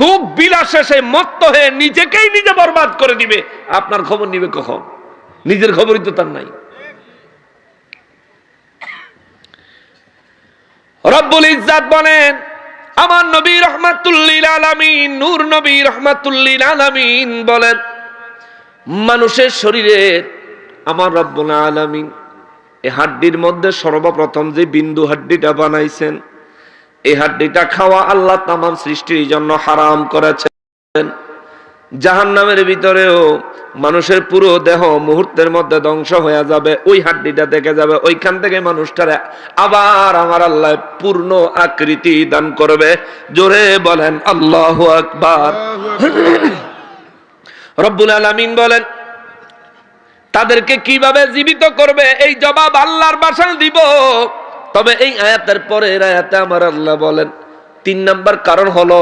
[SPEAKER 1] ভোগ বিলাসে সে মত্ত হয়ে নিজেকেই নিজে বরবাদ করে দিবে। আপনার খবর নিবে কখন? নিজের খবরই তো তার নাই। রব্বুল ইজ্জাত বলেন, আমার নবী রাহমাতুল লিল আলামিন, নূর নবী রাহমাতুল লিল আলামিন বলেন, মানুষের শরীরের আমার রব্বুল আলামিন এই হাড্ডির মধ্যে সর্বপ্রথম যে বিন্দু হাড্ডিটা বানাইছেন, এই হাড্ডিটা খাওয়া আল্লাহ তামাম সৃষ্টির জন্য হারাম করেছেন। জাহান্নামের ভিতরেও মানুষের পুরো দেহ মুহূর্তের মধ্যে ধ্বংস হয়ে যাবে, ওই হাড্ডিটা দেখে যাবে। ওইখান থেকে মানুষটারে আবার আমার আল্লাহ পূর্ণ আকৃতি দান করবে। জোরে বলেন আল্লাহু আকবার। রব্বুল আলামিন বলেন, তাদেরকে কিভাবে জীবিত করবে এই জবাব আল্লাহর ভাষায় দিব। তবে এই আয়াতের পরের আয়াতে আমার আল্লাহ বলেন, 3 নাম্বার কারণ হলো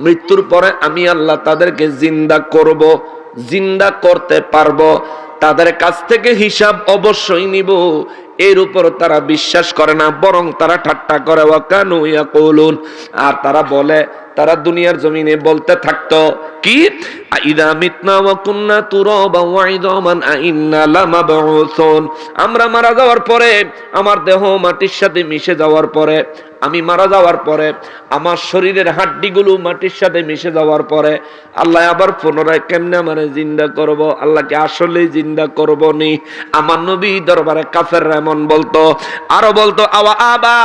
[SPEAKER 1] মৃত্যুর পরে আমি আল্লাহ তাদেরকে জিন্দা করব। জিন্দা করতে পারবো, তাদের কাছ থেকে হিসাব অবশ্যই নিব, এর উপর তারা বিশ্বাস করে না, বরং তারা ঠাট্টা করে। ওয়াকানু ইয়াকুলুন, আর তারা বলে, তারা দুনিয়ার জমিনে বলতে থাকতো কি, আইদা মিতনা ওয়া কুননা তুরাবা ওয়া ইদামান আইন্না লামাবউসুন, আমরা মারা যাওয়ার পরে, আমার দেহ মাটির সাথে মিশে যাওয়ার পরে, আমি মারা যাওয়ার পরে, আমার শরীরের হাড্ডিগুলো মাটির সাথে মিশে যাওয়ার পরে আল্লাহ আবার পুনরায় কেমনে মানে জিন্দা করব? আল্লাহকে আসলেই জিন্দা করব নি? আমার নবী দরবারে কাফেররা এমন বলতো, আরো বলতো, আওয়া আবা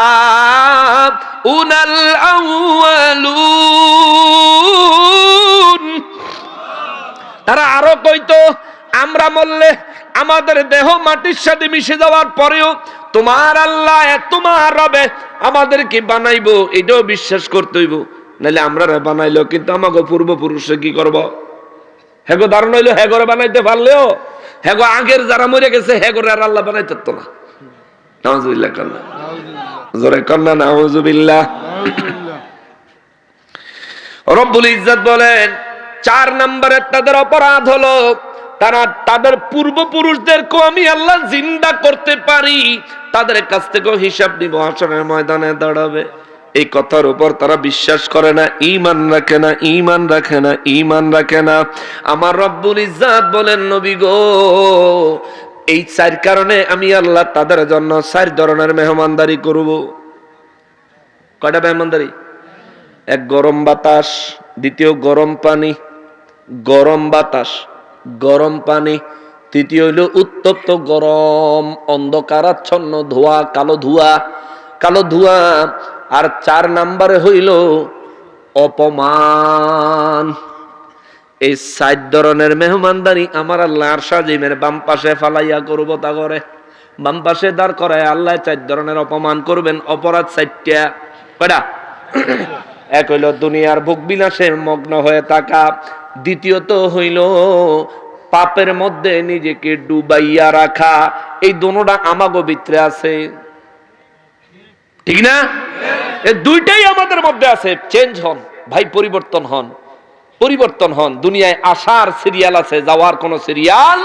[SPEAKER 1] উনাল আউয়ালুন, তারা আরো কইতো, আমরা মরলে আমাদের দেহ মাটির সাথে মিশে যাওয়ার পরেও তোমার আল্লাহ, তোমার রবে আমাদেরকে বানাইবো, এটাও বিশ্বাস করতে হইব, নাহলে আমরা বানাইলো কিন্তু আমাকে পূর্বপুরুষে কি করব? হেগো ধারণ হইলো হেগরে বানাইতে পারলেও হেগো আগের যারা মরে গেছে হেগরে আর আল্লাহ বানাইতে পারতো না। নাউজুবিল্লাহ কন্না, জোরে কন্না নাউজুবিল্লাহ। রব্বুল ইজ্জত বলেন 4 নম্বরের তাদের অপরাধ হলো তারা তাদের পূর্বপুরুষদেরকে আমি আল্লাহ জিন্দা করতে পারি, তাদের কাছ থেকেও হিসাব নিব, হাসরের ময়দানে দাঁড়াবে। এই কথার উপর তারা বিশ্বাস করে না, ঈমান রাখে না, ঈমান রাখে না, ঈমান রাখে না। আমার রব্বুল ইজ্জত বলেন, নবী গো, এই 4 কারণে আমি আল্লাহ তাদের জন্য 4 ধরনের মেহমানদারি করব। কয়টা মেহমানদারি? 1 গরম বাতাস, 2 গরম পানি, গরম বাতাস, গরম পানি, 3 হইল উত্তপ্ত গরম অন্ধকারাচ্ছন্ন ধোঁয়া, কালো ধোঁয়া, কালো ধোঁয়া, আর 4 নম্বরে হইল অপমান। এই 4 ধরনের মেহমানদারি আমার আল্লাহ আরশ আজিমের বাম পাশে ফালাইয়া করব। তা করে বাম পাশে দাঁড় করায় আল্লাহ 4 ধরনের অপমান করবেন। অপরাধ 4টা। কয়টা? 1 হইল দুনিয়ার ভোগ বিলাসে মগ্ন হয়ে থাকা, দ্বিতীয়ত হইল পাপের মধ্যে নিজেকে ডুবাইয়া রাখা। এই দুটোটা আমাগো ভিতরে আছে, ঠিক না? এই দুইটাই আমাদের মধ্যে আছে। চেঞ্জ হন ভাই, পরিবর্তন হন, পরিবর্তন হন। দুনিয়ায় আসার সিরিয়াল আছে, যাওয়ার কোন সিরিয়াল।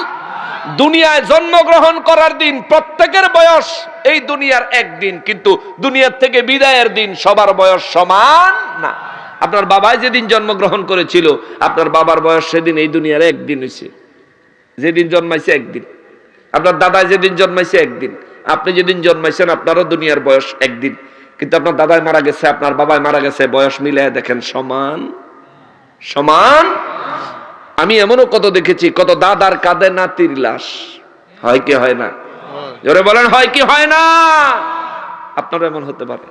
[SPEAKER 1] দুনিয়ায় জন্মগ্রহণ করার দিন প্রত্যেকের বয়স এই দুনিয়ার 1 দিন, কিন্তু দুনিয়ার থেকে বিদায়ের দিন সবার বয়স সমান না। আপনার বাবাই যেদিন জন্মগ্রহণ করেছিল আপনার বাবার বয়স সেদিন এই দুনিয়ার 1 দিন হয়েছে, যেদিন জন্মাইছে 1 দিন। আপনার দাদাই যেদিন জন্মাইছে 1 দিন, আপনি যেদিন জন্মাইছেন আপনারও দুনিয়ার বয়স 1 দিন, কিন্তু আপনার দাদাই মারা গেছে, আপনার বাবাই মারা গেছে, বয়স মিলিয়ে দেখেন সমান সমান। আমি এমনও কত দেখেছি, কত দাদার কাঁধে নাতির লাশ। হয় কি হয় না? জোরে বলেন, হয় কি হয় না? আপনারও এমন হতে পারে।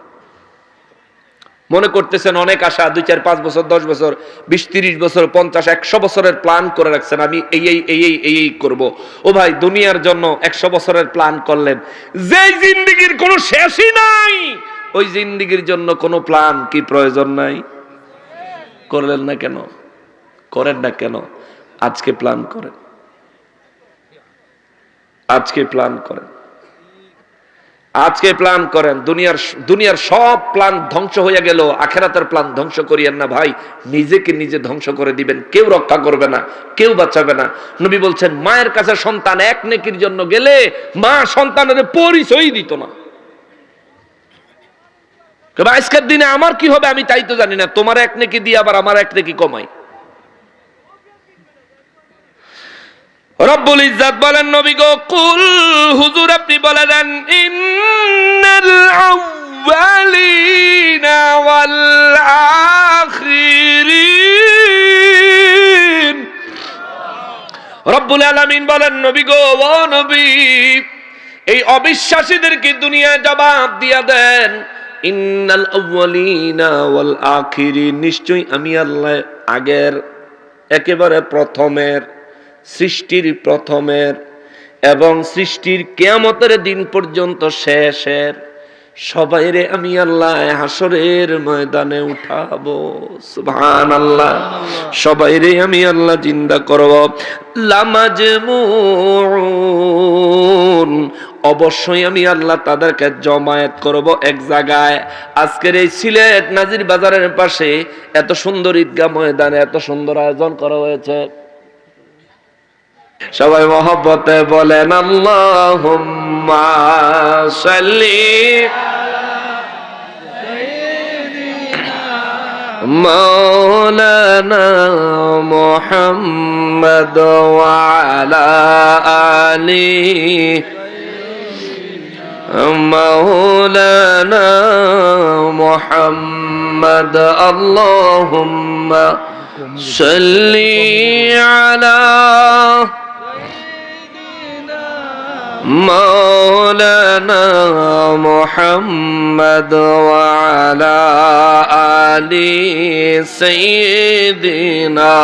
[SPEAKER 1] মনে করতেছেন অনেক আশা, 2, 4, 5 বছর, 10 বছর, 20, 30 বছর, 50, 100 বছরের প্ল্যান করে রাখছেন, আমি এই করব। ও ভাই, দুনিয়ার জন্য 100 বছরের প্ল্যান করলেন, যে জিন্দেগির কোনো শেষই নাই, ওই জিন্দেগির জন্য কোনো প্ল্যান কি প্রয়োজন নাই? করলেন না কেন? করেন না কেন? আজকে প্ল্যান করেন, আজকে প্ল্যান করেন, আজকে প্ল্যান করেন। দুনিয়ার সব প্ল্যান ধ্বংস হয়ে গেল, আখিরাতের প্ল্যান ধ্বংস করিয়েন না ভাই। নিজেকে নিজে ধ্বংস করে দিবেন, কেউ রক্ষা করবে না, কেউ বাঁচাবে না। নবী বলছেন, মায়ের কাছে সন্তান 1 নেকির জন্য গেলে মা সন্তানের পরিচয় দিত না। আজকের দিনে আমার কি হবে আমি তাই তো জানি না, তোমার 1 নেকি দিয়ে আবার আমার 1 নেকি কমাই। রব্বুল ইজ্জত বলেন, নবী গো, কুল, হুজুর আপনি বলে দেন, ইন্নাল আউয়ালিনা ওয়াল আখিরিন। রব্বুল আলামিন বলেন, নবী গো, ও নবী, এই অবিশ্বাসীদেরকে দুনিয়ায় জবাব দিয়া দেন, ইন্নাল আউয়ালিনা ওয়াল আখিরিন, নিশ্চয়ই আমি আল্লাহ আগের, একেবারে প্রথমের, সৃষ্টির প্রথমের এবং সৃষ্টির কিয়ামতের দিন পর্যন্ত শেষের সবাইরে আমি আল্লাহ হাসরের ময়দানে উঠাবো। সুবহানাল্লাহ। সবাইরে আমি আল্লাহ জিন্দা করব। লামাজমুন, অবশ্যই আমি আল্লাহ তাদেরকে জমায়েত করব এক জায়গায়। আজকের এই সিলেট নাজির বাজারের পাশে এত সুন্দর ঈদগাহ ময়দানে এত সুন্দর আয়োজন করা হয়েছে। সবাই মহব্বতে বলেন আল্লাহুম্মা সাল্লি মাওলানা মুহাম্মদ ওয়া আলা আলিহি মাওলানা মুহাম্মদ আল্লাহুম্মা সাল্লি আলা মাওলানা মুহাম্মদ ওয়া আলা আলি সাইয়্যিদিনা।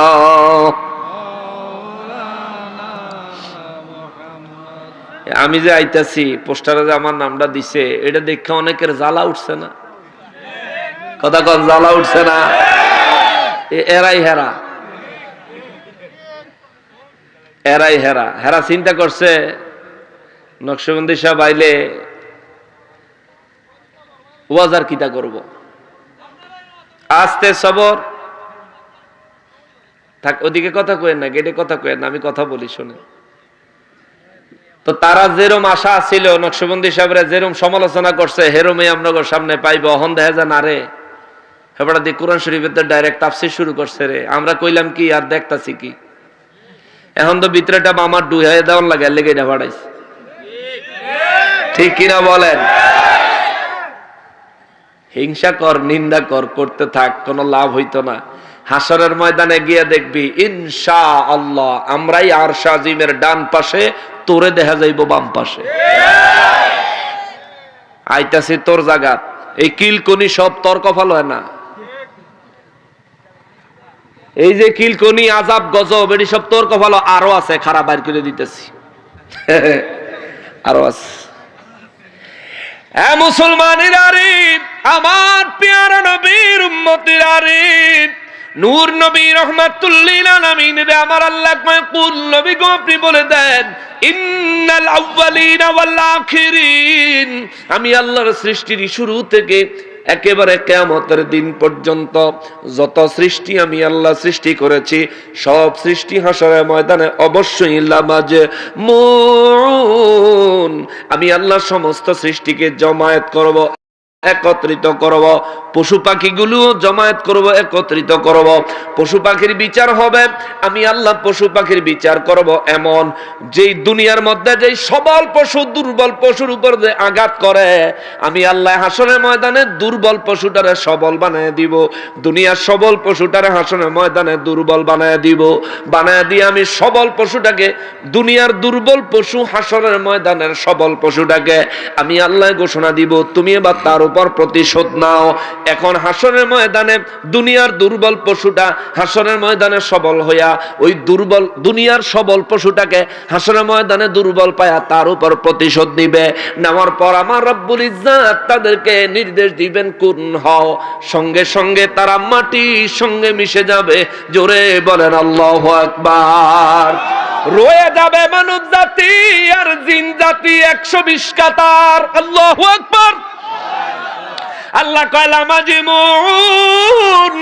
[SPEAKER 1] আমি যে আইতাছি পোস্টারে যে আমার নামটা দিছে এটা দেখে অনেকের জ্বালা উঠছে না? কথা কন, জ্বালা উঠছে না? এরাই হেরা, এরাই হেরা। হেরা চিন্তা করছে নকশবন্দি সাহেব আইলে ওয়াজার কিতা করব। আস্তে সবর থাক, ওদিকে কথা কয়েন না, গেটে কথা কয়েন না, আমি কথা বলি শুনে। তো তারা যেরম আশা ছিল নকশবন্দি সাহেবরা যেরম সমালোচনা করছে হেরমে আপনাদের সামনে পাইব। অহন দেখা যায় না রে, হেবড়া দিয়ে কোরআন শরীফের ডাইরেক্ট তাফসীর শুরু করছে রে। আমরা কইলাম কি আর দেখতাছি কি? এখন তো ভিতরেটা আমার ডুহাই দেওয়ার লাগে, লেগে এটা বাড়াইছে। ঠিক কিনা বলেন? হিংসা কর, নিন্দা কর, করতে থাক, কোনো লাভ হইতো না। হাসরের ময়দানে গিয়ে দেখবি ইনশাআল্লাহ আমরাই আরশ আজিমের ডান পাশে, তোরে দেখা যাইব বাম পাশে। আইতাছি তোর জায়গা। এই কিলকনি সব তোর কপাল হয় না। এই যে কিলকনি আযাব গজব এটি সব তোর কপাল, আরো আছে, খারাপ বাইর করে দিতেছি। আরো আছে। হ্যাঁ মুসলমানেরা রে, আমার পেয়ারা নবীর উম্মতিরা রে, নূর নবী রাহমাতুল লিল আলামিন রে, আমার আল্লাহ কুল নবী গো আপনি বলে দেন ইন্নাল আউয়ালিনা ওয়াল আখিরিন, আমি আল্লাহর সৃষ্টির শুরু থেকে একেবারে কিয়ামতের দিন পর্যন্ত যত সৃষ্টি আমি আল্লাহ সৃষ্টি করেছি সব সৃষ্টি হাসরের ময়দানে অবশ্যই লামাজমুন, আমি আল্লাহ সমস্ত সৃষ্টিকে জমায়েত করব, একত্রিত করব। পশু পাখিগুলো জমায়েত করব, একত্রিত করব। পশু পাখির বিচার হবে, আমি আল্লাহ পশু পাখির বিচার করব এমন যেই দুনিয়ার মধ্যে যেই সবল পশু দুর্বল পশুর উপর যে আঘাত করে, আমি আল্লাহ হাসরের ময়দানে দুর্বল পশুটারে সবল বানায় দিব, দুনিয়ার সবল পশুটারে হাসরের ময়দানে দুর্বল বানায় দিব। বানায় দিয়ে আমি সবল পশুটাকে, দুনিয়ার দুর্বল পশু হাসরের ময়দানের সবল পশুটাকে আমি আল্লাহ ঘোষণা দিব তুমি এবার তার উপর প্রতিশোধ নাও। এখন হাসরের ময়দানে দুনিয়ার দুর্বল পশুটা হাসরের ময়দানে সবল হইয়া ওই দুর্বল দুনিয়ার সবল পশুটাকে হাসরের ময়দানে দুর্বল পায়া তার উপর প্রতিশোধ নিবে। নেওয়ার পর আমার রব্বুল ইজ্জাত তাদেরকে নির্দেশ দিবেন কুন হও, সঙ্গে সঙ্গে তারা মাটির সঙ্গে মিশে যাবে। জোরে বলেন আল্লাহু আকবার। রয়ে যাবে মানব জাতি আর জিন জাতি 120 কাতার। আল্লাহু আকবার। আল্লাহ কয়লা মাজমুন,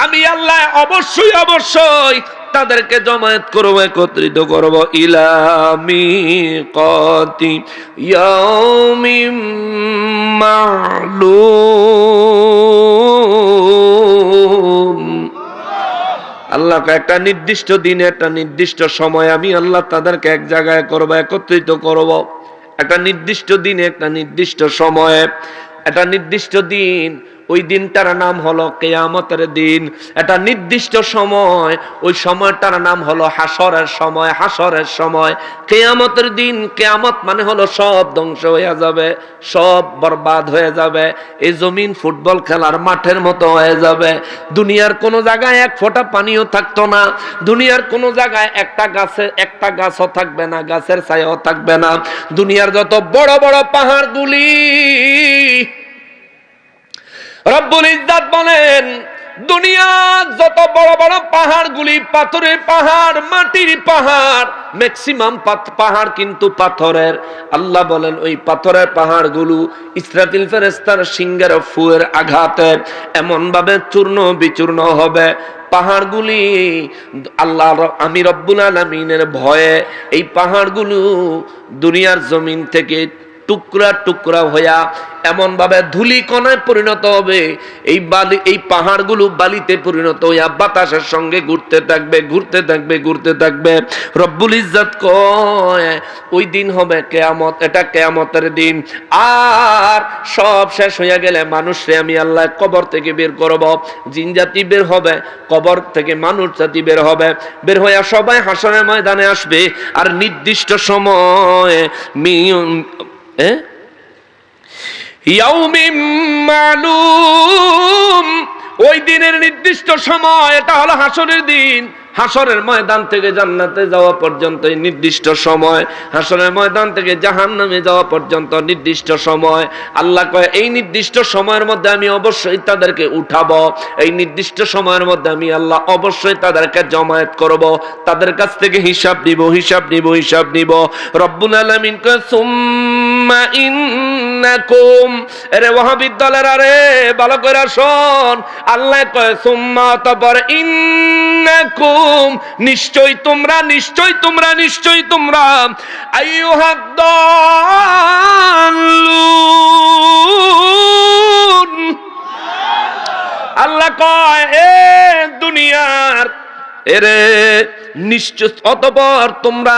[SPEAKER 1] আমি আল্লাহ অবশ্যই অবশ্যই তাদেরকে জমায়েত করব, একত্রিত করব। ইলা মিকাতি ইয়াউমিম মা'লুম, আল্লাহ একটা নির্দিষ্ট দিনে একটা নির্দিষ্ট সময় আমি আল্লাহ তাদেরকে এক জায়গায় করব, একত্রিত করব। একটা নির্দিষ্ট দিনে একটা নির্দিষ্ট সময়ে একটা নির্দিষ্ট দিন, ওই দিনটার নাম হলো কিয়ামতের দিন। একটা নির্দিষ্ট সময়, ওই সময়টার নাম হলো হাসরের সময়। হাসরের সময় কিয়ামতের দিন, কিয়ামত মানে হলো সব ধ্বংস হয়ে যাবে, সব বরবাদ হয়ে যাবে। এই জমিন ফুটবল খেলার মাঠের মতো হয়ে যাবে। দুনিয়ার কোনো জায়গায় এক ফোঁটা পানিও থাকতো না, দুনিয়ার কোনো জায়গায় একটা গাছও থাকবে না, গাছের ছায়াও থাকবে না। দুনিয়ার যত বড় বড় পাহাড়গুলি রব্বুল ইজ্জাত বলেন দুনিয়ার যত বড় বড় পাহাড়গুলি, পাথরের পাহাড়, মাটির পাহাড়, ম্যাক্সিমাম পাহাড় কিন্তু পাথরের। আল্লাহ বলেন ওই পাথরের পাহাড়গুলো ইসরাফিল ফেরেশতার সিংহের ফুয়ের আঘাতে এমন ভাবে চূর্ণ বিচূর্ণ হবে, পাহাড়গুলি আল্লাহ আমি রব্বুল আলামিনের ভয়ে এই পাহাড়গুলো দুনিয়ার জমিন থেকে টুকরা টুকরা হইয়া এমন ভাবে ধূলিকণায় পরিণত হবে, এই পাহাড়গুলো বালিতে পরিণত হইয়া বাতাসের সঙ্গে ঘুরতে থাকবে, ঘুরতে থাকবে, ঘুরতে থাকবে। রব্বুল ইজ্জত কয় ওই দিন হবে কিয়ামত, এটা কিয়ামতের দিন। আর সব শেষ হইয়া গেলে মানুষরে আমি আল্লাহ কবর থেকে বের করব, জিন জাতি বের হবে, কবর থেকে মানুষ জাতি বের হবে, বের হইয়া সবাই হাসরের ময়দানে আসবে। আর নির্দিষ্ট সময় ইয়াউমিম মালুম, ওই দিনের নির্দিষ্ট সময়, এটা হলো হাসরের দিন। হাসরের ময়দান থেকে জান্নাতে যাওয়া পর্যন্ত নির্দিষ্ট সময়, হাসরের ময়দান থেকে জাহান্নামে যাওয়া পর্যন্ত নির্দিষ্ট সময়। আল্লাহ কয় এই নির্দিষ্ট সময়ের মধ্যে আমি অবশ্যই তাদেরকে উঠাবো, এই নির্দিষ্ট সময়ের মধ্যে আমি আল্লাহ অবশ্যই তাদেরকে জমায়েত করব, তাদের কাছ থেকে হিসাব নিব, হিসাব নিব, হিসাব নিব। রব্বুল আলামিন কয় সুম্মা ইন্নাকুম, আরে ওয়াহাবীর দলের আরে ভালো করে শোন, আল্লাহ কয় সুম্মা, তারপর ইন্নাকুম, নিশ্চয় তোমরা, নিশ্চয় তোমরা, নিশ্চয় তোমরা, আইয়ুহাদ দাল্লুন, আল্লাহ কয় এ দুনিয়ার এরে নিশ্চয়, অতঃপর তোমরা,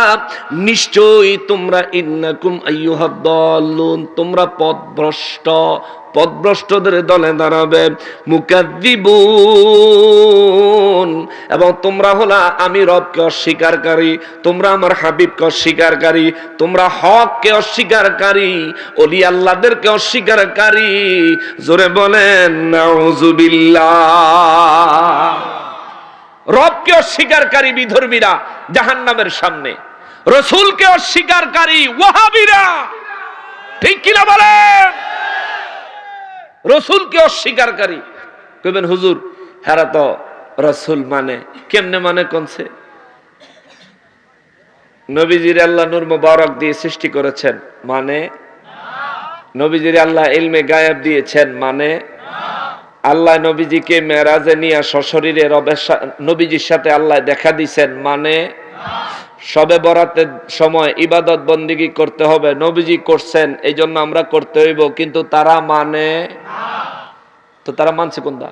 [SPEAKER 1] নিশ্চয়ই তোমরা, ইন্নাকুম আইয়ুহাদ দাল্লুন, তোমরা পথভ্রষ্ট, পথভ্রষ্টদের দলে দাঁড়াবে। মুকাদ্দিবুন, এবং তোমরা হলা আমি রবকে অস্বীকারী, তোমরা আমার হাবিবকে অস্বীকারী, তোমরা হককে অস্বীকারী, ওলি আল্লাহদেরকে অস্বীকারী। জোরে বলেন নাউযুবিল্লাহ। রবকে অস্বীকারী বিধর্মীরা জাহান্নামের সামনে, রসুলকে অস্বীকারী ওয়াহাবীরা, ঠিক কিনা বলেন? রসুলকে অস্বীকারী কইবেন হুজুর হেরা তো রসুল মানে কেমনে, মানে কোনছে? নবীজির আল্লাহ নূর মুবারক দিয়ে সৃষ্টি করেছেন মানে, নবীজির আল্লাহ ইলমে গায়েব দিয়েছেন মানে, আল্লাহ নবীজিকে মেরাজে নিয়ে সশরীরে নবীজির সাথে আল্লাহ দেখা দিয়েছেন মানে, শবে বরাতের সময় ইবাদত বন্দিগি করতে হবে, নবীজি করছেন এই জন্য আমরা করতে হইব, কিন্তু তারা মানে, তো তারা মানছে কোনটা?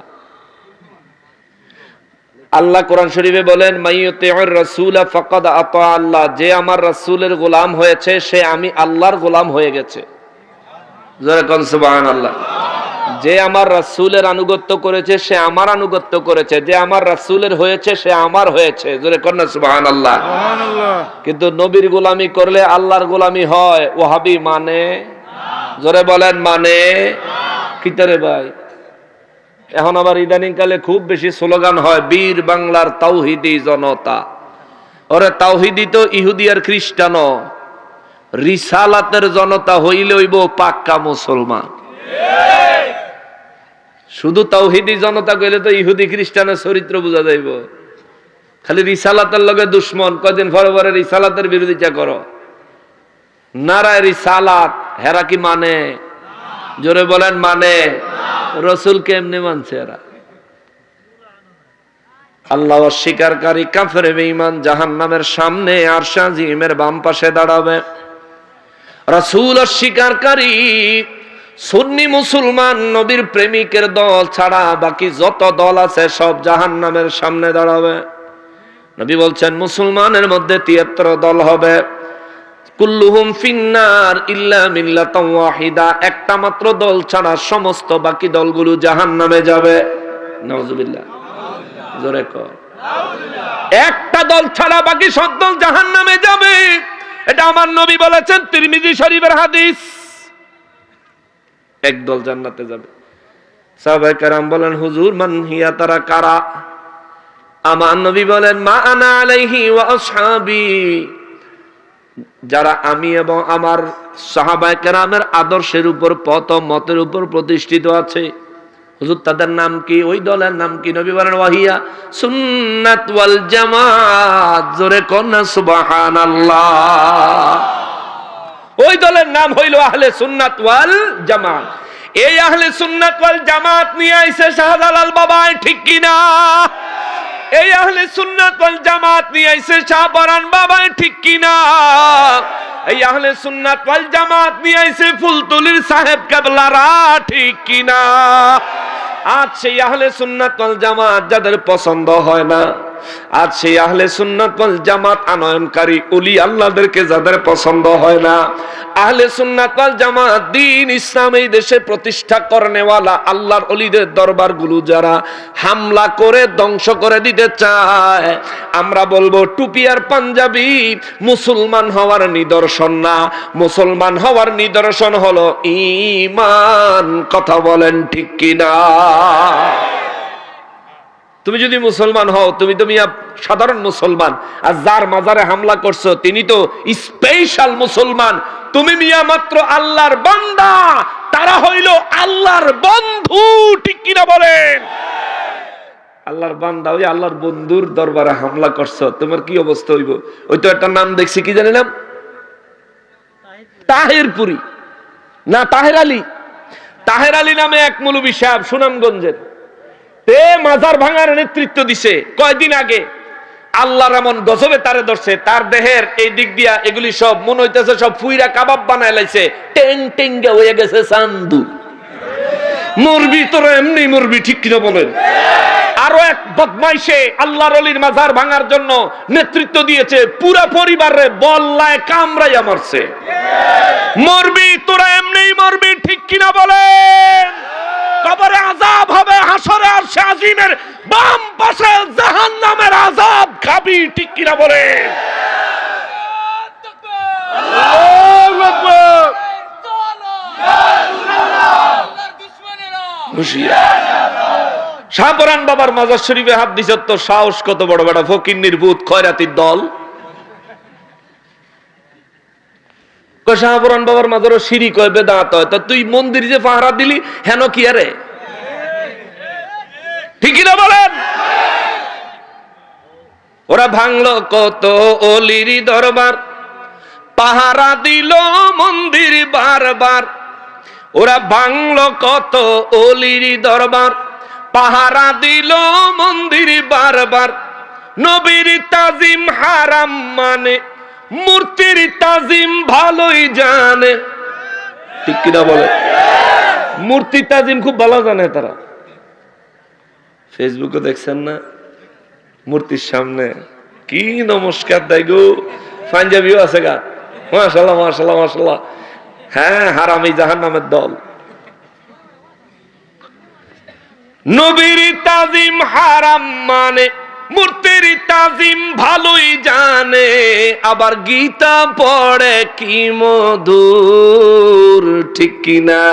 [SPEAKER 1] আল্লাহ কোরআন শরীফে বলেন মাইয়ুতিউর রাসূলা ফাকাদ আতা আল্লাহ, যে আমার রাসূলের গোলাম হয়েছে সে আমি আল্লাহর গোলাম হয়ে গেছে। জোরে কোন সুবহানাল্লাহ। যে আমার রাসূলের আনুগত্য করেছে সে আমার আনুগত্য করেছে, যে আমার রাসূলের হয়েছে সে আমার হয়েছে। জোরে কোন সুবহানাল্লাহ। সুবহানাল্লাহ। কিন্তু নবীর গোলামি করলে আল্লাহর গোলামি হয়, ওয়াহাবি মানে? জোরে বলেন মানে? কিতারে ভাই এখন আবার ইদানিং কালে খুব বেশি স্লোগান হয় বীর বাংলার তাওহীদি জনতা। ওরে তাওহীদি তো ইহুদি আর খ্রিস্টান, রিসালাতের জনতা হইলে হইব পাক্কা মুসলমান। শুধু তাওহীদি জনতা কইলে তো ইহুদি খ্রিস্টানের চরিত্র বোঝা যাইব। খালি রিসালাতের লগে দুশ্মন, কয়দিন পরে পরে রিসালাতের বিরোধিতা করো। নারায় রিসালাত হেরা কি মানে? জোরে বলেন মানে? রসুল কেমনে মানছে এরা? আল্লাহ অস্বীকারী কাফের বেঈমান জাহান্নামের সামনে আরশ আজিমের বাম পাশে দাঁড়াবে। রাসূল অস্বীকারী সুন্নি মুসলমান নবীর প্রেমিকের দল ছাড়া বাকি যত দল আছে সব জাহান্নামের সামনে দাঁড়াবে। নবী বলছেন মুসলমানের মধ্যে ৭৩ দল হবে, কুল্লুহুম ফিন্নার ইল্লা মিল্লাতান ওয়াহিদা, একটা মাত্র দল ছাড়া সমস্ত বাকি দলগুলো জাহান্নামে যাবে। নাউযুবিল্লাহ। জোরে কর একটা দল ছাড়া বাকি সব দল জাহান্নামে যাবে। এটা আমার নবী বলেছেন, তিরমিজি শরীফের হাদিস। এক দল জান্নাতে যাবে। সাহাবায়ে কেরাম বলেন হুজুর মান হিয়া, তারা কারা? আমার নবী বলেন মা আনা আলাইহি ওয়া আসহাবি, যারা আমি এবং আমার সাহাবায়ে কেরামের আদর্শের উপর, পথ মতের উপর প্রতিষ্ঠিত আছে। হুজুর তাদের নাম কি? ওই দলের নাম কি? নবী বলেন ওয়াহিয়া সুন্নাত ওয়াল জামাত। জোরে কন্না সুবহানাল্লাহ। ওই দলের নাম হইল আহলে সুন্নাত ওয়াল জামাত। এই আহলে সুন্নাত ওয়াল জামাত নিয়ে আইছে শাহজালাল বাবাই, ঠিক কিনা? এই আহলে সুন্নাত ওয়াল জামাত নিয়ে আইছে শাহপরান বাবাই, ঠিক কিনা? এই আহলে সুন্নাত ওয়াল জামাত নিয়ে আইছে ফুলতলির সাহেব কেবলারা, ঠিক কিনা? আজ সেই আহলে সুন্নাত ওয়াল জামাত যাদের পছন্দ হয় না, আজ সেই আহলে সুন্নাত ওয়াল জামাত আনয়নকারী ওলি আল্লাহদেরকে যাদের পছন্দ হয় না, আহলে সুন্নাত ওয়াল জামাত দ্বীন ইসলাম এই দেশে প্রতিষ্ঠা করনেওয়ালা আল্লাহর ওলিদের দরবারগুলো যারা হামলা করে ধ্বংস করে দিতে চায়, আমরা বলবো টুপি আর পাঞ্জাবি মুসলমান হওয়ার নিদর্শন না। মুসলমান হওয়ার নিদর্শন হলো ঈমান। কথা বলেন ঠিক কিনা? তুমি যদি মুসলমান হও, তুমি তো মিয়া সাধারণ মুসলমান, আর যার মাজারে হামলা করছো তিনি তো স্পেশাল মুসলমান। তুমি মিয়া মাত্র আল্লাহর বান্দা, তারা হইল আল্লাহর বন্ধু, ঠিক কিনা বলেন? আল্লাহর বান্দা ওই আল্লাহর বন্ধুর দরবারে হামলা করছো, তোমার কি অবস্থা হইব? ওই তো একটা নাম দেখছি, কি জানি নাম? তাহেরপুরি না তাহের আলী? তাহের আলী নামে এক মৌলভী সাহেব সুনামগঞ্জের, মাজার ভাঙার নেতৃত্ব দিছে কয়দিন আগে। আল্লাহর এমন গজবে তারে ধরছে, তার দেহের এই দিক দিয়া এগুলি সব মনে হইতেছে সব ফুইরা কাবাব বানায় লাইছে, টেং টেঙ্গা হয়ে গেছে চান্দু। মরবি তোরা এমনি মরবি, ঠিক কিনা বলেন? আরো এক বদমাইশে আল্লাহর ওলির মাজার ভাঙার জন্য নেতৃত্ব দিয়েছে, পুরা পরিবারে বল্লায় কামড়াইয়া মারছে। মরবি তোরা এমনি মরবি, ঠিক কিনা বলেন? কবরে আযাব হবে, হাসরে আরশে আজিমের বাম পাশে জাহান্নামের আযাব খাবি, ঠিক কিনা বলে? আল্লাহু আকবার। শাহপরান বাবার মাজার শরীফে হাত দিছ, তো সাহস কত বড়! বড় ফকিন্নির ভূত, খয়রাতির দল। শাহপরান বাবার মাজারও শিরিক হয়, বেদাত হয়, তা তুই মন্দির যে পাহারা দিলি হেন কি আরে? ঠিক কিনা বলেন? ওরা ভাঙলো কত অলির দরবার, পাহারা দিল মন্দির বারবার। ওরা ভাঙলো কত অলির দরবার, পাহারা দিল মন্দির বারবার। নবীর তাজিম হারাম মানে, মূর্তির তাজিম ভালোই জানে, ঠিক কিনা বলে? মূর্তির তাজিম খুব ভালো জানে তারা। ফেসবুকে দেখছেন না, মূর্তির সামনে কি নমস্কার দেয় গো, পাঞ্জাবিও আছে গা, মাশাআল্লাহ মাশাআল্লাহ মাশাআল্লাহ। হ্যাঁ, হারামি জাহান্নামের দল। নবীর তাজিম হারাম মানে, মূর্তির তাজিম ভালোই জানে, আবার গীতা পড়ে কি মধুর, ঠিক কিনা?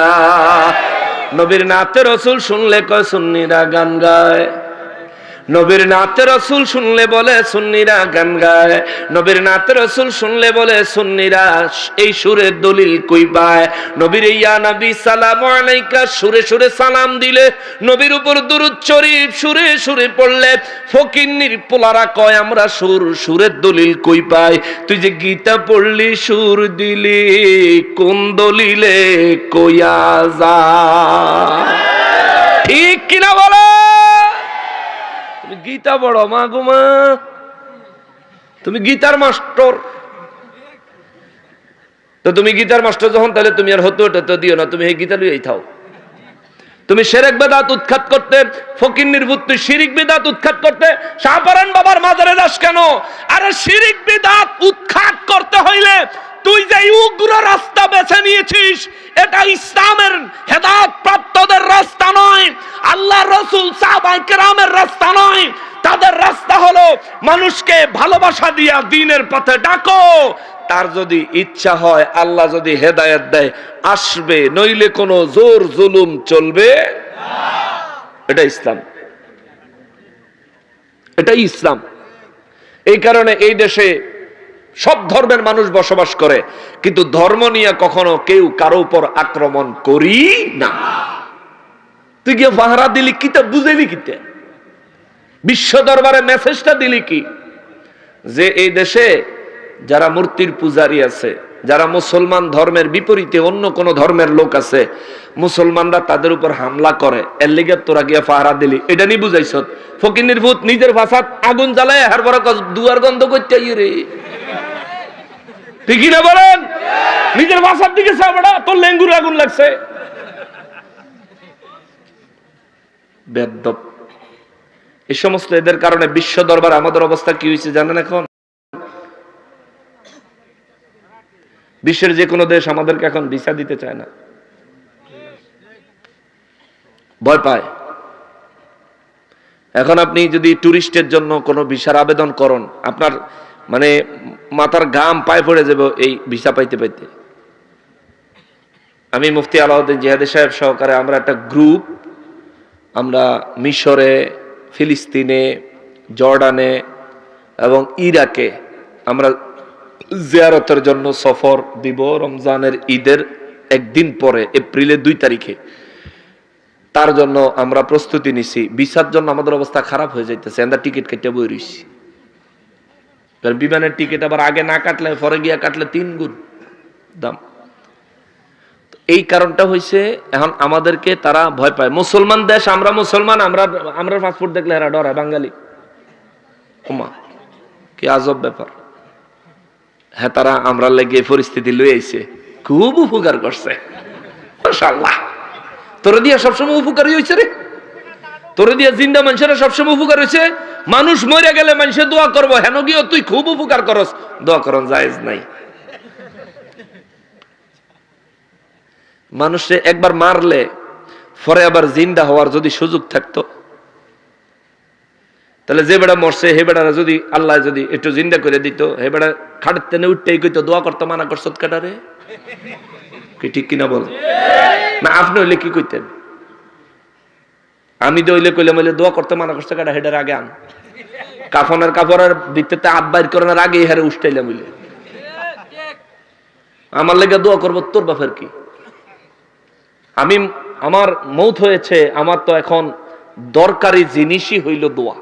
[SPEAKER 1] নবীর নাতে রসুল শুনলে কয় সুন্নিরা গান গায়, নবীর নাতে রসুল শুনলে বলে সুন্নিরা গান গায়, নবীর নাতে রসুল শুনলে বলে সুন্নিরা এই সুরের দলিল কই পায়। নবীর ইয়া নবী সালামু আলাইকা সুরে সুরে সালাম দিলে, নবীর উপর দুরূদ শরীফ সুরে সুরে পড়লে, ফকিন্নির পোলারা কয় আমরা সুরের দলিল কই পাই? তুই যে গীতা পড়লি সুর দিলি, কোন দলিলে কইয়া যা, ঠিক কিনা বলো? গীতা বড় মা গো মা, তুমি গীতার মাস্টার, তো তুমি গীতার মাস্টার যখন, তাহলে তুমি আর হতো তো দিও না, তুমি এই গীতা লইয়াই থাও। তুমি শিরক বেদাত উৎখাত করতে, ফকিন্নির ভূত তুই শিরিক বেদাত উৎখাত করতে শাহপরান বাবার মাজারে যাস কেন? আরে শিরিক বেদাত উৎখাত করতে হইলে তুই যে উগ্র রাস্তা বেছে নিয়েছিস, এটা ইসলামের হেদায়েত প্রাপ্তদের রাস্তা নয়, আল্লাহর রাসূল সাহাবায়ে কেরামের রাস্তা নয়। তাদের রাস্তা হলো মানুষকে ভালোবাসা দিয়া দ্বীনের পথে ডাকো, তার যদি ইচ্ছা হয়, আল্লাহ যদি হেদায়েত দেয় আসবে, নইলে কোনো জোর জুলুম চলবে না। এটা ইসলাম, এটাই ইসলাম। এই কারণে এই দেশে সব ধর্মের মানুষ বসবাস করে, কিন্তু ধর্ম নিয়ে কখনো কেউ কারো উপর আক্রমণ করি না। তুই গিয়ে পাহারা দিলি কিতা, বুঝাইলি কিতা? বিশ্ব দরবারে মেসেজটা দিলি কি? যে এই দেশে যারা মূর্তির পূজারী আছে, যারা মুসলমান ধর্মের বিপরীতে অন্য কোন ধর্মের লোক আছে, মুসলমানরা তাদের উপর হামলা করে, এর লিগে তোরা গিয়া পাহারা দিলি, এটা নিয়ে বুঝাইছ? ফকিনির ভূত নিজের ভাষাত আগুন জ্বালায় হার বড় দুয়ার গন্ধ করতে রে, ঠিক না বলেন? নিজের ভাষার দিকে চাবড়া, তোর লেঙ্গুর আগুন লাগছে। বেদ্যপ এই সমস্ত এদের কারণে বিশ্ব দরবার আমাদের অবস্থা কি হয়েছে জানেন? এখন বিশ্বের যে কোনো দেশ আমাদেরকে এখন ভিসা দিতে চায় না, ভয় পায়। এখন আপনি যদি টুরিস্টের জন্য কোনো ভিসার আবেদন করেন, আপনার মানে মাথার ঘাম পায়ে পড়ে যাবে এই ভিসা পাইতে পাইতে। আমি মুফতি আলাউদ্দিন জিহাদি সাহেব সহকারে আমরা একটা গ্রুপ, আমরা মিশরে, ফিলিস্তিনে, জর্ডানে এবং ইরাকে আমরা জিয়ারতের জন্য সফর দিব রমজানের ঈদের একদিন পরে, এপ্রিলের 2 তারিখে। তার জন্য আমরা প্রস্তুতি নিছি। ভিসার জন্য আমাদের অবস্থা খারাপ হয়ে যাইতেছে, আমরা টিকিট কেটে বই রইছি। কারণ বিমানের টিকিট আবার আগে না কাটলে পরে গিয়া কাটলে 3 গুণ দাম। এই কারণটা হইছে এখন আমাদেরকে তারা ভয় পায়। মুসলমান দেশ, আমরা মুসলমান, আমরা পাসপোর্ট দেখলে এরা ডরায় বাঙালি। ওমা কি আজব ব্যাপার। হ্যাঁ, তারা আমরা লেগে পরিস্থিতি লই আইছে, খুব উপকার করছে মাশাআল্লাহ। তোরে দিয়া সবসময় উপকারী হইছে রে, তোরে দিয়া জিন্দা মানুষেরা সবসময় উপকার হইছে। মানুষ মরে গেলে মানুষে দোয়া করবো, হেন গিয়ে তুই খুব উপকার করস, দোয়া করন জায়েজ নাই। মানুষে একবার মারলে পরে আবার জিন্দা হওয়ার যদি সুযোগ থাকতো, তাহলে যে বেড়া মরছে হে বেড়ারা যদি আল্লাহ যদি একটু জিন্দা করে দিত, হে বেড়া খাটতে না উঠতেই কইতো দোয়া করতে মানা করছত কাটারে। কি ঠিক কিনা বল? না আপনি হইলে কি কইতেন? আমি তো হইলে কইলাম হইলে দোয়া করতে মানা করছে কাটা, হেডার আগে আন কাফনের কাপড়ের ভিতরে হাত বাইর করার আগে হারে উষ্টাইলাম হইলে। আমার লেগে দোয়া করবো, তোর বাপের কি? আমি আমার মৌত হয়েছে, আমার তো এখন দরকারি জিনিসই হইল দোয়া।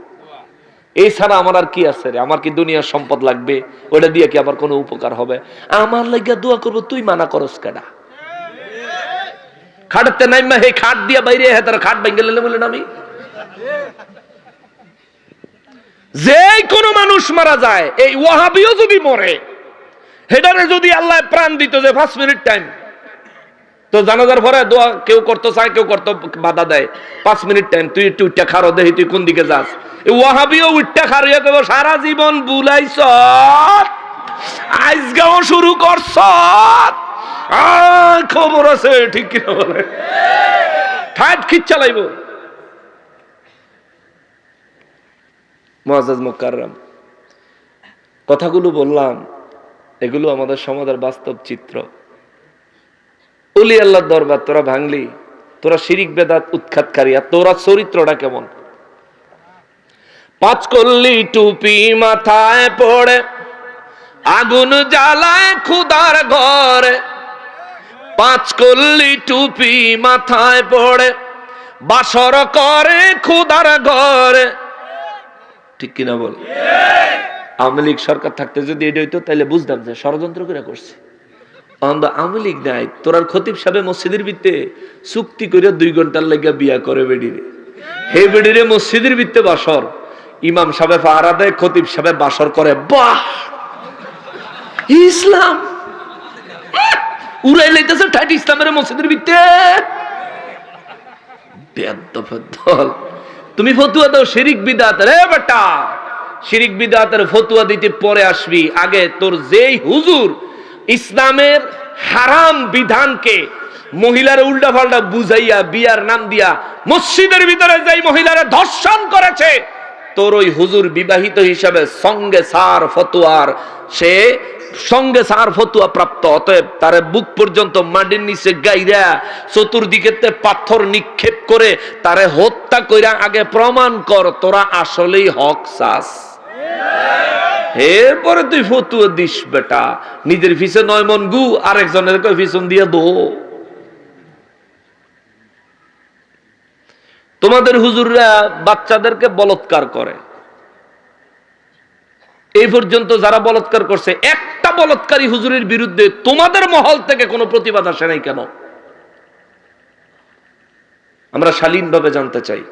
[SPEAKER 1] এই ছাড়া আমার আর কি আছে রে? আমার কি দুনিয়ার সম্পদ লাগবে? ওটা দিয়ে কি আবার কোনো উপকার হবে? আমার লাগিয়া দোয়া করবো, তুই মানা করস কেডা? খাটতে নাইমা হে খাট দিয়া বাইরে হে তার খাট ভেঙে লেলে বলেন আমি। যে কোনো মানুষ মারা যায়, এই ওয়াহাবিও যদি মরে, হেডারে যদি আল্লাহ প্রাণ দিত যে 5 মিনিট টাইম, তো জানাজার পরে দোয়া কেউ করতে চায়, কেউ করতে বাধা দেয়। 5 মিনিট টাইম, তুই একটু উঠটা খারো, দেখি তুই কোন দিকে যাস। ওয়াহাবিও উঠটা খারিয়া কেবল সারা জীবন বুলাইছ, আজগাও শুরু করছ, খবর আছে ঠিক কিনা বলে? ঠাট খিচ চালাইব। মুআজ্জাজ মুকাররম, কথাগুলো বললাম, এগুলো আমাদের সমাজের বাস্তব চিত্র। ওলি আল্লাহর দরবার তোরা ভাঙলি, তোরা শিরিক বেদাত উৎখাতকারী, আর তোরা চরিত্রটা কেমন? 5 কল্লি টুপি মাথায় পড়ে, আগুন জ্বালায় খুদার ঘরে। 5 কল্লি টুপি মাথায় পড়ে, বাসর করে খুদার ঘরে। ঠিক কিনা বল? আওয়ামী লীগ সরকার থাকতে যদি এটা হইতো তাহলে বুঝতাম যে ষড়যন্ত্র করে করছে। আওয়ামী লীগ নাই, তোরার খতিব সাহেব মসজিদের ভিত্তে চুক্তি করে 2 ঘন্টার লেগে বিয়া করে বেডিরে, হে বেডিরে মসজিদের ভিত্তে বাসর, ইমাম সাহেব পাহারা দেয়, খতিব সাহেব বাসর করে। বাহ, ইসলাম উড়াই লাইতেছে ঠাট ইসলামের মসজিদের ভিত্তে। বেদল তুমি ফতুয়া দাও শিরিক বিদআত। রে বেটা, শিরিক বিদআতের ফতুয়া দিতে পরে আসবি, আগে তোর যেই হুজুর ইসলামের হারাম বিধানকে মহিলার উল্টা পাল্টা বুঝাইয়া বিয়ার নাম দিয়া মসজিদের ভিতরে যাই মহিলারা ধর্ষণ করেছে, তোর ওই হুজুর বিবাহিত হিসাবে সঙ্গে সার ফতুয়ার, সে সঙ্গে সার ফতুয়া প্রাপ্ত। অতএব তারে বুক পর্যন্ত মাটির নিচে গাইরা চতুর্দিকে পাথর নিক্ষেপ করে তারে হত্যা কইরা আগে প্রমাণ কর তোরা আসলেই হক চাস, এরপরে তুই ফতুয়া দিস। বেটা নিজের পিছে 9 মন গু, আরেকজনের পিছন দিয়ে দো। তোমাদের হুজুররা বাচ্চাদেরকে বলৎকার করে। এই পর্যন্ত যারা বলৎকার করছে, একটা বলৎকারী হুজুরের বিরুদ্ধে তোমাদের মহল থেকে কোনো প্রতিবাদ আসে নাই কেন? আমরা শালীনভাবে জানতে চাই।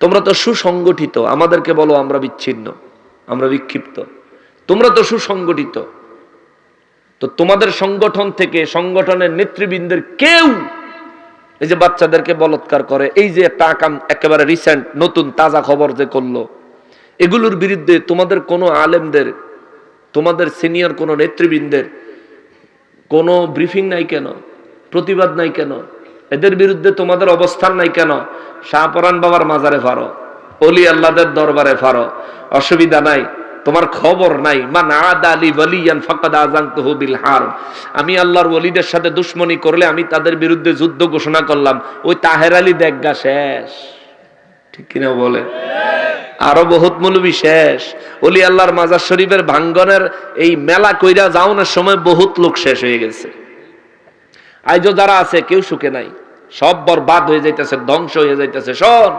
[SPEAKER 1] তোমরা তো সুসংগঠিত, আমাদেরকে বলো আমরা বিচ্ছিন্ন, আমরা বিক্ষিপ্ত। তোমরা তো সুসংগঠিত, তো তোমাদের সংগঠন থেকে, সংগঠনের নেতৃবৃন্দের কেউ এই যে বাচ্চাদেরকে বলৎকার করে, এই যে একটা একেবারে রিসেন্ট নতুন তাজা খবর যে করলো, এগুলোর বিরুদ্ধে তোমাদের কোনো আলেমদের, তোমাদের সিনিয়র কোনো নেতৃবৃন্দের কোনো ব্রিফিং নাই কেন? প্রতিবাদ নাই কেন? এদের বিরুদ্ধে তোমাদের অবস্থান নাই কেন? শাহপরান বাবার মাজারে ফারো, অলি আল্লাহদের দরবারে ফারো, অসুবিধা নাই, তোমার খবর নাই। মান আদা লি ওয়ালিয়ান ফাকাদ আযানতুহু বিল হারব। আমি আল্লাহর ওলিদের সাথে দুশমনি করলে আমি তাদের বিরুদ্ধে যুদ্ধ ঘোষণা করলাম। ওই তাহের আলী দেখগা শেষ, ঠিক কিনা বলে? আরো বহুত মৌলবী শেষ। অলি আল্লাহর মাজার শরীফের ভাঙ্গনের এই মেলা কইরা যাওয়ার সময় বহুত লোক শেষ হয়ে গেছে। আইজো যারা আছে কেউ সুখে নাই, সব বরবাদ হয়ে যাইতেছে, ধ্বংস হয়ে যাইতেছে। শোন,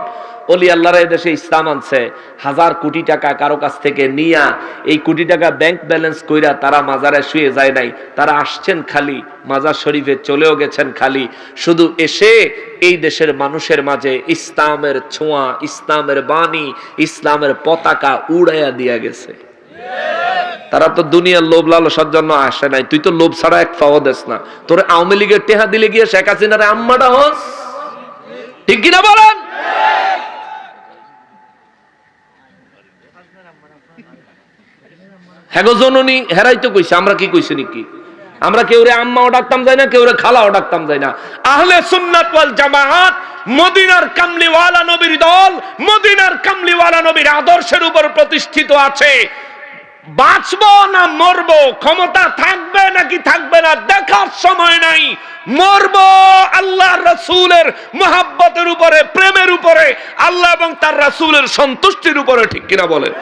[SPEAKER 1] অলি আল্লাহরা এদেশে ইসলাম আনছে, 1000 কোটি টাকা কারো কাছ থেকে নিয়া, এই কোটি টাকা ব্যাংক ব্যালেন্স কইরা তারা মাজারে শুয়ে যায় নাই। তারা আসছেন খালি, মাজার শরীফে চলেও গেছেন খালি, শুধু এসে এই দেশের মানুষের মাঝে ইসলামের ছোঁয়া, ইসলামের বাণী, ইসলামের পতাকা উড়াইয়া দিয়া গেছে। তারা তো দুনিয়ার লোভ লালসার জন্য আসে নাই। তুই তো লোভ ছাড়া এক পাও দেস না। তোর আওয়ামী লীগের টেহা দিলে গিয়ে শেখ হাসিনার আম্মাটা হস, ঠিক কিনা বলেন? হ্যাগো জননী হেরাই তো কইছে, আমরা কি কইছি নাকি? আমরা কেউরে আম্মাও ডাকতাম যাই না, কেউরে খালাও ডাকতাম যাই না। আহলে সুন্নাত ওয়াল জামাআত মদিনার কামলিওয়ালা নবীর দল, মদিনার কামলিওয়ালা নবীর আদর্শের উপর প্রতিষ্ঠিত আছে। বাঁচবো না মরবো, ক্ষমতা থাকবে নাকি থাকবে না দেখার সময় নাই। মরবো আল্লাহর রাসূলের মুহাব্বতের উপরে, প্রেমের উপরে, আল্লাহ এবং তার রাসূলের সন্তুষ্টির উপরে, ঠিক কিনা বলেন?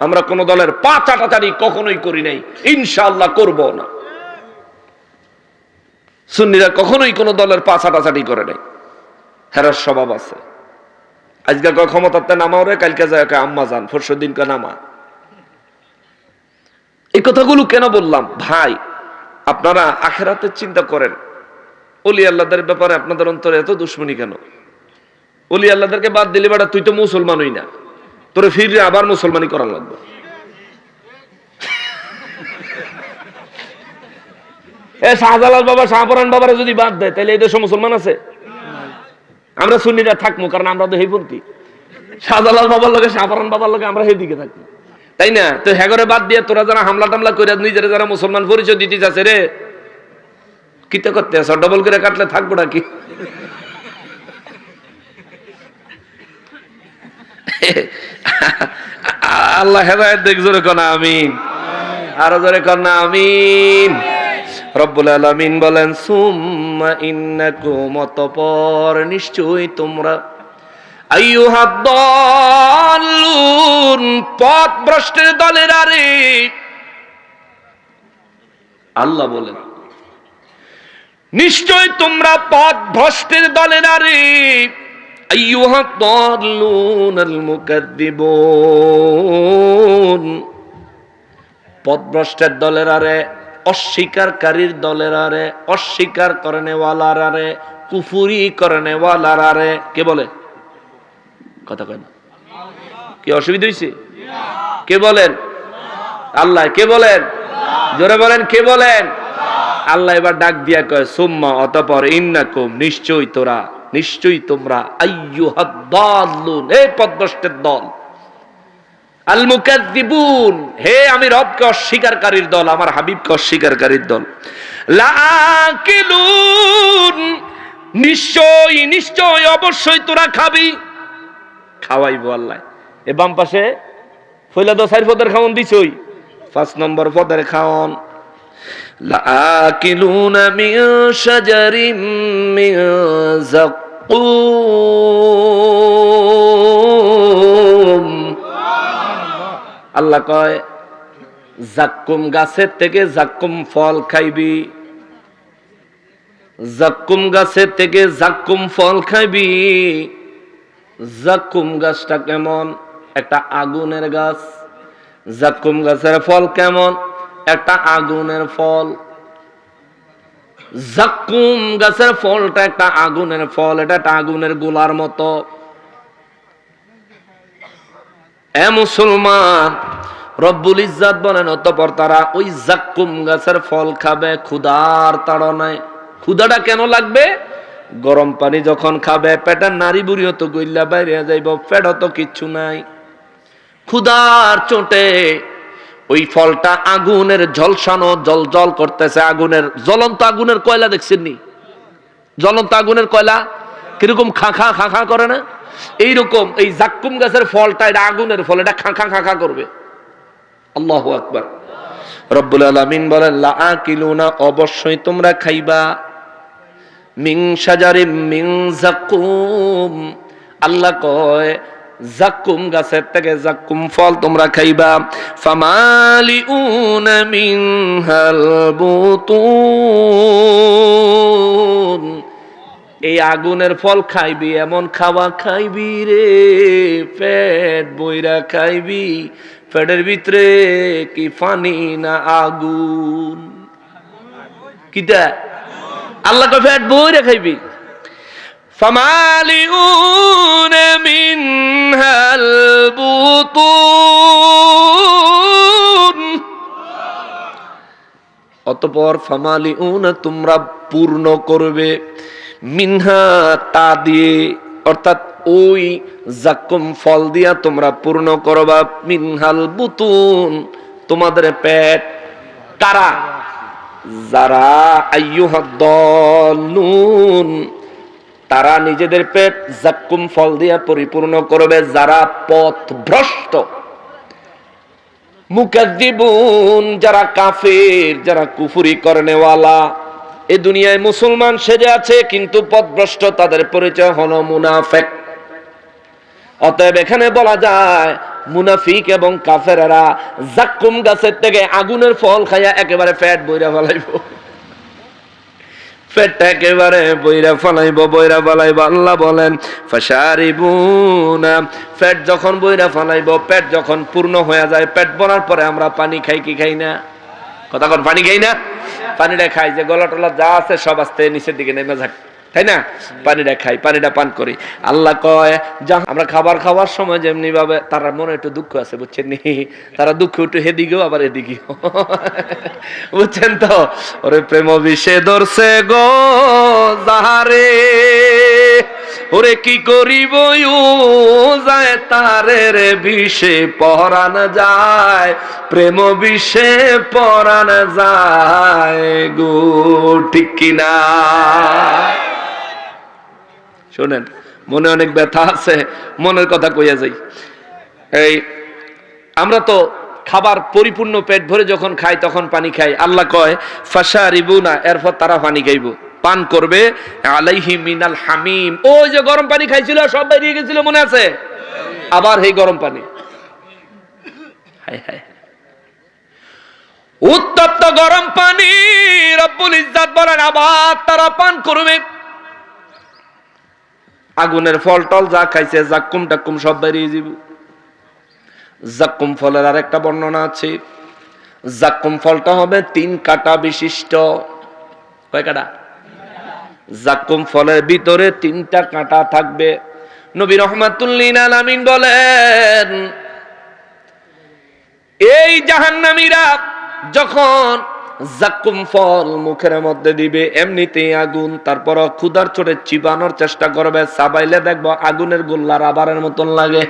[SPEAKER 1] আমরা কোন দলের পা চাটাচাটি কখনোই করি নাই, ইনশাআল্লাহ করব না। সুন্নিরা কখনোই কোন দলের পা চাটাচাটি করে নাই। হেরার স্বভাব আছে। আজকে ক্ষমতাতে নামাও রে, কালকে যায় আম্মা যান, পরশুদিন কে নামা। এই কথাগুলো কেন বললাম ভাই? আপনারা আখিরাতের চিন্তা করেন। ওলি আল্লাহদের ব্যাপারে আপনাদের অন্তরে এত দুশ্মনী কেন? ওলি আল্লাহদেরকে বাদ দিলে বেটা তুই তো মুসলমানই না, তোরে ফিরে আবার মুসলমানি করা লাগবে। শাহজালাল বাবা, শাহপরান বাবারা যদি বাদ দেয় তাহলে এই দেশে মুসলমান আছে? আমরা সুন্নিরা থাকবো, কারণ আমরা তো হেইপন্থী। শাহজালাল বাবার লগে, শাহপরান বাবার লগে আমরা হেদিকে থাকবো, তাই না? তো হেগরে বাদ দিয়ে তোরা যারা হামলা টামলা করে নিজেরা যারা মুসলমান পরিচয় দিতে যাচ্ছে রে, কিতা করতে আস? ডবল করে কাটলে থাকবো নাকি? আল্লাহ হেদায়েত দেখ, জোরে কোন আমিন, আরো জোরে কোন আমিন। রব্বুল আলামিন বলেন, সুম্মা ইন্নাকুম, অতঃপর নিশ্চয়ই তোমরা, আইয়ুহাদ দাল্লুন, পথভ্রষ্টের দলেরা রে। আল্লাহ বলেন নিশ্চয় তোমরা পথভ্রষ্টের দলেরা রে। আইয়ুহাদ দাল্লুন আল মুকাদ্দিবুন, পথভ্রষ্টের দলেরা রে, অস্বীকারীর দলেরা রে, অস্বীকার করনেওয়ালারা রে, কুফরি করনেওয়ালারা রে। কে বলে? কথা কয় না। কি অসুবিধা হয়েছে? কে বলেন? আল্লাহ। কে বলেন? জোরে বলেন, কে বলেন? আল্লাহ এবার ডাক দিয়া কয়, সুম্মা, অতঃপর, ইন্নাকুম, নিশ্চয়ই তোরা, নিশ্চয়ই তোমরা, আইয়ুহাদ দাল্লুন, হে পথভ্রষ্টের দল, আল মুকাদ্দিবুন, হে আমি রবকে অস্বীকারীর দল, আমার হাবিবকে অস্বীকারীর দল। লাআকিলুন, নিশ্চয়, নিশ্চয়, অবশ্যই তোরা খাবি। খাওয়াইবো আল্লাহ। এ বাম পাশে ফইলা 4 পদের খাওন দিছই, 5 নম্বর পদের খাওন। লাআকিলুনা মিন শাজারিম মিন যাক্কুম, আল্লাহ কয় জাক্কুম গাছের থেকে জাক্কুম ফল খাইবি। জাক্কুম গাছের থেকে জাক্কুম ফল খাইবি। জাক্কুম গাছটা কেমন? একটা আগুনের গাছ। জাক্কুম গাছের ফল কেমন? একটা আগুনের ফল। জাক্কুম গাছের ফলটা একটা আগুনের ফল, এটা একটা আগুনের গোলার মতো। এ মুসলমান, রব্বুল ইজ্জাত বলেন অতঃপর তারা ওই জাক্কুম গাছের ফল খাবে ক্ষুধার তাড়নায়। ক্ষুধাটা কেন লাগবে? গরম পানি যখন খাবে পেটের নাড়ি বুড়িও তো গইল্লা বাইরে যাইব, পেটও তো কিচ্ছু নাই। ক্ষুধার চোটে ওই ফলটা আগুনের ঝলসানো, জল জল করতেছে। আগুনের জ্বলন্ত আগুনের কয়লা দেখছেন নি? জ্বলন্ত আগুনের কয়লা কিরকম খাঁখা খাঁখা করে না? এইরকম এই জাক্কুম গাছের ফলটা, এটা আগুনের ফল, এটা খাঁখা খাঁখা করবে। আল্লাহু আকবার। রব্বুল আলামিন বলেন লাআকিলুনা, অবশ্যই তোমরা খাইবা, মিন শাজারিম মিন জাক্কুম। আল্লাহ কয় জাক্কুম গাছের থেকে জাক্কুম ফল তোমরা খাইবা। ফামালিউনা মিনহাল বুতুন, এই আগুনের ফল খাইবি, এমন খাওয়া খাইবি রে পেট বইরা খাইবি, পেটের ভিতরে কি পানি না আগুন? কিটা? আল্লাহ কয় পেট বইরা খাইবি। ফামালিউনা মিনহাল বুতুন, অতঃপর ফামালিউনা তোমরা পূর্ণ করবে, মিনহা তা দিয়ে, অর্থাৎ ওই জাক্কুম ফল দিয়া তোমরা পূর্ণ করবা, মিনহাল বুতুন তোমাদের পেট। কারা? যারা আইয়ুহাদ-দাল্লুন, তারা নিজেদের পেট জাক্কুম ফল দিয়া পরিপূর্ণ করবে, যারা পথভ্রষ্ট। মুকাজ্জিবুন, যারা কাফের, যারা কুফরি করনেওয়ালা। এ দুনিয়ায় মুসলমান সেজে আছে কিন্তু পথভ্রষ্ট, তাদের পরিচয় হলো মুনাফিক। অতএব এখানে বলা যায় মুনাফিক এবং কাফেররা জাক্কুম গাছের থেকে আগুনের ফল খাইয়া একেবারে পেট বইরা ফেলাইব, পেটটা একেবারে বইরা ফেলাইব, বইরা ফেলাইব। আল্লাহ বলেন ফাশারিবুনা, পেট যখন বইরা ফেলাইব, পেট যখন পূর্ণ হয়ে যায়, পেট ভরার পরে আমরা পানি খাই কি খাই না? কথা কন, পানি খাই না? পানিটা খাই, যে গলা টলা যা আছে সব আস্তে নিচের দিকে নেমে যাক, তাই না? পানিটা খাই, পানিটা পান করি। আল্লাহ কয় যা আমরা খাবার খাওয়ার সময় যেমনি ভাবে তার মনে একটু দুঃখ আছে, বুঝছেন নি? তারা দুঃখ একটু হেদিকেও আবার এদিকেও, বুঝছেন তো? ওরে প্রেম বিষে ধরছে গো যাহারে, ওরে কি করিব যায় তারে রে, বিষে পরাণ যায়, প্রেম বিষে পরাণ যায় গো, ঠিক কিনা? শোনেন, মনে অনেক ব্যথা আছে, মনের কথা কইয়া যাই। এই আমরা তো খাবার পরিপূর্ণ পেট ভরে যখন খাই তখন পানি খাই। আল্লাহ কয় ফাশারিবুনা, এরপর তারা পানি খাইব, পান করবে, আলাইহি মিনাল হামিম, ওই যে গরম পানি খাইছিল সব বেরিয়ে গেছিল, মনে আছে? আবার এই গরম পানি, হায় হায়, উত্তপ্ত গরম পানি রব্বুল ইজ্জাত বলেন আবার তারা পান করবে। আগুনের ফল টল যা খাইছে জাক্কুম টাক্কুম সব বেরিয়ে যাব। জাক্কুম ফলের আর একটা বর্ণনা আছে, জাক্কুম ফলটা হবে 3 কাঁটা বিশিষ্ট। কয় কাঁটা? জাক্কুম ফলের ভিতরে 3টা কাঁটা থাকবে। নবী রাহমাতুল লিল আলামিন বলেন এই জাহান্নামীরা যখন জাক্কুম ফল মুখের মধ্যে দিবে, এমনিতেই আগুন, তারপর ক্ষুধার চোটে চিবানোর চেষ্টা করবে, চাবাইলে দেখবো আগুনের গোল্লা রাবারের মতন লাগে,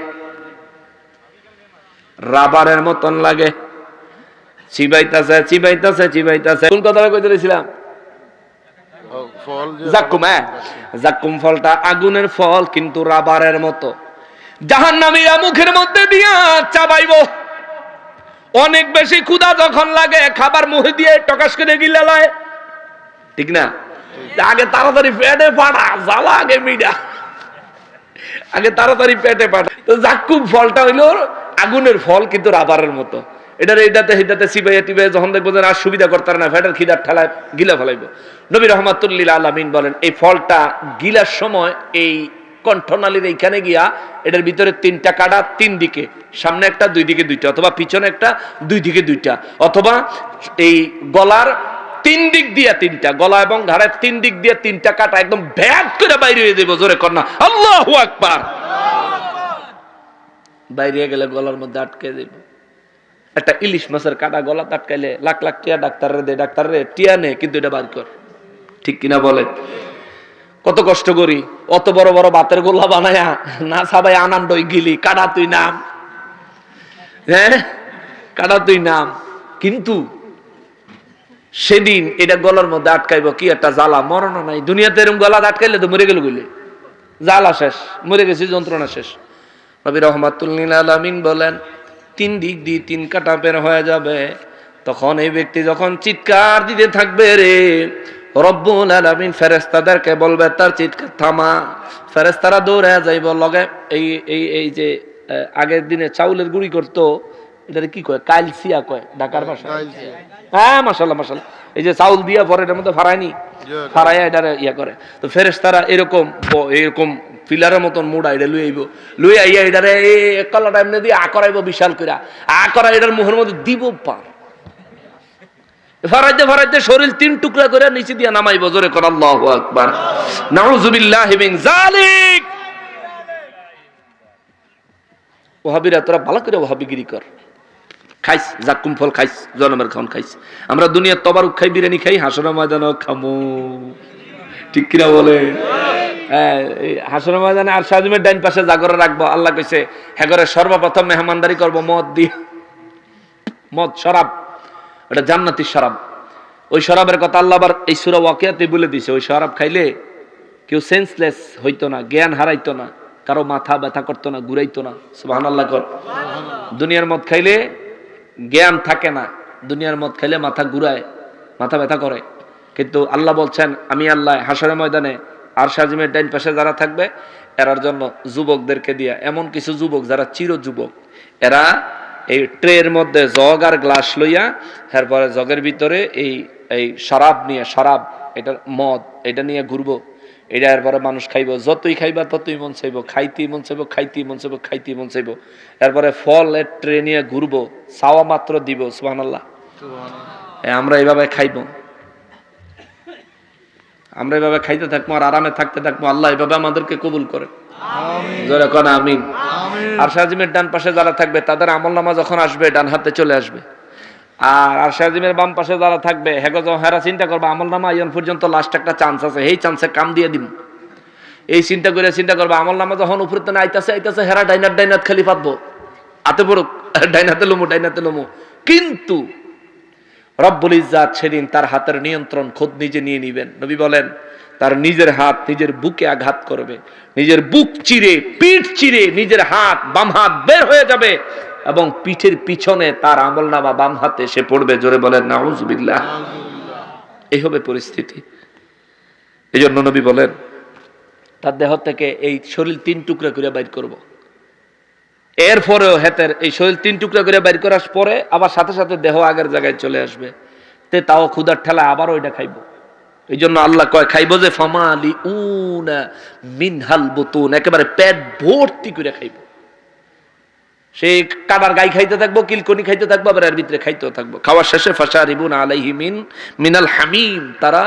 [SPEAKER 1] রাবারের মতন লাগে। চিবাইতাছে চিবাইতাছে চিবাইতাছে। কোন কথাটা কইতে দিয়েছিলাম? জাক্কুম। জাক্কুম ফলটা আগুনের ফল কিন্তু রাবারের মতো। জাহান্নামীরা মুখের মধ্যে দিয়া চাবাইব। অনেক বেশি ক্ষুধা যখন লাগে খাবার মুখে দিয়ে টকাস করে গিলালায়, ঠিক না? আগে তাড়াতাড়ি পেটে পাঠা, জ্বালা আগে মিডা, আগে তাড়াতাড়ি পেটে পাঠা। তো জাক্কুম ফলটা হইল আগুনের ফল কিন্তু রাবারের মতো। এইটাতে হিদাতে সিবাইয়া টিবাইয়া যখন দেখবো যে আর সুবিধা করতে না, ফেটার খিদার ঠেলায় গিলা ফেলাইবো। নবী রহমাতুল্লিল আলামিন বলেন এই ফলটা গিলার সময় এই কণ্ঠনালীর এইখানে গিয়া এটার ভিতরে 3টা কাঁটা, 3 দিকে, সামনে একটা 2 দিকে 2টা, অথবা পিছনে একটা 2 দিকে 2টা, অথবা এই গলার 3 দিক দিয়া 3টা, গলা এবং ঘাড়ের 3 দিক দিয়ে 3টা কাঁটা একদম ভ্যাট করে বাইরে হয়ে যাবো। জোরে কর না আল্লাহু আকবার। বাইরে গেলে গলার মধ্যে আটকে যাবে। একটা ইলিশ মাছের কাঁটা গলা আটকাইলে লাখ লাখ টিয়া ডাক্তাররে দে, ডাক্তাররে টিয়া নে, কিন্তু এটা বার কর। ঠিক কিনা বলেন? কত কষ্ট করি, অত বড় বড় ভাতের গোল্লা বানায়া না সবাই আনন্দই গিলি, কাটা তুই নাম, হ্যাঁ কাটা তুই নাম। কিন্তু সেদিন এটা গলার মধ্যে আটকাইব কি একটা জ্বালা, মরণ নাই। দুনিয়াতে এরকম গলা আটকাইলে তো মরে গেল গইলে, জ্বালা শেষ, মরে গেছি, যন্ত্রণা শেষ। নবী রহমাতুল্লিল আলামিন বলেন 3 দিক দিয়ে 3 কাঁটা বের হয়ে যাবে, তখন এই ব্যক্তি যখন চিৎকার দিতে থাকবে রে, রব্বুল আলামিন ফেরেশতাদেরকে বলবে তার চিৎকার থামা। ফেরেশতারা দৌড়ে যাইব লগে। এই যে আগের দিনে চাউলের গুঁড়ি করতো, এটা কি কয়, কাইলসিয়া কয় ঢাকার ভাষা। হ্যাঁ মাশাআল্লাহ মাশাআল্লাহ। এই যে চাউল দিয়া পরে এটার মধ্যে ফারায়নি, ফারাইয়া এটা ইয়া করে। তো ফেরেশতারা এরকম পিলারের মতন মোড়া এটা লুই আইব, লুই আইয়া এটারে কলাটা এমনি দিয়ে আকরাইব বিশাল কইরা, আকরা এটার মুখের মধ্যে দিব পার। ফারাইতে ফারাইতে শরীর 3 টুকরা করে নিচে দিয়ে নামাইব। জোরে কর আল্লাহু আকবার। নাউযুবিল্লাহি মিন যালিক। ওহাবিরা তোরা ভালো করে ওহাবিগিরি কর, খাইস জাক্কুম ফল খাইস, জনমের খাওন খাইস। আমরা দুনিয়ার তবারুক খাই, বিরিয়ানি খাই, হাসরের ময়দানও খামু। ঠিক কিনা বলে? হাসরের ময়দানে আর সাজমের ডাইন পাশে জাগরে রাখবো। আল্লাহ কইছে হেগরে সর্বপ্রথম মেহমানদারি করব মদ দিয়ে, মদ শরাব, এটা জান্নাতি শরাব। ওই শরাবের কথা আল্লাহ আবার এই সূরা ওয়াকিয়াতে বলে দিয়েছে। ওই শরাব খাইলে কেউ সেন্সলেস হইতো না, জ্ঞান হারাইতো না, কারো মাথা ব্যথা করতো না, ঘুরাইতো না। সুবহানাল্লাহ কর। দুনিয়ার মদ খাইলে জ্ঞান থাকে না, দুনিয়ার মদ খাইলে মাথা ঘুরায়, মাথা ব্যথা করে। কিন্তু আল্লাহ বলছেন আমি আল্লাহ হাসরের ময়দানে আর সাজিমের ডাইন পাশে যারা থাকবে এরার জন্য যুবকদেরকে দিয়া, এমন কিছু যুবক যারা চির যুবক, এরা এই ট্রের মধ্যে জগ আর গ্লাস লইয়া, এরপরে জগের ভিতরে এই শরাব নিয়ে, শরাব এটার মদ, এটা নিয়ে ঘুরবো। এটা এরপরে মানুষ খাইব, যতই খাইবা ততই মন চাইব, খাইতেই মন চাইব, খাইতেই মন চাইব, খাইতেই মন চাইব। এরপরে ফল ট্রে নিয়ে ঘুরবো, চাওয়া মাত্র দিব। সুবহানাল্লাহ। আমরা এইভাবে খাইব, আমরা এইভাবে খাইতে থাকবো আর আরামে থাকতে থাকবো। আল্লাহ এইভাবে আমাদেরকে কবুল করে। জোরে কোন আমিন। আর সাজিমের ডান পাশে যারা থাকবে তাদের আমলনামা যখন আসবে ডান হাতে চলে আসবে। আর সাজিমের বাম পাশে যারা থাকবে হেরা চিন্তা করবে আমলনামা আইন পর্যন্ত লাস্ট একটা চান্স আছে, এই চান্সে কাম দিয়ে দিব। এই চিন্তা করবে আমলনামা যখন উপরে তো আইতাছে আইতাছে, হেরা ডাইনাত খালি পাতবো, হাতে পড়ুক, ডাইনাতে লমু। কিন্তু রব্বুল ইজ্জাত সেদিন তার হাতের নিয়ন্ত্রণ খোদ নিজে নিয়ে নিবেন। নবী বলেন তার নিজের হাত নিজের বুকে আঘাত করবে, নিজের বুক চিরে, পিঠ চিরে নিজের হাত, বাম হাত বের হয়ে যাবে এবং পিঠের পিছনে তার আমলনামা বাম হাতে এসে পড়বে। জোরে বলেন নাউযুবিল্লাহ। এই হবে পরিস্থিতি। এই জন্য নবী বলেন তার দেহ থেকে এই শরীর 3 টুকরা করে বাইর করব। এরপরেও হেতের এই শরীর 3 টুকরা করে বাইর করার পরে আবার সাথে সাথে দেহ আগের জায়গায় চলে আসবে। তাও ক্ষুধার ঠেলা আবার ওইটা খাইব। এই জন্য আল্লাহ কয় খাইব যে ফামালি উনা মিনহাল বুতুন, একেবারে পেট ভর্তি করে খাইব। সেই কাদার গাই খাইতে থাকবো, কিলকনি খাইতে থাকবো, আবার এর ভিতরে খাইতেও থাকবো। খাওয়ার শেষে ফাশারিবুন আলাইহি মিনাল হামিম, তারা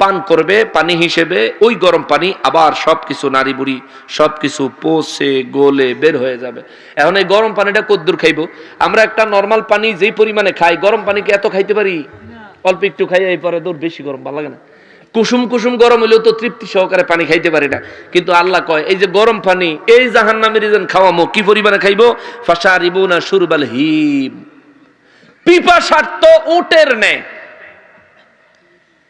[SPEAKER 1] পান করবে পানি হিসেবে ওই গরম পানি। আবার সবকিছু নারী বুড়ি সবকিছু পচে গলে বের হয়ে যাবে। এখন এই গরম পানিটা কদ্দুর খাইবো? আমরা একটা নর্মাল পানি যেই পরিমাণে খাই, গরম পানিকে এত খাইতে পারি? অল্প একটু খাই, এই পরে দূর বেশি গরম ভালো লাগে না। কুসুম কুসুম গরম হলেও তো তৃপ্তি সহকারে পানি খাইতে পারি না। কিন্তু আল্লাহ কয় এই যে গরম পানি, এই জাহান্নামের খাওয়ামো, কি পরিমাণে খাইবো? ফাশারিবুনা শুরবাল হিম, পিপাসার্ত উটের ন্যায়।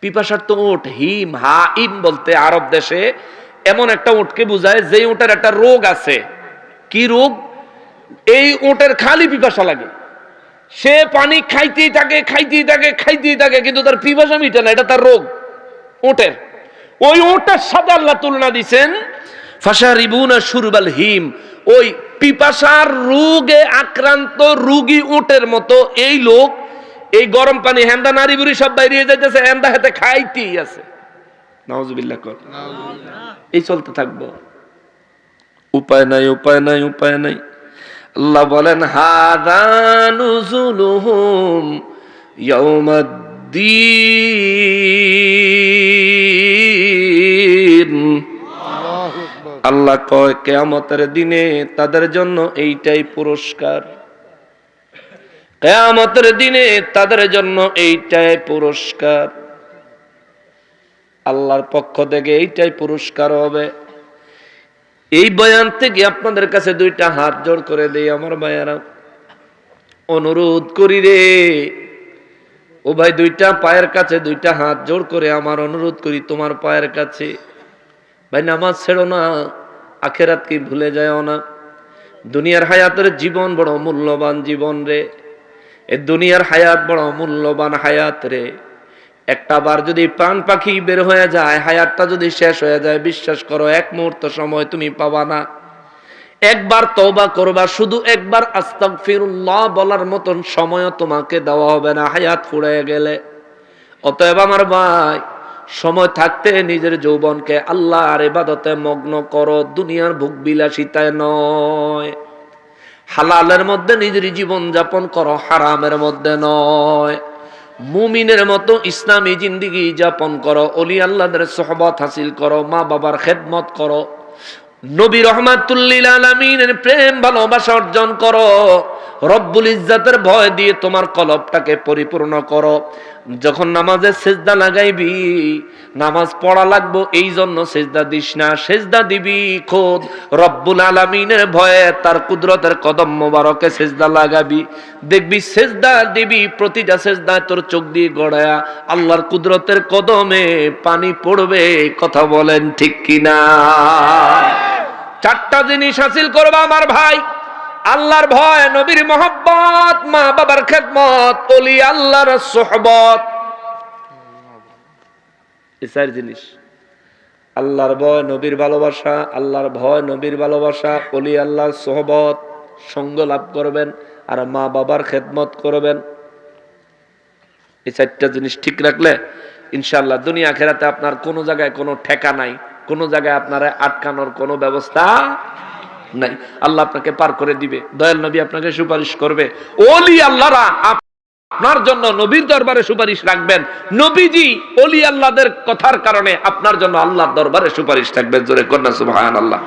[SPEAKER 1] পিপাসার্ত উট, হিম, হাইম বলতে আরব দেশে এমন একটা উটকে বোঝায় যে উটের একটা রোগ আছে। কি রোগ? এই উটের খালি পিপাসা লাগে, সে পানি খাইতেই থাকে কিন্তু তার পিপাসা মিটে না। এটা তার রোগ উটের। ওই উটের সাথে আল্লাহ তুলনা দিচ্ছেন ফাশারিবুনা শুরবাল হিম, ওই পিপাসার রোগে আক্রান্ত রোগী উটের মতো এই লোক এই গরম পানি হেন্দা নারী বুড়ি সব বাইরে যাইতেছে, হেন্দা হাতে খাইতেই আছে। নাউজুবিল্লাহ কর। এই চলতে থাকবো, উপায় নাই, উপায় নাই, উপায় নাই। আল্লাহ বলেন হাযা নুজুলুহুম ইয়াউমাদ্দিন। আল্লাহ কয় কিয়ামতের দিনে তাদের জন্য এইটাই পুরস্কার, কিয়ামতের দিনে তাদের জন্য এইটাই পুরস্কার, আল্লাহর পক্ষ থেকে এইটাই পুরস্কার হবে। এই বয়ান থেকে আপনাদের কাছে দুইটা হাত জোড় করে দেই আমার ভাইয়ারা, অনুরোধ করি রে ও ভাই, দুইটা পায়ের কাছে দুইটা হাত জোড় করে আমার অনুরোধ করি তোমার পায়ের কাছে, ভাই নামাজ ছেড়ো না, আখেরাত কি ভুলে যাও না। দুনিয়ার হায়াতের জীবন বড় মূল্যবান জীবন রে, এই দুনিয়ার হায়াত বড় মূল্যবান হায়াত রে। একটা বার যদি প্রাণ পাখি বের হয়ে যায়, হায়াতটা যদি শেষ হয়ে যায়, বিশ্বাস করো এক মুহূর্ত সময় তুমি পাবা না। একবার তওবা করবা, শুধু একবার আস্তাগফিরুল্লাহ বলার মতন সময়ও তোমাকে দেওয়া হবে না হায়াত ফুরিয়ে গেলে। অতএব আমার ভাই, সময় থাকতে নিজের যৌবনকে আল্লাহর ইবাদতে মগ্ন করো, দুনিয়ার ভোগ বিলাসিতায় নয়। হালালের মধ্যে নিজের জীবন যাপন করো, হারামের মধ্যে নয়। মুমিনের মতো ইসলামী জিন্দেগি যাপন করো, ওলি আল্লাহদের সোহবত হাসিল করো, মা বাবার খেদমত করো, নবী রহমাতুল লিল আলামিনের প্রেম ভালোবাসা অর্জন করো, রব্বুল ইজ্জাতের ভয় দিয়ে তোমার কলবটাকে পরিপূর্ণ করো। যখন নামাজে সেজদা লাগাইবি, নামাজ পড়া লাগবো এই জন্য সেজদা দিস না, সেজদা দিবি খোদ রব্বুল আলামিনের ভয়ে, তার কুদরতের কদম মোবারকে সেজদা লাগাবি। দেখবি সেজদা দিবি, প্রতিটা সেজদায় তোর চোখ দিয়ে গড়ায়া আল্লাহর কুদরতের কদমে পানি পড়বে। কথা বলেন ঠিক কিনা? চারটা জিনিস হাসিল করবা আমার ভাই, আল্লাহর ভয়, নবীর মহব্বত, মা বাবার খেদমত, ওলি আল্লাহর সোহবত। এই চার জিনিস, আল্লাহর ভয়, নবীর ভালোবাসা, আল্লাহর ভয়, নবীর ভালোবাসা, ওলি আল্লাহর সোহবত, সঙ্গ লাভ করবেন, আর মা বাবার খেদমত করবেন। এই চারটা জিনিস ঠিক রাখলে ইনশাআল্লাহ দুনিয়া আখিরাতে আপনার কোনো জায়গায় কোনো ঠেকা নাই, কোন জায়গায় আপনারা আটকানোর কোনো ব্যবস্থা নাই। আল্লাহ আপনাকে পার করে দিবে, দয়াল নবী আপনাকে সুপারিশ করবে, ওলি আল্লাহরা আপনার জন্য নবীর দরবারে সুপারিশ রাখবেন। নবীজি ওলি আল্লাহদের কথার কারণে আপনার জন্য আল্লাহর দরবারে সুপারিশ থাকবেন। জোরে কন্যা সুবহানাল্লাহ।